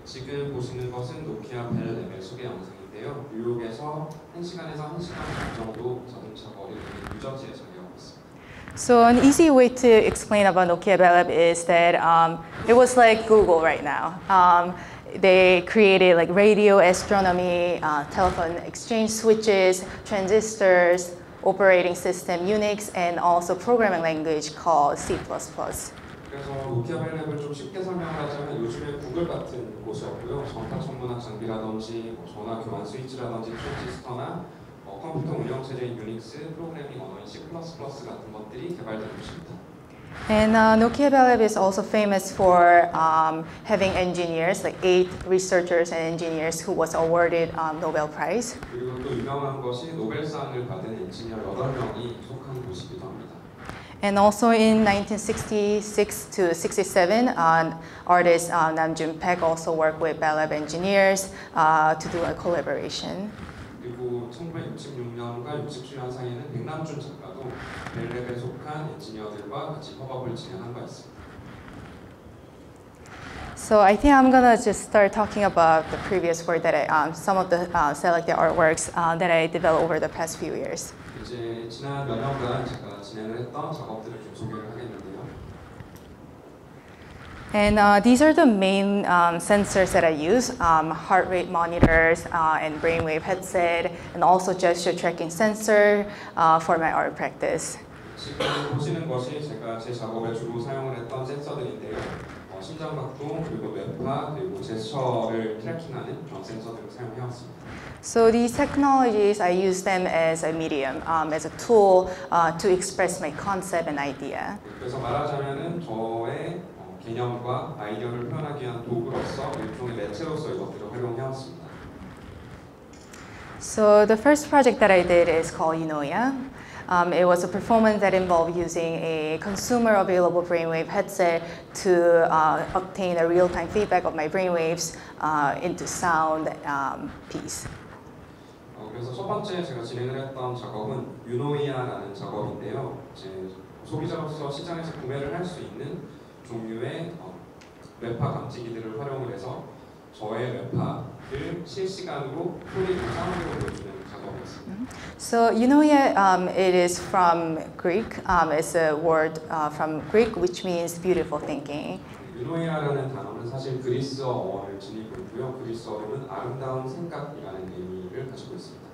지금 보시는 것은 노키아 벨 랩의 소개 영상인데요. 뉴욕에서 1시간에서 1시간 반 정도 자동차 거리를 뉴저지에 자리하고 있습니다. So an easy way to explain about Nokia Bell Lab is that it was like Google right now. They created like radio, astronomy, telephone exchange switches, transistors, operating system Unix, and also programming language called C++. 그래서 노키아 벨 랩을 좀 쉽게 설명하자면 요즘에 구글 같은 곳이었고요. 전파 천문학 장비라든지 전화 교환 스위치라든지 트랜지스터나 컴퓨터 운영체제인 유닉스, 프로그래밍 언어인 C++ 같은 것들이 개발된 곳입니다. And Nokia Bell Lab is also famous for having engineers, like 8 researchers and engineers who was awarded Nobel Prize. 그리고 또 유명한 것이 노벨상을 받은 엔지니어 8명이 속한 곳이기도 합니다. And also in 1966 to 67, artist Namjoon Paik also worked with Bell Lab engineers to do a collaboration. 그리고 1966년과 67년 사이에는 백남준 작가도 벨랩에 속한 엔지니어들과 같이 협업을 진행한 바 있습니다. So I think I'm gonna just start talking about the previous work that some of the selected artworks that I developed over the past few years. 이제 지난 몇 년간 제가 진행을 했던 작업들을 좀 소개를 하겠는데요. And these are the main sensors that I use, heart rate monitors and brainwave headset, and also gesture tracking sensor for my art practice. 지금 보시는 것이 제가 제 작업에 주로 사용을 했던 센서들인데요. 심장박동, 그리고 뇌파, 그리고 제스처를 트래킹하는 그런 센서들을 사용해왔습니다. So these technologies, I use them as a medium, as a tool to express my concept and idea. 그래서 말하자면은 저의 개념과 아이디어를 표현하기 위한 도구로서 일종의 매체로서 이것들을 활용해왔습니다. So the first project that I did is called E.A.T.. It was a performance that involved using a consumer available brainwave headset to obtain a real-time feedback of my brainwaves into sound piece. 그래서 첫 번째 제가 진행을 했던 작업은 유노이아라는 작업인데요. 제 소비자로서 시장에서 구매를 할 수 있는 종류의 뇌파 감지기들을 활용을 해서 저의 뇌파를 실시간으로 소리로 사운드로 보여주는 작업이었습니다. So E.A.T. It is from Greek. It's a word from Greek which means beautiful thinking. 유노이아라는 단어는 사실 그리스어 어원을 지니고 있고요. 그리스어로는 아름다운 생각이라는 의미를 가지고 있습니다.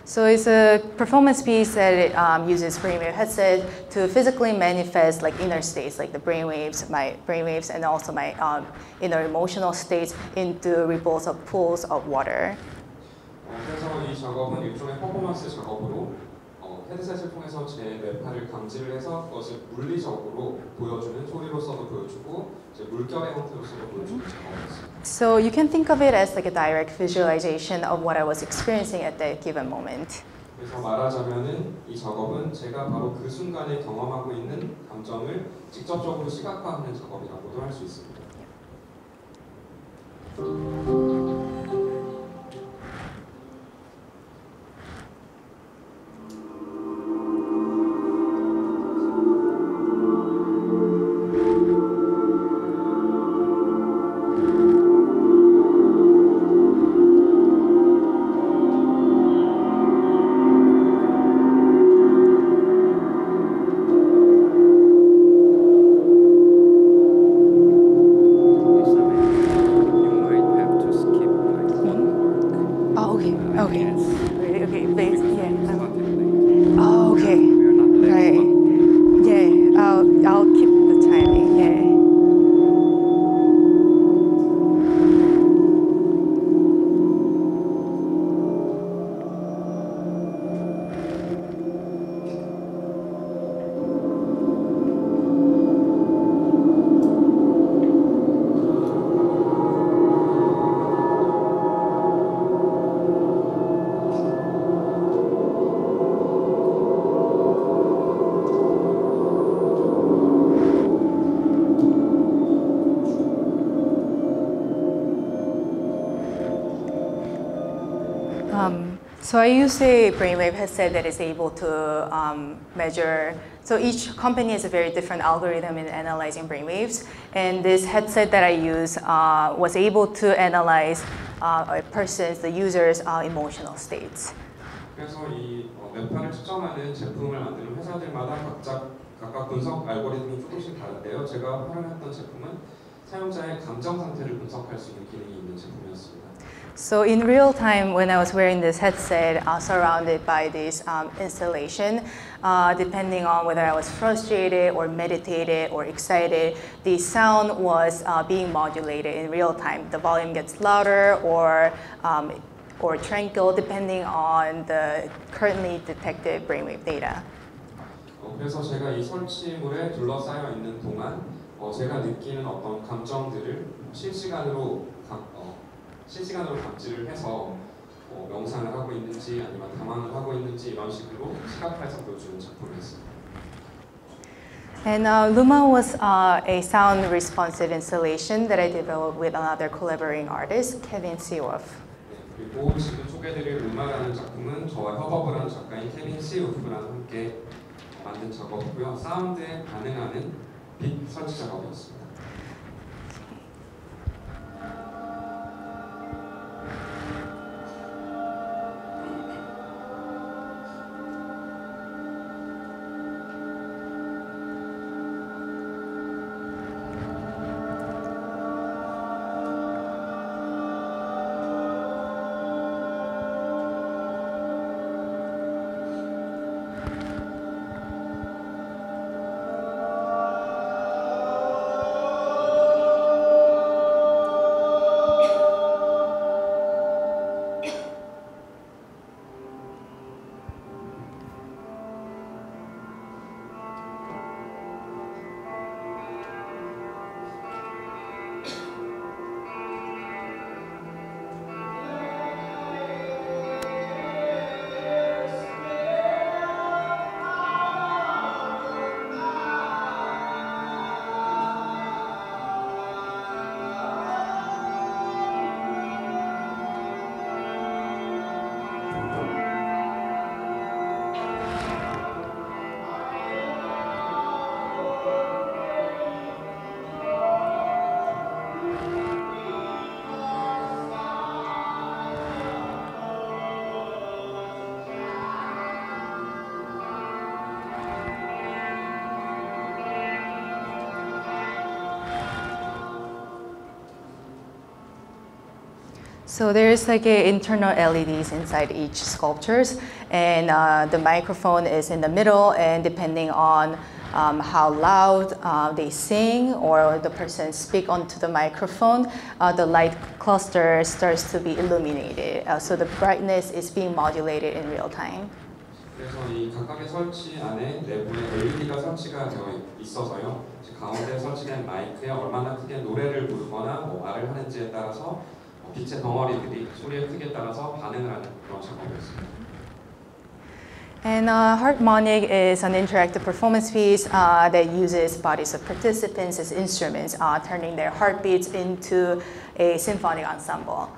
So it's a performance piece that uses brainwave headset to physically manifest like inner states, like the brainwaves, my brainwaves, and also my inner emotional states into ripples of pools of water. 그래서 이 작업은 일종의 퍼포먼스 작업으로 헤드셋을 통해서 제 뇌파를 감지를 해서 그것을 물리적으로 보여주는 소리로서도 보여주고 이제 물결의 형태로서도 보여주는 작업이었습니다. So you can think of it as like a direct visualization of what I was experiencing at that given moment. 그래서 말하자면은 이 작업은 제가 바로 그 순간에 경험하고 있는 감정을 직접적으로 시각화하는 작업이라고도 할 수 있습니다. So I use a brainwave headset that is able to measure. So each company has a very different algorithm in analyzing brainwaves, and this headset that I use was able to analyze a person's, the user's emotional states. 그래서 이 뇌파를 측정하는 제품을 만드는 회사들마다 각각 분석 알고리즘이 조금씩 다른데요. 제가 활용했던 제품은 사용자의 감정 상태를 분석할 수 있는 기능이 있는 제품이었습니다. So in real time, when I was wearing this headset, surrounded by this installation, depending on whether I was frustrated or meditated or excited, the sound was being modulated in real time. The volume gets louder or tranquil, depending on the currently detected brainwave data. 그래서 제가 이 설치물에 둘러싸여 있는 동안 제가 느끼는 어떤 감정들을 실시간으로 감지를 해서 명상을 하고 있는지 아니면 당황을 하고 있는지 이런 식으로 시각화해서 보여주는 작품이었습니다. And Luma was a sound responsive installation that I developed with another collaborating artist, Kevin Seoff. 그리고 지금 소개드릴 루마라는 작품은 저와 협업을 한 작가인 케빈 시우프랑 함께 만든 작업이고요. 사운드에 반응하는 빛 설치 작업이었습니다. So there's like internal LEDs inside each sculptures, and the microphone is in the middle, and depending on how loud they sing or the person speak onto the microphone, the light cluster starts to be illuminated. So the brightness is being modulated in real time. 그래서 이 각각의 설치 안에 내부에 LED가 설치가 되어 있어서요. 가운데 설치된 마이크에 얼마나 크게 노래를 부르거나 말을 하는지에 따라서 빛의 덩어리들이 소리의 크기에 따라서 반응을 하는 그런 작업이었습니다. And Harmonic is an interactive performance piece that uses bodies of participants as instruments, turning their heartbeats into a symphonic ensemble.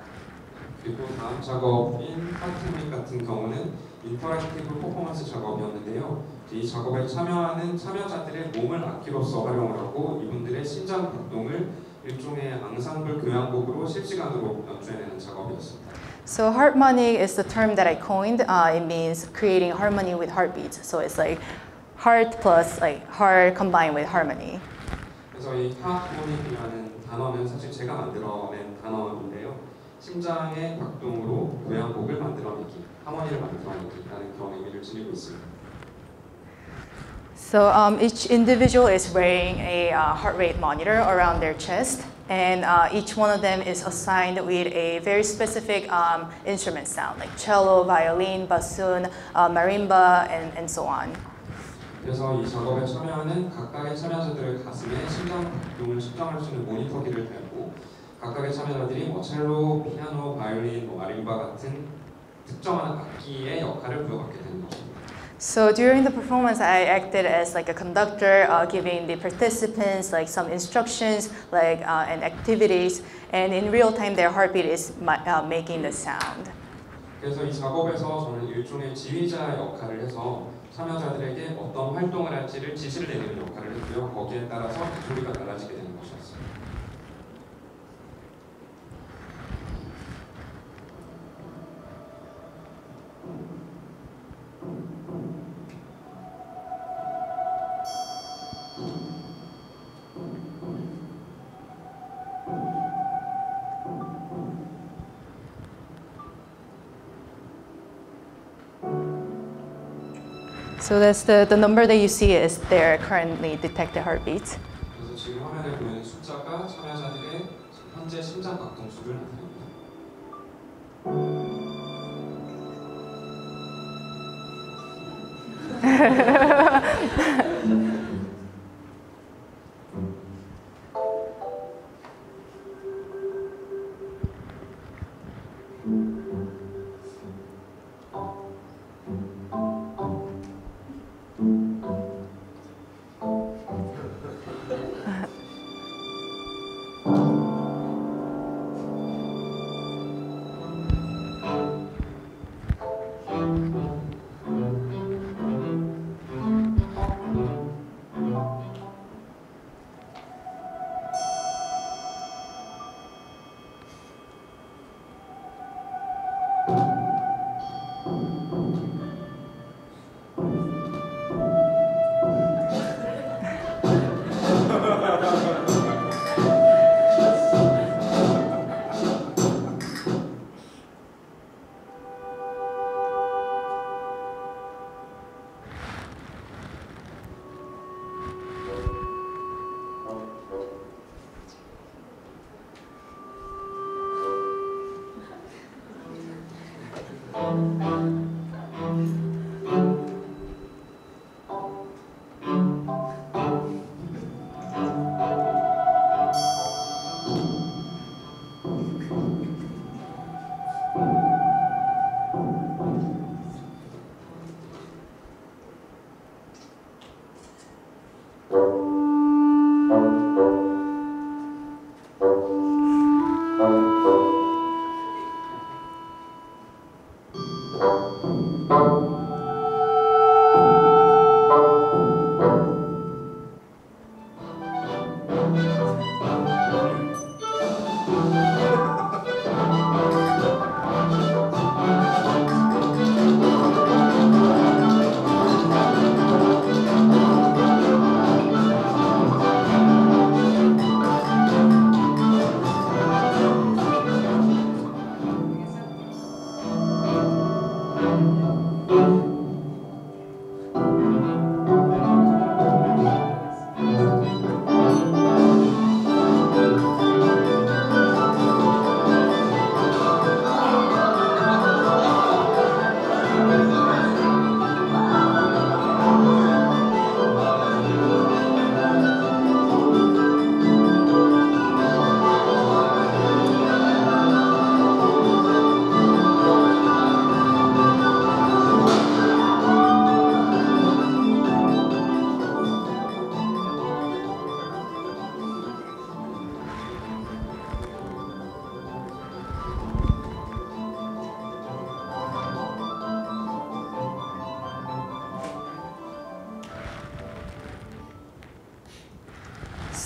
그리고 다음 작업인 파티믹 같은 경우는 인터랙티브 퍼포먼스 작업이었는데요. 이 작업에 참여하는 참여자들의 몸을 악기로서 활용을 하고 이분들의 심장 박동을 일종의 앙상블 교향곡으로 실시간으로 연주해내는 작업이었습니다. So harmonic is the term that I coined. It means creating harmony with heartbeats. So it's like heart plus like heart combined with harmony. 그래서 이 하모닉이라는 단어는 사실 제가 만들어낸 단어인데요. 심장의 박동으로 교향곡을 만들어내기, 하모니를 만들어내기라는 그런 의미를 지니고 있습니다. So each individual is wearing a heart rate monitor around their chest, and each one of them is assigned with a very specific instrument sound, like cello, violin, bassoon, marimba, and so on. 그래서 이 작업에 참여하는 각각의 참여자들의 가슴에 심장 박동을 측정할 수 있는 모니터기를 달고 각각의 참여자들이 첼로, 피아노, 바이올린, 마림바 같은 특정한 악기의 역할을 부여받게 되는 것입니다. So during the performance, I acted as like a conductor, giving the participants like some instructions, like and activities, and in real time, their heartbeat is making the sound. 그래서 이 작업에서 저는 일종의 지휘자 역할을 해서 참여자들에게 어떤 활동을 할지를 지시를 내리는 역할을 했고요. 거기에 따라서 조리가 달라지게 되는 것이었어요. So that's the number that you see is their currently detected heartbeats. 그래서 지금 화면에 보이는 숫자가 참여자들의 현재 심장 박동수를 나타냅니다.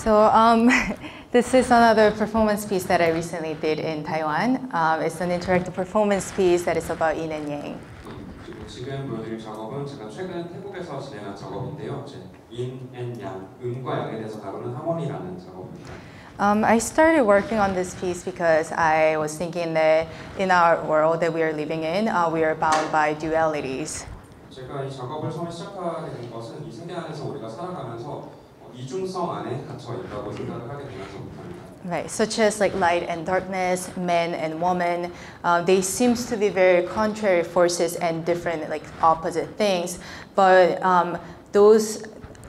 So this is another performance piece that I recently did in Taiwan. It's an interactive performance piece that is about yin and yang. 지금 보여드릴 작업은 제가 최근 태국에서 진행한 작업인데요. yin and yang, 음과 양에 대해서 다루는 하모니라는 작업입니다. I started working on this piece because I was thinking that in our world that we are living in, we are bound by dualities. 제가 이 작업을 처음에 시작하게 된 것은 이 세계 안에서 우리가 살아가면서 이중성 안에 갇혀 있다고 생각을 하게 되면서부터입니다. Right, such as like light and darkness, man and woman, they seems to be very contrary forces and different, like opposite things. But those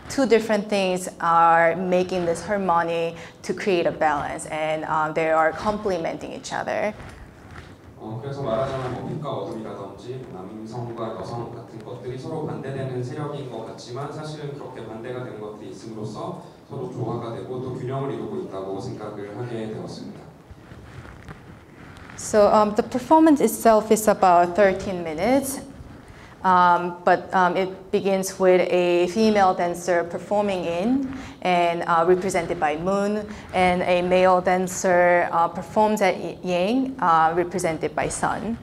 two different things are making this harmony to create a balance, and they are complementing each other. 그래서 말하자면 뭐 빛과 어둠이라든지 남성과 여성 같은 것들이 서로 반대되는 세력인 것 같지만 사실은 그렇게 반대가 되는 것들이 있음으로써 서로 조화가 되고 또 균형을 이루고 있다고 생각을 하게 되었습니다. So the performance itself is about 13 minutes. But it begins with a female dancer performing in and represented by moon, and a male dancer performs at yang, represented by sun.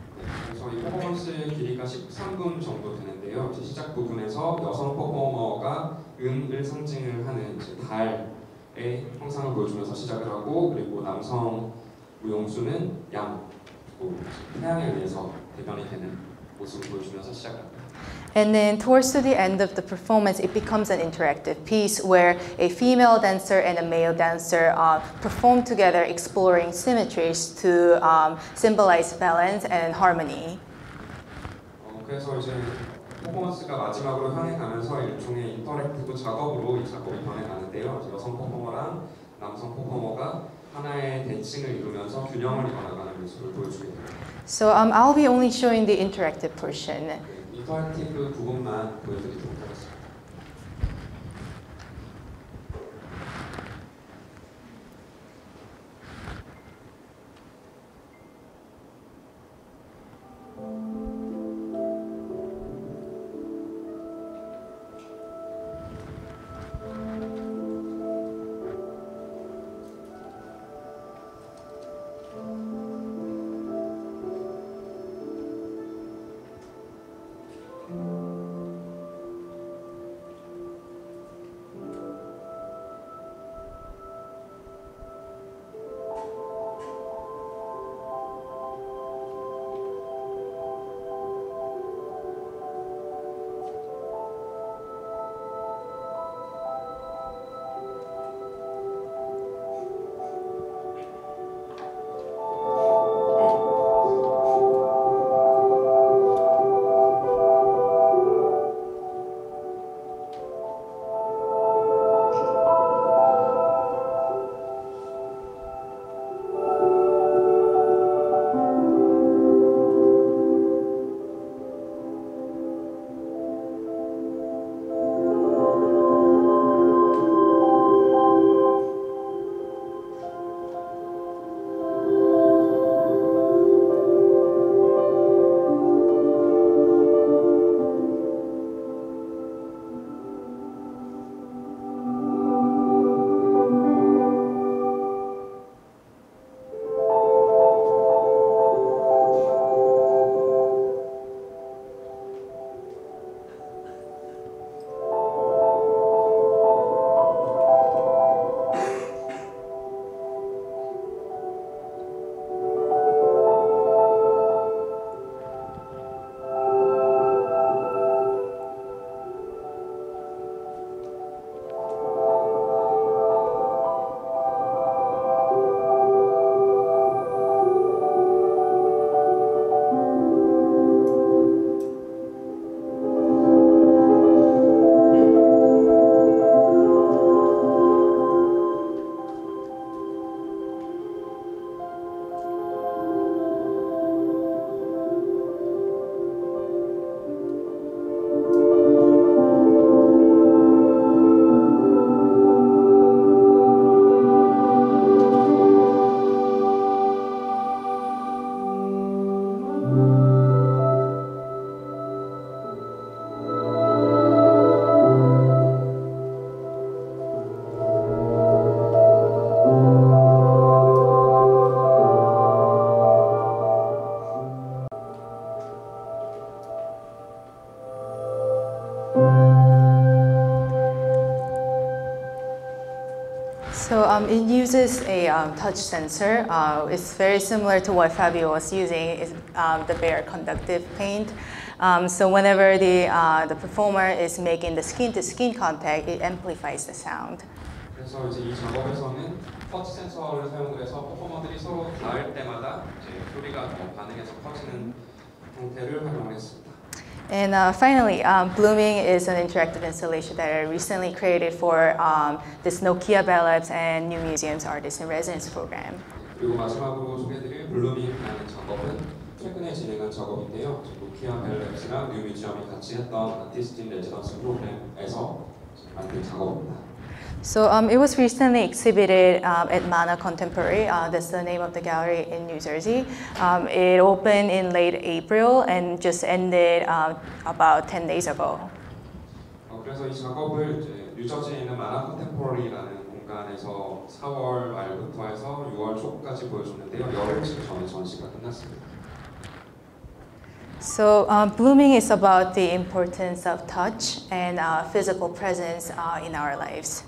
그래서 이 퍼포먼스 길이가 13분 정도 되는데요. 이제 시작 부분에서 여성 퍼포머가 은을 상징을 하는 이제 달의 형상을 보여주면서 시작을 하고, 그리고 남성 무용수는 양, 그리고 태양에 의해서 대변이 되는 모습을 보여주면서 시작합니다. And then towards the end of the performance, it becomes an interactive piece where a female dancer and a male dancer perform together, exploring symmetries to symbolize balance and harmony. 그래서 이제 퍼포먼스가 마지막으로 향해가면서 일종의 인터랙티브 작업으로 이 작업이 변해가는데요. 여성 퍼포머랑 남성 퍼포머가 하나의 대칭을 이루면서 균형을 이뤄나가는 모습을 보여주게 됩니다. So I'll be only showing the interactive portion. 인터랙티브 부분만 보여드리도록 하겠습니다. So it uses a touch sensor. It's very similar to what Fabio was using, is the bare conductive paint. So whenever the performer is making the skin-to-skin contact, it amplifies the sound. 그래서 이제 이 작업에서는 터치 센서를 사용을 해서 퍼포머들이 서로 닿을 때마다 이제 소리가 반응해서 커지는 형태를 활용했습니다. And finally, Blooming is an interactive installation that I recently created for this Nokia Bell Labs and 뉴뮤지엄's Artist in Residence program. 그리고 마지막으로 소개해드릴 블루밍이라는 작업은 최근에 진행한 작업인데요. 노키아 벨랩스랑 뉴뮤지엄이 같이 했던 아티스트 인 레지던스 프로그램에서 만든 작업입니다. So it was recently exhibited at Mana Contemporary. That's the name of the gallery in New Jersey. It opened in late April and just ended about 10 days ago. 그래서 이 작업을 이제 뉴저지에 있는 마나 컨템포러리라는 공간에서 4월 말부터 해서 6월 초까지 보여줬는데요. 열흘쯤 전에 전시가 끝났습니다. So blooming is about the importance of touch and physical presence in our lives.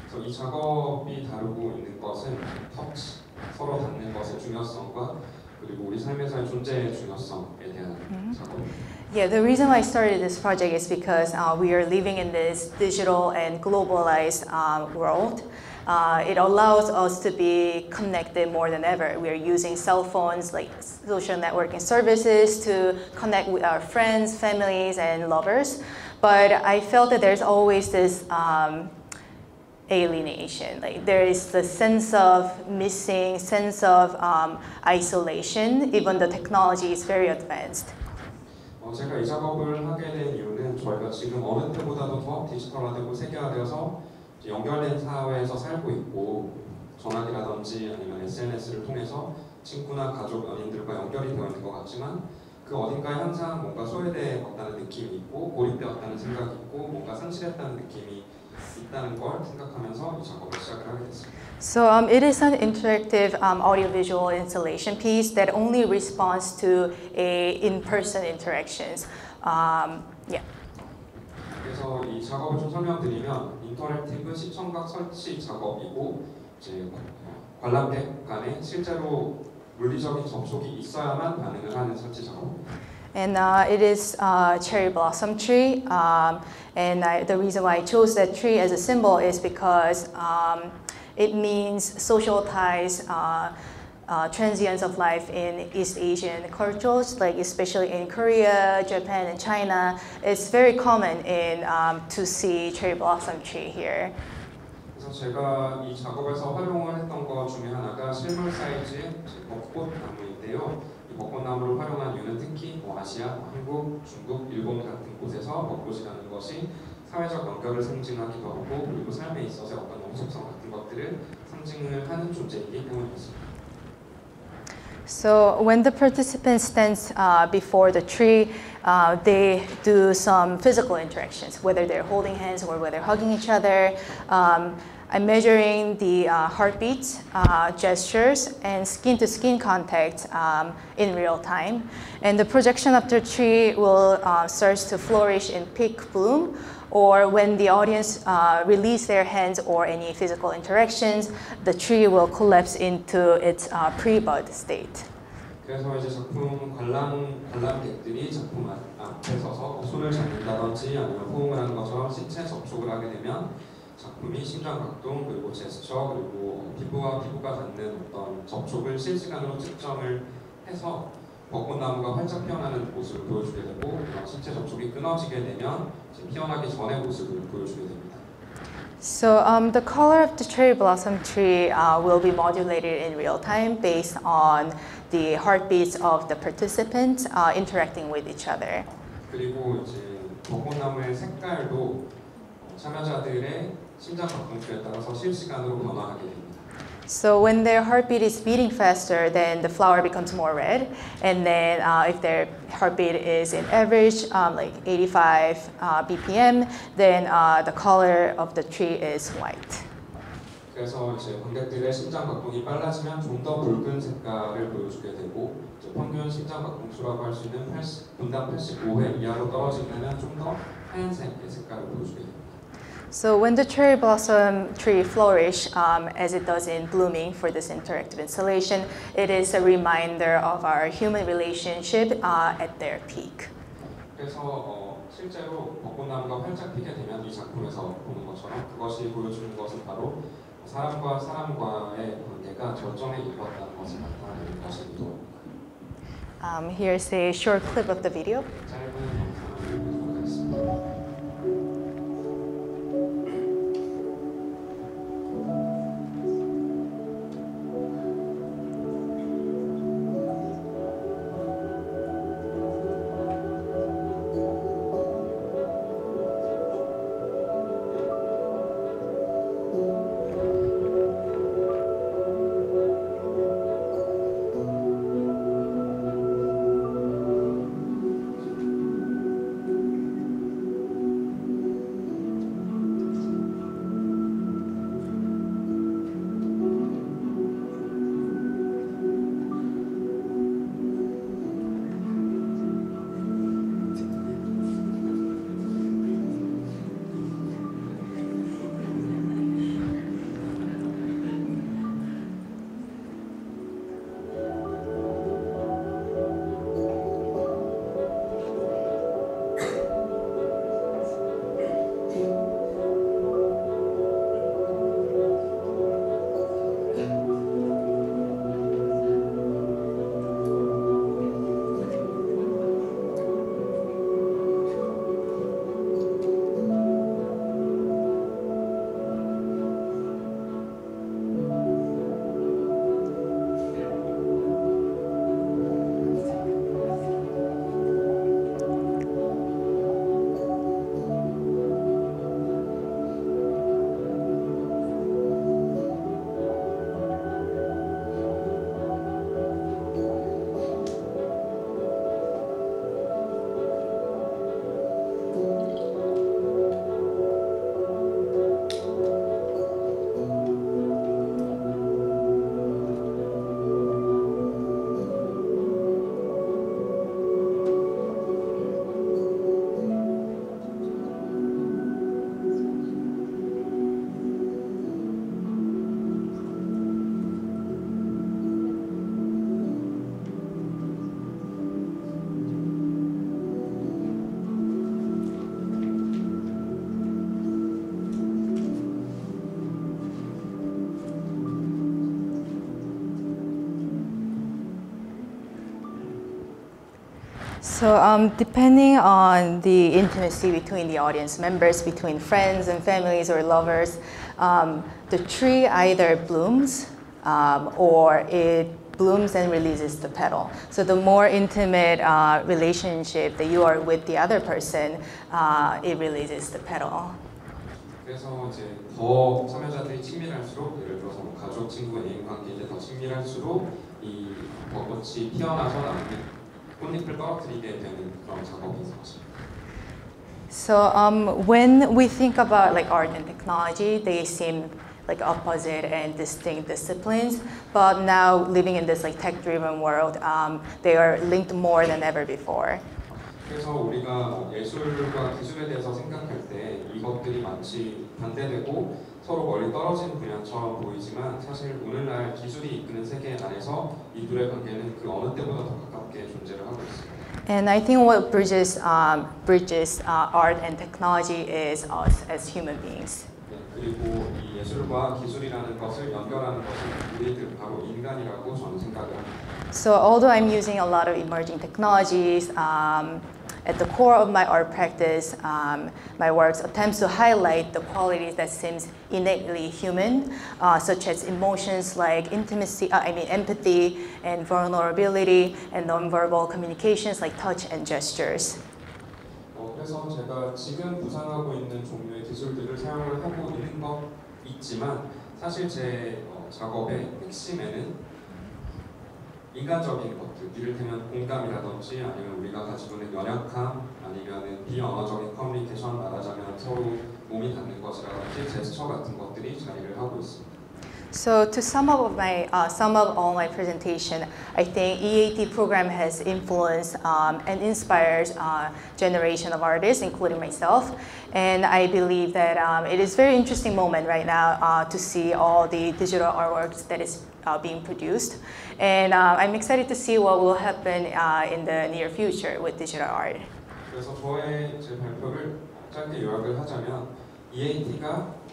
그래서 이 작업이 다루고 있는 것은 터치, 서로 닿는 것의 중요성과 그리고 우리 삶에서의 존재의 중요성에 대한 작업입니다. Yeah, the reason why I started this project is because we are living in this digital and globalized world. It allows us to be connected more than ever. We are using cell phones, like social networking services, to connect with our friends, families, and lovers. But I felt that there's always this alienation. Like there is the sense of missing, sense of isolation, even the technology is very advanced. 제가 이 작업을 하게 된 이유는 저희가 지금 어느 때보다도 더 디지털화되고 세계화되어서 연결된 사회에서 살고 있고 전화기라든지 아니면 SNS를 통해서 친구나 가족, 연인들과 연결이 되어 있는 것 같지만 그 어딘가에 항상 뭔가 소외되었다는 느낌이 있고 고립되었다는 생각이 있고 뭔가 상실했다는 느낌이 있다는 걸 생각하면서 이 작업을 시작을 하게 됐습니다. So it is an interactive audiovisual installation piece that only responds to in-person interactions. Yeah. 그래서 이 작업을 좀 설명드리면 인터랙티브 시청각 설치 작업이고 이제 관람객 간에 실제로 물리적인 접촉이 있어야만 반응을 하는 설치 작업입니다. And it is cherry blossom tree. And the reason why I chose that tree as a symbol is because it means social ties, transience of life in East Asian cultures, like especially in Korea, Japan, and China. It's very common to see cherry blossom tree here. 그래서 제가 이 작업에서 활용을 했던 것 중에 하나가 실물 사이즈의 벚꽃나무인데요. 이 벚꽃나무를 활용한 이유는 특히 아시아, 한국, 중국, 일본 같은 곳에서 벚꽃이라는 것이 사회적 연결을 상징하기도 하고 그리고 삶에 있어서 어떤 영속성 같은 것들을 상징을 하는 존재이기 때문이었습니다. So when the participants stand before the tree, they do some physical interactions, whether they're holding hands or whether hugging each other. I'm measuring the heartbeats, gestures, and skin-to-skin contact in real time. And the projection of the tree will start to flourish in peak bloom, or when the audience release their hands or any physical interactions, the tree will collapse into its pre-bud state. 그래서 이제 작품 관람객들이 작품 앞에 서서 손을 잡는다든지 아니면 호응을 하는 것처럼 신체 접촉을 하게 되면 작품이 심장박동 그리고 제스처 그리고 피부와 피부가 닿는 어떤 접촉을 실시간으로 측정을 해서 벚꽃나무가 활짝 피어나는 모습을 보여주게 되고 신체 접촉이 끊어지게 되면 피어나기 전의 모습을 보여주게 됩니다. So the color of the cherry blossom tree will be modulated in real time based on the heartbeats of the participants interacting with each other. 그리고 이제 벚꽃나무의 색깔도 참여자들의 심장 박동수에 따라서 실시간으로 변화하게 됩니다. So when their heartbeat is beating faster, then the flower becomes more red. And then if their heartbeat is in average, like 85 BPM, then the color of the tree is white. 그래서 이제 관객들의 심장 박동이 빨라지면 좀 더 붉은 색깔을 보여주게 되고 이제 평균 심장 박동수라고 할 수 있는 분당 85회 이하로 떨어지면 좀 더 하얀색의 색깔을 보여주게 됩니다. So when the cherry blossom tree flourish, as it does in blooming for this interactive installation, it is a reminder of our human relationship at their peak. 그래서 실제로 벚꽃나무가 활짝 피게 되면 이 작품에서 보는 것처럼 그것이 보여주는 것은 바로 사람과 사람과의 관계가 절정에 이르렀다는 것을 나타내는 것이기도 합니다. Here's a short clip of the video. 짧은 영상을 보도록 하겠습니다. So depending on the intimacy between the audience members, between friends and families or lovers, the tree either blooms or it blooms and releases the petal. So the more intimate relationship that you are with the other person, it releases the petal. 그래서 이제 더 참여자들이 친밀할수록, 예를 들어서 뭐 가족, 친구, 애인 관계에 더 친밀할수록 이 벚꽃이 피어나서 나중에 꽃잎을 떨어뜨리게 되는 그런 작업이 있는 것입니다. So when we think about like art and technology, they seem like opposite and distinct disciplines, but now living in this like tech-driven world, they are linked more than ever before. 그래서 우리가 예술과 기술에 대해서 생각할 때 이것들이 마치 반대되고 서로 멀리 떨어진 분야처럼 보이지만 사실 오늘날 기술이 이끄는 세계 안에서 이 둘의 관계는 그 어느 때보다 더 가깝게 존재를 하고 있습니다. And I think what bridges art and technology is us as human beings. 네, 그리고 이 예술과 기술이라는 것을 연결하는 것은 우리들 바로 인간이라고 저는 생각을 합니다. So although I'm using a lot of emerging technologies, at the core of my art practice, my works attempts to highlight the qualities that seems innately human, such as emotions like empathy and vulnerability, and nonverbal communications like touch and gestures. 그래서 제가 지금 구상하고 있는 종류의 기술들을 사용을 하고 있는 것 있지만 사실 제 작업의 핵심에는 인간적인 것들, 이를테면 공감이라든지 아니면 우리가 가지고 있는 연약함 아니면 비언어적인 커뮤니케이션 말하자면 서로 몸이 닿는 것이라든지 제스처 같은 것들이 자리를 하고 있습니다. So to sum up all my presentation, I think E.A.T. program has influenced and inspires generation of artists, including myself. And I believe that it is a very interesting moment right now to see all the digital artworks that is being produced. And I'm excited to see what will happen in the near future with digital art. 그래서 제 발표를 짧게 요약을 하자면 E.A.T가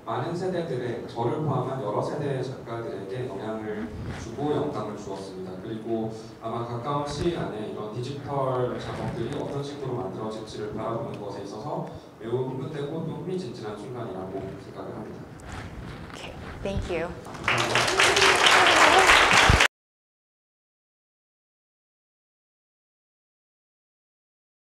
많은 세대들의 저를 포함한 여러 세대의 작가들에게 영향을 주고 영감을 주었습니다. 그리고 아마 가까운 시일 안에 이런 디지털 작업들이 어떤 식으로 만들어질지를 바라보는 것에 있어서 매우 흥분되고 또 흥미진진한 순간이라고 생각을 합니다. Okay, thank you.